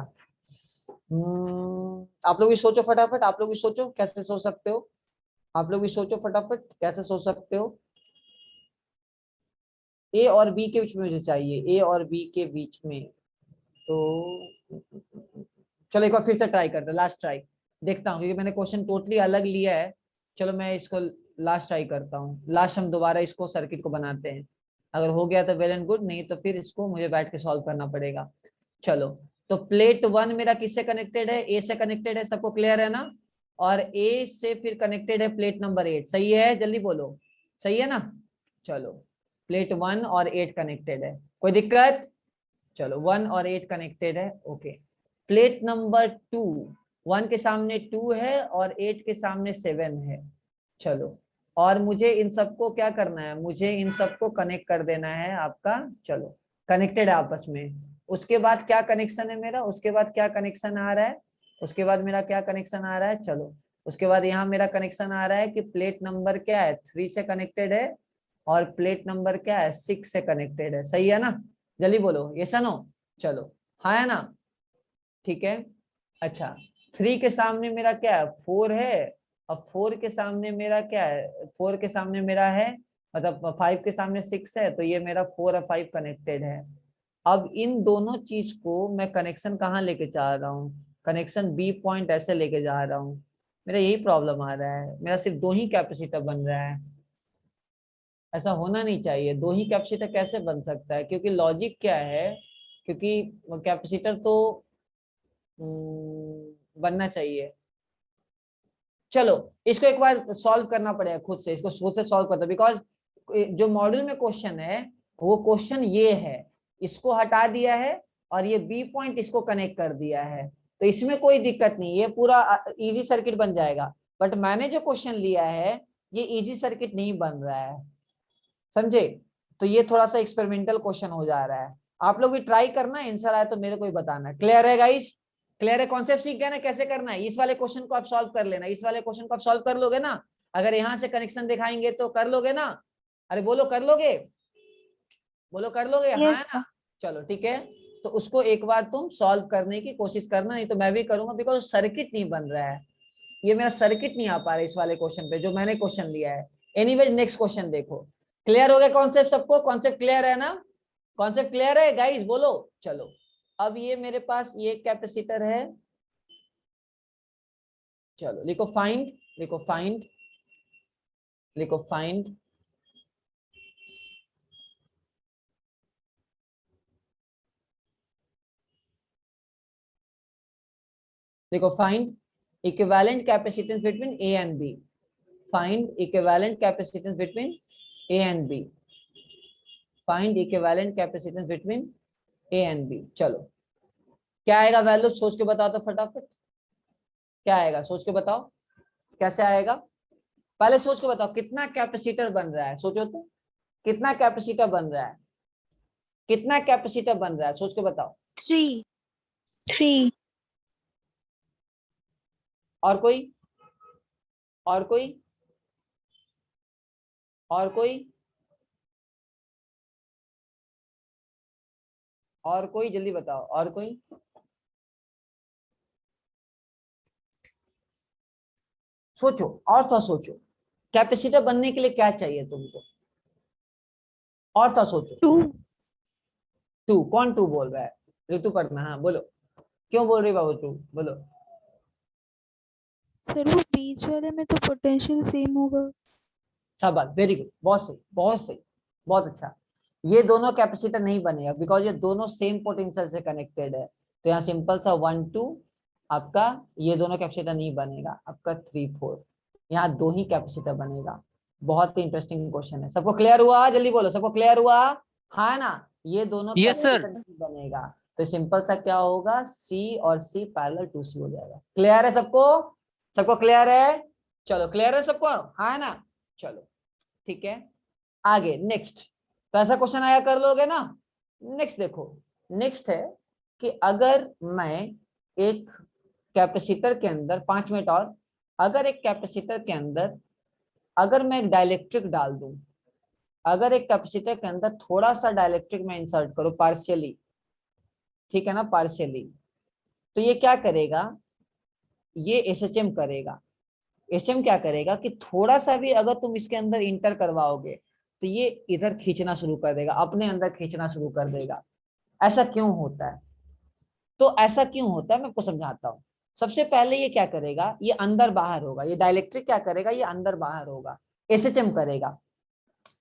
आप लोग भी सोचो फटाफट, आप लोग भी सोचो कैसे सोच सकते हो, आप लोग भी सोचो फटाफट कैसे सोच सकते हो, ए और बी के बीच में मुझे चाहिए, ए और बी के बीच में। तो चलो एक बार फिर से ट्राई करते हैं, लास्ट ट्राई देखता हूँ, क्योंकि मैंने क्वेश्चन टोटली अलग लिया है। चलो मैं इसको लास्ट ट्राई करता हूँ, लास्ट हम दोबारा इसको सर्किट को बनाते हैं। अगर हो गया तो वेल एंड गुड, नहीं तो फिर इसको मुझे बैठ के सॉल्व करना पड़ेगा। चलो, तो प्लेट 1 मेरा किससे कनेक्टेड है? ए से कनेक्टेड है, सबको क्लियर है ना? और ए से फिर कनेक्टेड है प्लेट नंबर 8, सही है? जल्दी बोलो, सही है ना? चलो, प्लेट 1 और 8 कनेक्टेड है, कोई दिक्कत? चलो 1 और 8 कनेक्टेड है, ओके। प्लेट नंबर 2, 1 के सामने 2 है और 8 के सामने 7 है। चलो, और मुझे इन सबको क्या करना है? मुझे इन सबको कनेक्ट कर देना है आपका। चलो, कनेक्टेड है आपस में। उसके बाद क्या कनेक्शन है मेरा? उसके बाद क्या कनेक्शन आ रहा है? उसके बाद मेरा क्या कनेक्शन आ रहा है? चलो, उसके बाद यहाँ मेरा कनेक्शन आ रहा है कि प्लेट नंबर क्या है? 3 से कनेक्टेड है और प्लेट नंबर क्या है? 6 से कनेक्टेड है, सही है ना? जल्दी बोलो, ये सनो। चलो, हाँ है ना? ठीक है। अच्छा, 3 के सामने मेरा क्या है? 4 है। अब 4 के सामने मेरा क्या है? 4 के सामने मेरा है, मतलब 5 के सामने 6 है, तो ये मेरा 4 और 5 कनेक्टेड है। अब इन दोनों चीज को मैं कनेक्शन कहाँ लेके जा रहा हूँ? कनेक्शन बी पॉइंट ऐसे लेके जा रहा हूँ। मेरा यही प्रॉब्लम आ रहा है, मेरा सिर्फ 2 ही कैपेसिटर बन रहा है। ऐसा होना नहीं चाहिए, 2 ही कैपेसिटर कैसे बन सकता है? क्योंकि लॉजिक क्या है, क्योंकि कैपेसिटर तो बनना चाहिए। चलो, इसको एक बार सॉल्व करना पड़ेगा खुद से, इसको खुद से सॉल्व करता, बिकॉज जो मॉड्यूल में क्वेश्चन है वो क्वेश्चन ये है, इसको हटा दिया है और ये बी पॉइंट इसको कनेक्ट कर दिया है, तो इसमें कोई दिक्कत नहीं, ये पूरा इजी सर्किट बन जाएगा। बट मैंने जो क्वेश्चन लिया है ये इजी सर्किट नहीं बन रहा है, समझे? तो ये थोड़ा सा एक्सपेरिमेंटल क्वेश्चन हो जा रहा है। आप लोग भी ट्राई करना, आंसर आए तो मेरे को ही बताना। क्लियर है गाइस? क्लियर है? कॉन्सेप्ट सीख गए ना कैसे करना है? इस वाले क्वेश्चन को आप सॉल्व कर लेना, इस वाले क्वेश्चन को आप सॉल्व कर लोगे ना? अगर यहाँ से कनेक्शन दिखाएंगे तो कर लोगे ना? अरे बोलो, कर लोगे? बोलो, कर लोगे? हाँ है ना? चलो ठीक है, तो उसको एक बार तुम सॉल्व करने की कोशिश करना, नहीं तो मैं भी करूंगा, बिकॉज सर्किट नहीं बन रहा है, ये मेरा सर्किट नहीं आ पा रहा है इस वाले क्वेश्चन पे जो मैंने क्वेश्चन लिया है। एनीवेज, नेक्स्ट क्वेश्चन देखो। क्लियर हो गया कॉन्सेप्ट सबको? कॉन्सेप्ट क्लियर है ना? कॉन्सेप्ट क्लियर है गाइस? बोलो। चलो, अब ये मेरे पास ये कैपेसिटर है। चलो लिखो फाइंड, लिखो फाइंड, लिखो फाइंड। देखो, find equivalent capacitance between A and B. Find equivalent capacitance between A and B. Find equivalent capacitance between A and B. चलो, क्या आएगा वैल्यू? सोच के बताओ तो फटाफट, क्या आएगा? सोच के बताओ कैसे आएगा? पहले सोच के बताओ कितना कैपेसिटर बन रहा है, सोचो तो, कितना कैपेसिटर बन रहा है? कितना कैपेसिटर बन रहा है? सोच के बताओ। 3 और कोई? और कोई? और कोई? और कोई? जल्दी बताओ, और कोई? सोचो, और तो सोचो, कैपेसिटर बनने के लिए क्या चाहिए तुमको? और तो सोचो। 2? कौन 2 बोल रहा है? ऋतु पढ़ना, हाँ बोलो, क्यों बोल रही बाबू 2? बोलो। सर वो बीच वाले में तो पोटेंशियल सेम होगा। शाबाश, वेरी गुड, बहुत सही, बहुत सही, बहुत अच्छा। ये दोनों कैपेसिटर नहीं बनेगा बिकॉज ये दोनों सेम पोटेंशियल से कनेक्टेड है, तो यहाँ सिंपल सा 1 2 आपका, ये दोनों कैपेसिटर नहीं बनेगा आपका 3 4, यहाँ 2 ही कैपेसिटर बनेगा। बहुत ही इंटरेस्टिंग क्वेश्चन है। सबको क्लियर हुआ? जल्दी बोलो, सबको क्लियर हुआ? हाँ ना? ये दोनों Yes, sir. कैपेसिटर नहीं बनेगा, तो सिंपल सा क्या होगा, C और C पैरेलल टू C हो जाएगा। क्लियर है सबको? सबको क्लियर है? चलो, क्लियर है सबको? हाँ ना? चलो ठीक है, आगे नेक्स्ट। तो ऐसा क्वेश्चन आया कर लोगे ना? नेक्स्ट देखो, नेक्स्ट है कि अगर मैं एक कैपेसिटर के अंदर, 5 मिनट और, अगर एक कैपेसिटर के अंदर अगर मैं एक डाइलेक्ट्रिक डाल दूं, अगर एक कैपेसिटर के अंदर थोड़ा सा डाइलेक्ट्रिक मैं इंसर्ट करूं पार्शियली, ठीक है ना, पार्शियली, तो ये क्या करेगा? ये एसएचएम करेगा। एसएम क्या करेगा कि थोड़ा सा भी अगर तुम इसके अंदर इंटर करवाओगे तो ये इधर खींचना शुरू कर देगा, अपने अंदर खींचना शुरू कर देगा। ऐसा क्यों होता है? तो ऐसा क्यों होता है मैं आपको समझाता हूँ। सबसे पहले ये क्या करेगा, ये अंदर बाहर होगा, ये डाइलेक्ट्रिक क्या करेगा, ये अंदर बाहर होगा, एसएचएम करेगा।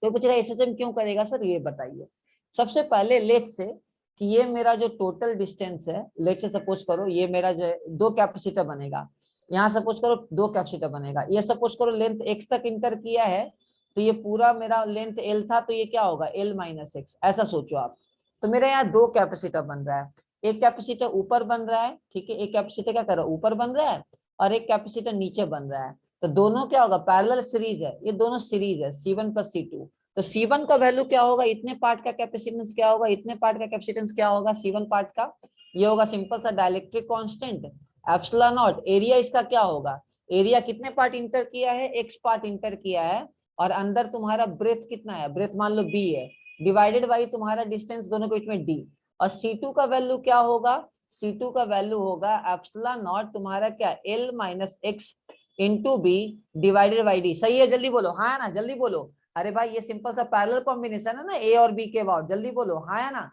तो पूछेगा एसएचएम क्यों करेगा सर, ये बताइए। सबसे पहले लेट से कि ये मेरा जो टोटल डिस्टेंस है, लेट से सपोज करो ये मेरा जो है 2 कैपेसिटर बनेगा, यहाँ सपोज करो 2 कैपेसिटर बनेगा, ये सपोज करो लेंथ x तक इंटर किया है, तो ये पूरा मेरा लेंथ l था, तो ये क्या होगा l माइनस x, ऐसा सोचो आप। तो मेरे यहाँ 2 कैपेसिटर बन रहा है, एक कैपेसिटर ऊपर बन रहा है, ठीक है, एक कैपेसिटर क्या कर रहा है, ऊपर बन रहा है, और एक कैपेसिटर नीचे बन रहा है। तो दोनों क्या होगा, पैरेलल सीरीज है, ये दोनों सीरीज है, C1 प्लस C2। तो C1 का वैल्यू क्या होगा, इतने पार्ट का कैपेसिटेंस क्या होगा, इतने पार्ट का कैपेसिटेंस क्या होगा C1 पार्ट का, ये होगा सिंपल सा dielectric constant epsilon not. Area इसका क्या होगा, एरिया कितने पार्ट इंटर किया है, x पार्ट इंटर किया है, और अंदर तुम्हारा ब्रेथ कितना है, ब्रेथ मान लो b है, डिवाइडेड बाई तुम्हारा डिस्टेंस दोनों के बीच में d। और C2 का वैल्यू क्या होगा, C2 का वैल्यू होगा एप्सिलॉन नॉट तुम्हारा क्या, l minus x into B divided by D. सही है, जल्दी बोलो हाँ ना, जल्दी बोलो। अरे भाई ये सिंपल सा पैरेलल कॉम्बिनेशन है ना, ए और बी के बाद, जल्दी बोलो हाँ या ना।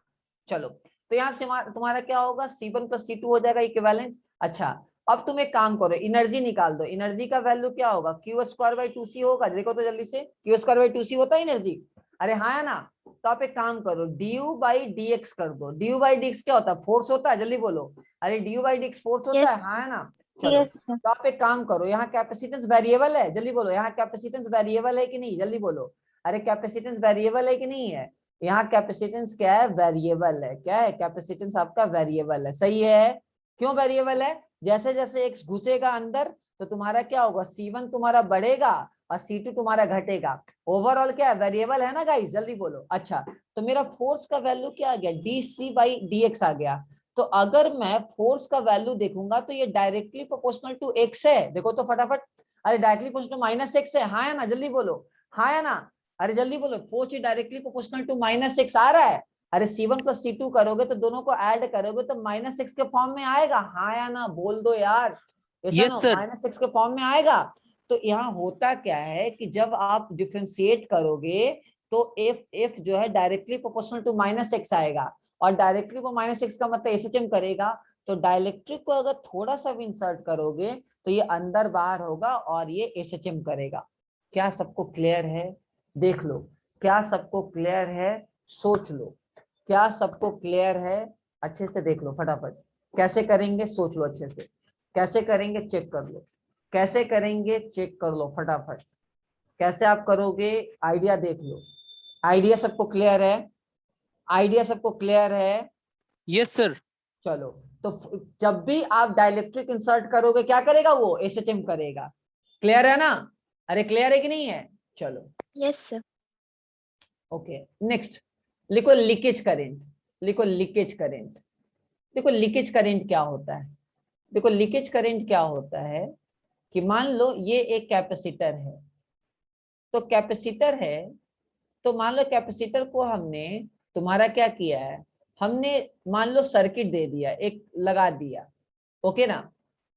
चलो तो यहाँ से तुम्हारा क्या होगा, C1 प्लस C2 हो जाएगा इक्विवेलेंट। अच्छा अब तुम एक काम करो, एनर्जी निकाल दो। एनर्जी का वैल्यू क्या होगा, Q स्क्वायर बाई 2C होगा, देखो तो जल्दी से, Q स्क्वायर बाई 2C होता है एनर्जी। अरे हाँ या ना, तो आप एक काम करो du बाई dx कर दो। du बाई dx क्या होता है, फोर्स होता है, जल्दी बोलो। अरे du बाई dx फोर्स होता है, हाँ या ना। चलो तो आप एक काम करो, यहाँ कैपेसिटेंस वेरिएबल है, जल्दी बोलो, यहाँ कैपेसिटेंस वेरिएबल है कि नहीं, जल्दी बोलो। अरे कैपेसिटेंस वेरिएबल है कि नहीं है, यहाँ कैपेसिटेंस क्या है, वेरिएबल है। क्या है, कैपेसिटेंस आपका वेरिएबल है। सही है, क्यों वेरिएबल है, जैसे जैसे x घुसेगा अंदर तो तुम्हारा क्या होगा, C1 तुम्हारा बढ़ेगा और C2 तुम्हारा घटेगा। ओवरऑल क्या है, वेरिएबल है ना गाइस, जल्दी बोलो। अच्छा तो मेरा फोर्स का वैल्यू क्या आ गया, dc बाई dx आ गया। तो अगर मैं फोर्स का वैल्यू देखूंगा तो ये डायरेक्टली प्रोपोर्शनल टू x है, देखो तो फटाफट। अरे directly proportional to minus x है, हाँ या ना, जल्दी बोलो हाँ या ना। अरे जल्दी बोलो, force directly proportional to minus x आ रहा है। अरे C1 प्लस C2 करोगे तो दोनों को ऐड करोगे तो माइनस x के फॉर्म में आएगा, हाँ या ना, बोल दो यार। Yes sir. माइनस x के फॉर्म में आएगा। तो यहाँ होता क्या है कि जब आप डिफरेंशिएट करोगे तो f जो है directly proportional to minus x आएगा, और डायरेक्टली को माइनस x का मतलब एसएचएम करेगा। तो डाइलेक्ट्रिक को अगर थोड़ा सा भी इंसर्ट करोगे तो ये अंदर बाहर होगा और ये एसएचएम करेगा। क्या सबको क्लियर है, देख लो, क्या सबको क्लियर है, सोच लो, क्या सबको क्लियर है, अच्छे से देख लो फटाफट। कैसे करेंगे सोच लो अच्छे से, कैसे करेंगे चेक कर लो, कैसे करेंगे चेक कर लो फटाफट, कैसे आप करोगे आइडिया देख लो। आइडिया सबको क्लियर है, आइडिया सबको क्लियर है। Yes sir. चलो तो जब भी आप डाइलेक्ट्रिक इंसर्ट करोगे क्या करेगा, वो एसएचएम करेगा। क्लियर है ना, अरे क्लियर है कि नहीं है। चलो यस सर। ओके नेक्स्ट लिखो लीकेज करंट, लिखो लीकेज करंट। देखो लीकेज करंट क्या होता है, देखो लीकेज करंट क्या होता है कि मान लो ये एक कैपेसिटर है, तो कैपेसिटर है, तो मान लो कैपेसिटर को हमने तुम्हारा क्या किया है, हमने मान लो सर्किट दे दिया, एक लगा दिया, ओके ना।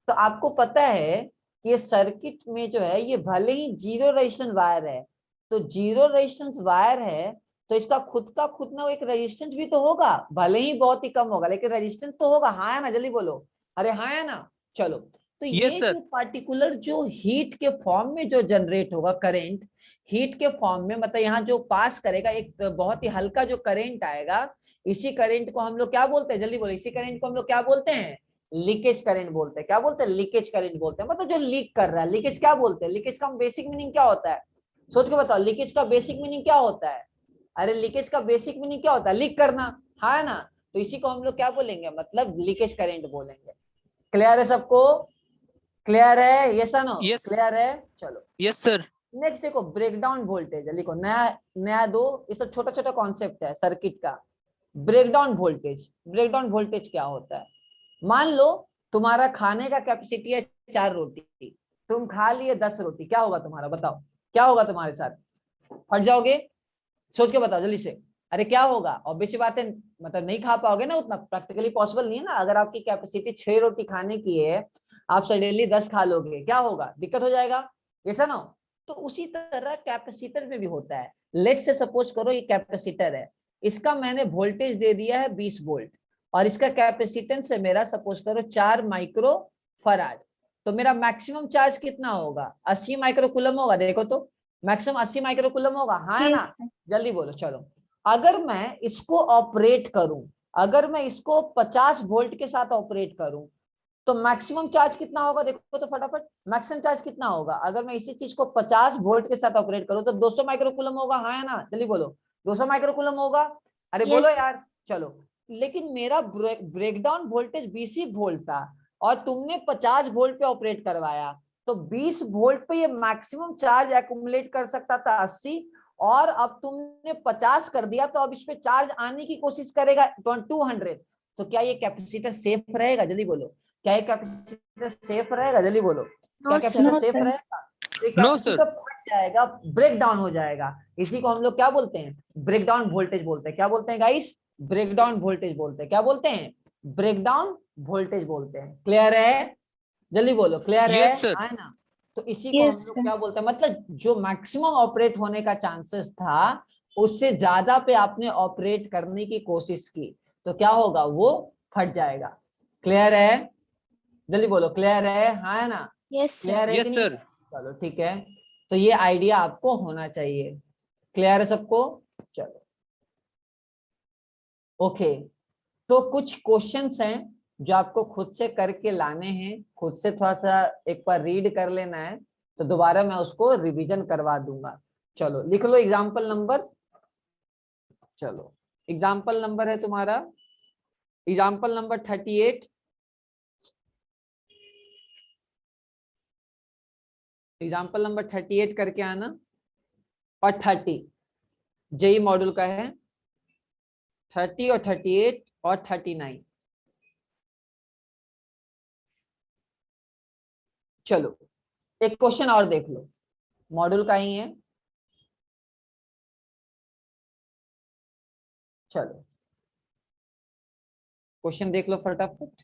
तो आपको पता है कि ये सर्किट में जो है ये भले ही जीरो रेजिस्टेंस वायर है, तो जीरो रेजिस्टेंस वायर है तो इसका खुद का खुद ना एक रेजिस्टेंस भी तो होगा, भले ही बहुत ही कम होगा लेकिन रेजिस्टेंस तो होगा, हाँ या ना, जल्दी बोलो अरे हाँ या ना। चलो तो ये Yes, sir. जो पार्टिकुलर जो हीट के फॉर्म में जो जनरेट होगा करंट, हीट के फॉर्म में मतलब यहाँ जो पास करेगा एक बहुत ही हल्का जो करंट आएगा, इसी करंट को हम लोग क्या बोलते हैं, जल्दी बोलो, इसी करंट को हम लोग क्या बोलते हैं, लीकेज करंट बोलते हैं। क्या बोलते हैं, लीकेज करंट बोलते हैं, मतलब जो लीक कर रहा है। लीकेज क्या बोलते हैं, लीकेज का बेसिक मीनिंग क्या होता है, सोच के बताओ, लीकेज का बेसिक मीनिंग क्या होता है। अरे लीकेज का बेसिक मीनिंग क्या होता है, लीक करना, हाँ ना। तो इसी को हम लोग क्या बोलेंगे, मतलब लीकेज करंट बोलेंगे। क्लियर है सबको, क्लियर है, यस या नो, क्लियर है। चलो यस सर। नेक्स्ट देखो ब्रेकडाउन वोल्टेज, लिखो नया नया दो, ये सब छोटा छोटा कॉन्सेप्ट है सर्किट का। ब्रेकडाउन वोल्टेज, ब्रेकडाउन वोल्टेज क्या होता है, मान लो तुम्हारा खाने का कैपेसिटी है 4 रोटी, तुम खा लिए 10 रोटी, क्या होगा तुम्हारा, बताओ क्या होगा तुम्हारे साथ, फट जाओगे, सोच के बताओ जल्दी से। अरे क्या होगा, ऑब्वियस बात है, मतलब नहीं खा पाओगे ना, उतना प्रैक्टिकली पॉसिबल नहीं है ना। अगर आपकी कैपेसिटी 6 रोटी खाने की है, आप सडनली 10 खा लोगे, क्या होगा, दिक्कत हो जाएगा, ऐसा ना। तो उसी तरह कैपेसिटर में भी होता है। लेट से सपोज करो ये कैपेसिटर है, इसका मैंने वोल्टेज दे दिया है 20 वोल्ट और इसका कैपेसिटेंस है मेरा सपोज करो 4 माइक्रो फराड, तो मेरा मैक्सिमम चार्ज कितना होगा? 80 माइक्रोकूलम होगा। देखो तो मैक्सिमम 80 माइक्रोकूलम होगा, हाँ है ना? जल्दी बोलो। चलो अगर मैं इसको ऑपरेट करूं, अगर मैं इसको 50 वोल्ट के साथ ऑपरेट करूं तो मैक्सिमम चार्ज कितना होगा? देखो तो फटाफट, मैक्सिमम चार्ज कितना होगा? अगर मैं इसी चीज को 50 वोल्ट के साथ ऑपरेट करूं तो 200 माइक्रोकूलम होगा, हाँ है ना? जल्दी बोलो, 200 माइक्रोकूलम होगा। अरे Yes. बोलो यार। चलो, लेकिन मेरा ब्रेकडाउन वोल्टेज 20 वोल्ट था और तुमने 50 वोल्ट पे ऑपरेट करवाया, तो 20 वोल्ट पे ये मैक्सिमम चार्ज एक्युमुलेट कर सकता था 80, और अब तुमने 50 कर दिया तो अब इस पे चार्ज आने की कोशिश करेगा 200। तो क्या ये कैपेसिटर सेफ रहेगा? जल्दी बोलो, क्या ये कैपेसिटर सेफ रहेगा? जल्दी बोलो, क्या No, sir. Capacitor No, safe sir. रहेगा? ये No, sir. कैपेसिटर फट जाएगा, ब्रेक डाउन हो जाएगा। इसी को हम लोग क्या बोलते हैं? ब्रेकडाउन वोल्टेज बोलते हैं। क्या बोलते हैं गाइस? ब्रेकडाउन वोल्टेज बोलते हैं। क्या बोलते हैं? ब्रेकडाउन वोल्टेज बोलते हैं। क्लियर है? जल्दी बोलो, क्लियर है? Yes, sir. है ना? तो इसी को Yes, हम लोग sir. क्या बोलते हैं? मतलब जो मैक्सिमम ऑपरेट होने का चांसेस था उससे ज्यादा पे आपने ऑपरेट करने की कोशिश की तो क्या होगा? वो फट जाएगा। क्लियर है? जल्दी बोलो, क्लियर है? हाँ है ना? Yes, sir. क्लियर है Yes, कि नहीं? sir. चलो ठीक है, तो ये आइडिया आपको होना चाहिए। क्लियर है सबको? चलो ओके, तो कुछ क्वेश्चंस हैं जो आपको खुद से करके लाने हैं, खुद से थोड़ा सा एक बार रीड कर लेना है, तो दोबारा मैं उसको रिवीजन करवा दूंगा। चलो लिख लो एग्जाम्पल नंबर। चलो एग्जाम्पल नंबर है तुम्हारा एग्जाम्पल नंबर 38। एग्जाम्पल नंबर 38 करके आना, और 30 जेई मॉड्यूल का है। 30 और 38 और 39। चलो एक क्वेश्चन और देख लो, मॉड्यूल का ही है। चलो क्वेश्चन देख लो फटाफट।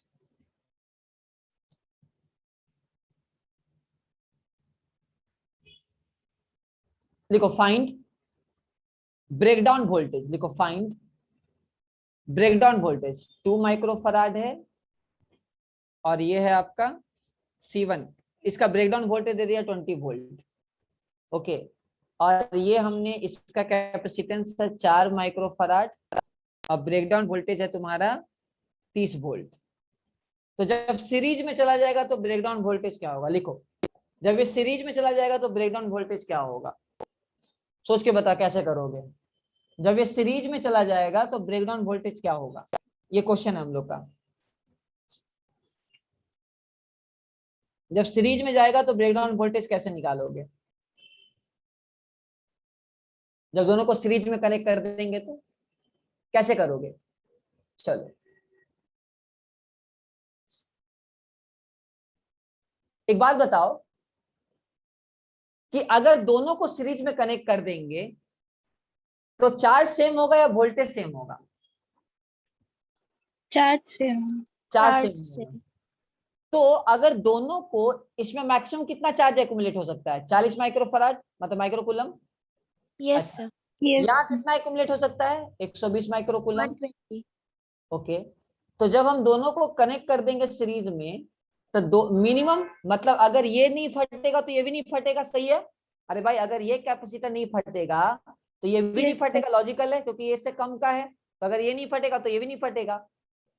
लिखो फाइंड ब्रेकडाउन वोल्टेज। लिखो फाइंड ब्रेकडाउन वोल्टेज 2 माइक्रोफराड है और ये है आपका C1। इसका ब्रेकडाउन वोल्टेज दे दिया 20 वोल्ट। ओके, और ये हमने इसका कैपेसिटेंस है 4 माइक्रोफराड और ब्रेकडाउन वोल्टेज है तुम्हारा 30 वोल्ट। तो जब सीरीज में चला जाएगा तो ब्रेकडाउन वोल्टेज क्या होगा? लिखो, जब ये सीरीज में चला जाएगा तो ब्रेकडाउन वोल्टेज क्या होगा? सोच के बता कैसे करोगे। जब ये सीरीज में चला जाएगा तो ब्रेकडाउन वोल्टेज क्या होगा? ये क्वेश्चन है हम लोग का। जब सीरीज में जाएगा तो ब्रेकडाउन वोल्टेज कैसे निकालोगे? जब दोनों को सीरीज में कनेक्ट कर देंगे तो कैसे करोगे? चलो एक बात बताओ कि अगर दोनों को सीरीज में कनेक्ट कर देंगे तो चार्ज सेम होगा या वोल्टेज सेम होगा? Charge same. Charge Charge same होगा। same. तो अगर दोनों को, इसमें मैक्सिमम कितना चार्ज एक्युमुलेट हो सकता है? 40 माइक्रोफराड मतलब माइक्रोकूलम। Yes, अच्छा। sir. Yes. यहाँ कितना एक्युमुलेट हो सकता है? 120 माइक्रोकूलम। 120. ओके, तो जब हम दोनों को कनेक्ट कर देंगे सीरीज में तो दो मिनिमम, मतलब अगर ये नहीं फटेगा तो ये भी नहीं फटेगा, सही है? अरे भाई अगर ये कैपेसिटर नहीं फटेगा तो ये भी नहीं Yes, sir. फटेगा, लॉजिकल है, क्योंकि ये इससे कम का है। तो अगर ये नहीं फटेगा तो ये भी नहीं फटेगा।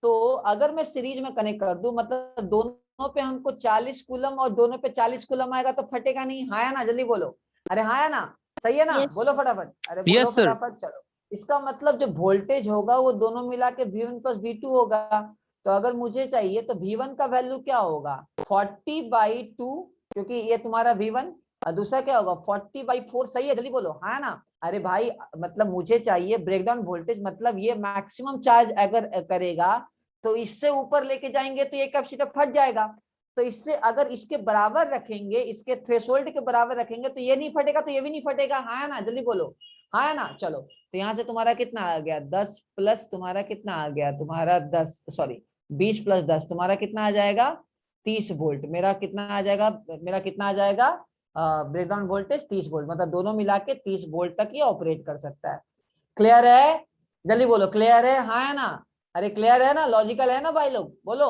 तो अगर मैं सीरीज में कनेक्ट कर दूं, मतलब दोनों पे हमको 40 कूलम और दोनों पे 40 कूलम आएगा तो फटेगा नहीं, हाँ या ना? जल्दी बोलो, अरे हाँ या ना? सही है ना? Yes. बोलो फटाफट, अरे बोलो Yes, sir. फटाफट। चलो इसका मतलब जो वोल्टेज होगा वो दोनों मिला के V1 प्लस V2 होगा। तो अगर मुझे चाहिए तो V1 का वैल्यू क्या होगा? 40/2, क्योंकि ये तुम्हारा V1, और दूसरा क्या होगा? 40/4। सही है? जल्दी बोलो, हाँ ना? अरे भाई मतलब मुझे चाहिए ब्रेकडाउन वोल्टेज, मतलब ये मैक्सिमम चार्ज अगर करेगा तो इससे ऊपर लेके जाएंगे तो ये कैपेसिटर फट जाएगा। तो इससे अगर इसके बराबर रखेंगे, इसके थ्रेशोल्ड के बराबर रखेंगे तो ये नहीं फटेगा तो ये भी नहीं फटेगा, हाँ ना? जल्दी बोलो, हाँ ना? चलो तो यहाँ से तुम्हारा कितना आ गया? 10 प्लस तुम्हारा कितना आ गया? तुम्हारा 10 सॉरी 20 प्लस 10 तुम्हारा कितना आ जाएगा? 30 वोल्ट। मेरा कितना आ जाएगा? मेरा कितना आ जाएगा? ब्रेकडाउन वोल्टेज 30 वोल्ट, मतलब दोनों मिला के 30 वोल्ट तक ये ऑपरेट कर सकता है। क्लियर है? जल्दी बोलो क्लियर है, हाँ है ना? अरे क्लियर है ना, लॉजिकल है ना भाई लोग, बोलो।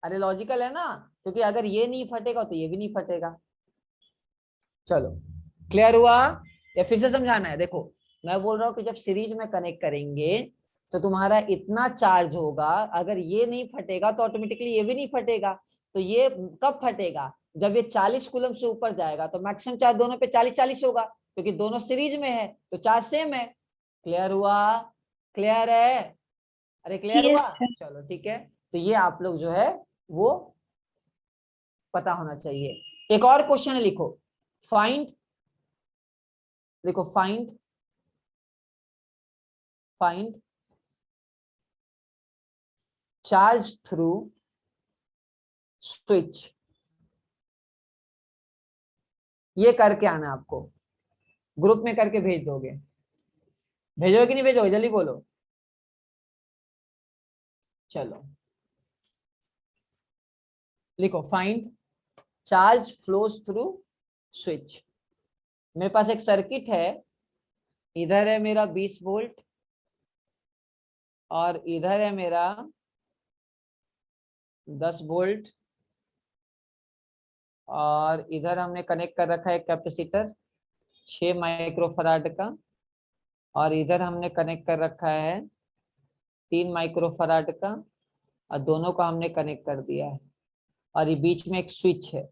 अरे लॉजिकल है ना, क्योंकि अगर ये नहीं फटेगा तो ये भी नहीं फटेगा। चलो क्लियर हुआ? या फिर से समझाना है? देखो मैं बोल रहा हूँ कि जब सीरीज में कनेक्ट करेंगे तो तुम्हारा इतना चार्ज होगा, अगर ये नहीं फटेगा तो ऑटोमेटिकली ये भी नहीं फटेगा। तो ये कब फटेगा? जब ये 40 कूलम से ऊपर जाएगा, तो मैक्सिमम चार्ज दोनों पे 40-40 होगा, क्योंकि दोनों सीरीज में है तो चार्ज सेम है। क्लियर हुआ? क्लियर है? अरे क्लियर Yes, हुआ? sir. चलो ठीक है, तो ये आप लोग जो है वो पता होना चाहिए। एक और क्वेश्चन लिखो, फाइंड, देखो फाइंड चार्ज थ्रू स्विच। ये करके आना आपको, ग्रुप में करके भेज दोगे, भेजोगे कि नहीं भेजोगे? जल्दी बोलो। चलो लिखो, find charge flows through switch. मेरे पास एक सर्किट है, इधर है मेरा 20 वोल्ट और इधर है मेरा 10 वोल्ट, और इधर हमने कनेक्ट कर रखा है कैपेसिटर 6 माइक्रोफराड का, और इधर हमने कनेक्ट कर रखा है 3 माइक्रोफराड का, और दोनों को हमने कनेक्ट कर दिया है, और ये बीच में एक स्विच है।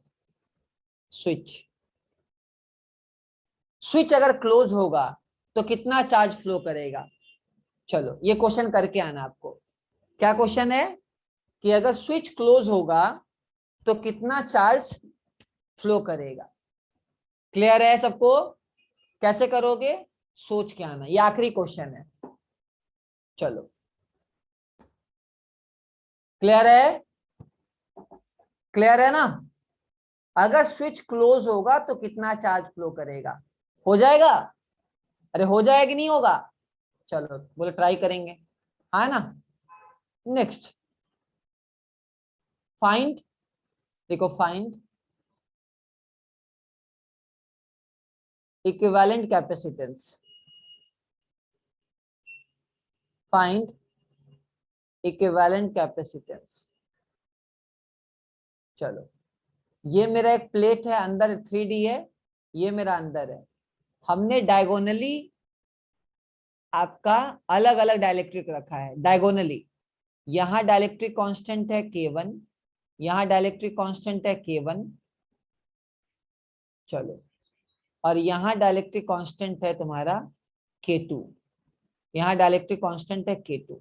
स्विच अगर क्लोज होगा तो कितना चार्ज फ्लो करेगा? चलो ये क्वेश्चन करके आना आपको। क्या क्वेश्चन है? कि अगर स्विच क्लोज होगा तो कितना चार्ज फ्लो करेगा? क्लियर है सबको? कैसे करोगे सोच के आना, ये आखिरी क्वेश्चन है। चलो क्लियर है? क्लियर है ना? अगर स्विच क्लोज होगा तो कितना चार्ज फ्लो करेगा? हो जाएगा? अरे हो जाएगा कि नहीं होगा? चलो बोले ट्राई करेंगे, हाँ ना? नेक्स्ट फाइंड, देखो find equivalent capacitance. Find equivalent capacitance. चलो ये मेरा एक प्लेट है, अंदर 3D है, ये मेरा अंदर है। हमने डायगोनली आपका अलग अलग डाइलेक्ट्रिक रखा है, डायगोनली। यहाँ डाइलेक्ट्रिक कांस्टेंट है K1, यहाँ डाइलेक्ट्रिक कांस्टेंट है K1, चलो, और यहाँ डाइलेक्ट्रिक कांस्टेंट है तुम्हारा K2, यहाँ डाइलेक्ट्रिक कांस्टेंट है K2।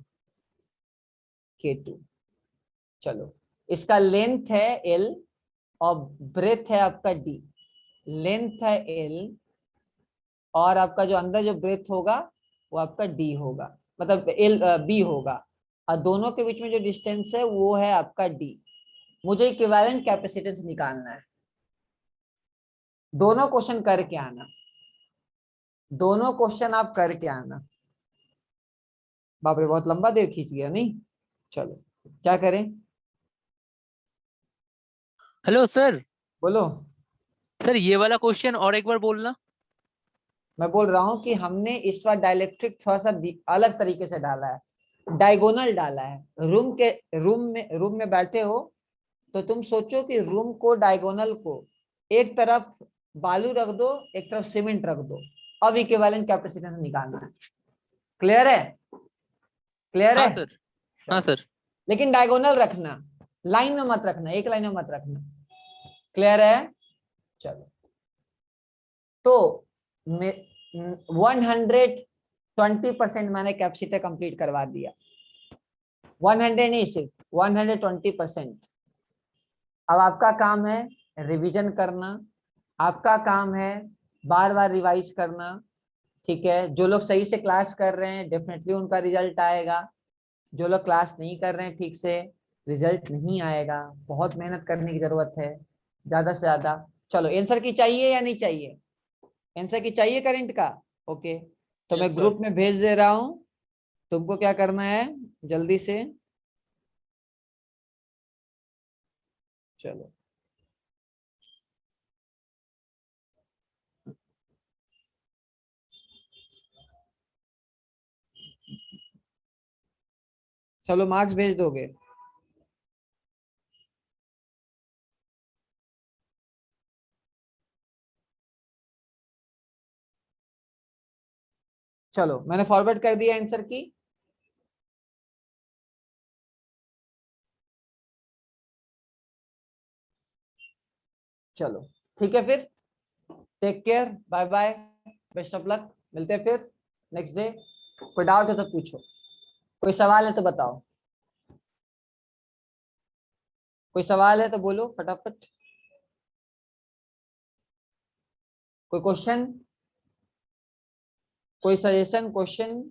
चलो इसका लेंथ है L और ब्रेथ है आपका D। लेंथ है L और आपका जो अंदर जो ब्रेथ होगा वो आपका D होगा, मतलब B होगा, और दोनों के बीच में जो डिस्टेंस है वो है आपका D। मुझे इक्विवेलेंट कैपेसिटेंस निकालना है। दोनों क्वेश्चन करके आना, दोनों क्वेश्चन आप करके आना। बाप रे बहुत लंबा देर खींच गया नहीं? चलो क्या करें? Hello sir. बोलो। सर ये वाला क्वेश्चन और एक बार बोलना। मैं बोल रहा हूं कि हमने इस बार डाइलेक्ट्रिक थोड़ा सा अलग तरीके से डाला है, डायगोनल डाला है। रूम में बैठे हो तो तुम सोचो कि रूम को, डायगोनल को, एक तरफ बालू रख दो, एक तरफ सीमेंट रख दो, अब इक्विवेलेंट कैपेसिटेंस निकालना है। क्लियर है? क्लियर हाँ है? सर। हाँ सर। लेकिन डायगोनल रखना, लाइन में मत रखना, एक लाइन में मत रखना। क्लियर है? चलो तो 120% मैंने कैपेसिटर कंप्लीट करवा दिया। 100 नहीं, सिर्फ 120%। अब आपका काम है रिवीजन करना, आपका काम है बार बार रिवाइज करना। ठीक है, जो लोग सही से क्लास कर रहे हैं डेफिनेटली उनका रिजल्ट आएगा, जो लोग क्लास नहीं कर रहे हैं ठीक से रिजल्ट नहीं आएगा। बहुत मेहनत करने की जरूरत है ज्यादा से ज्यादा। चलो आंसर की चाहिए या नहीं चाहिए? आंसर की चाहिए करंट का? ओके, तो मैं ग्रुप में भेज दे रहा हूं, तुमको क्या करना है जल्दी से। चलो चलो मार्क्स भेज दोगे? चलो मैंने फॉरवर्ड कर दिया आंसर की। चलो ठीक है, फिर take care, bye bye, best of luck, मिलते हैं फिर नेक्स्ट डे। कोई डाउट है तो पूछो, कोई सवाल है तो बताओ, कोई सवाल है तो बोलो फटाफट। कोई क्वेश्चन, कोई सजेशन, क्वेश्चन?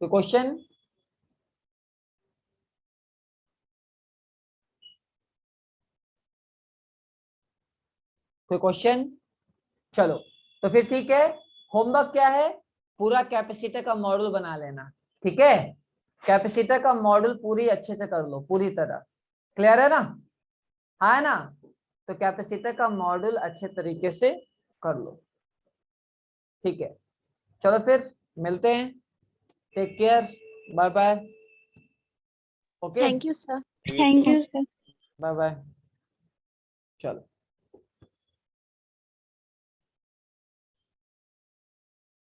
कोई क्वेश्चन? कोई क्वेश्चन? चलो तो फिर ठीक है, होमवर्क क्या है, पूरा कैपेसिटर का मॉडल बना लेना, ठीक है? कैपेसिटर का मॉडल पूरी अच्छे से कर लो, पूरी तरह। क्लियर है ना? हाँ है ना? तो कैपेसिटर का मॉडल अच्छे तरीके से कर लो, ठीक है? चलो फिर मिलते हैं, take care, bye bye. Okay, Thank you, sir. Thank you, sir. Bye bye. चलो।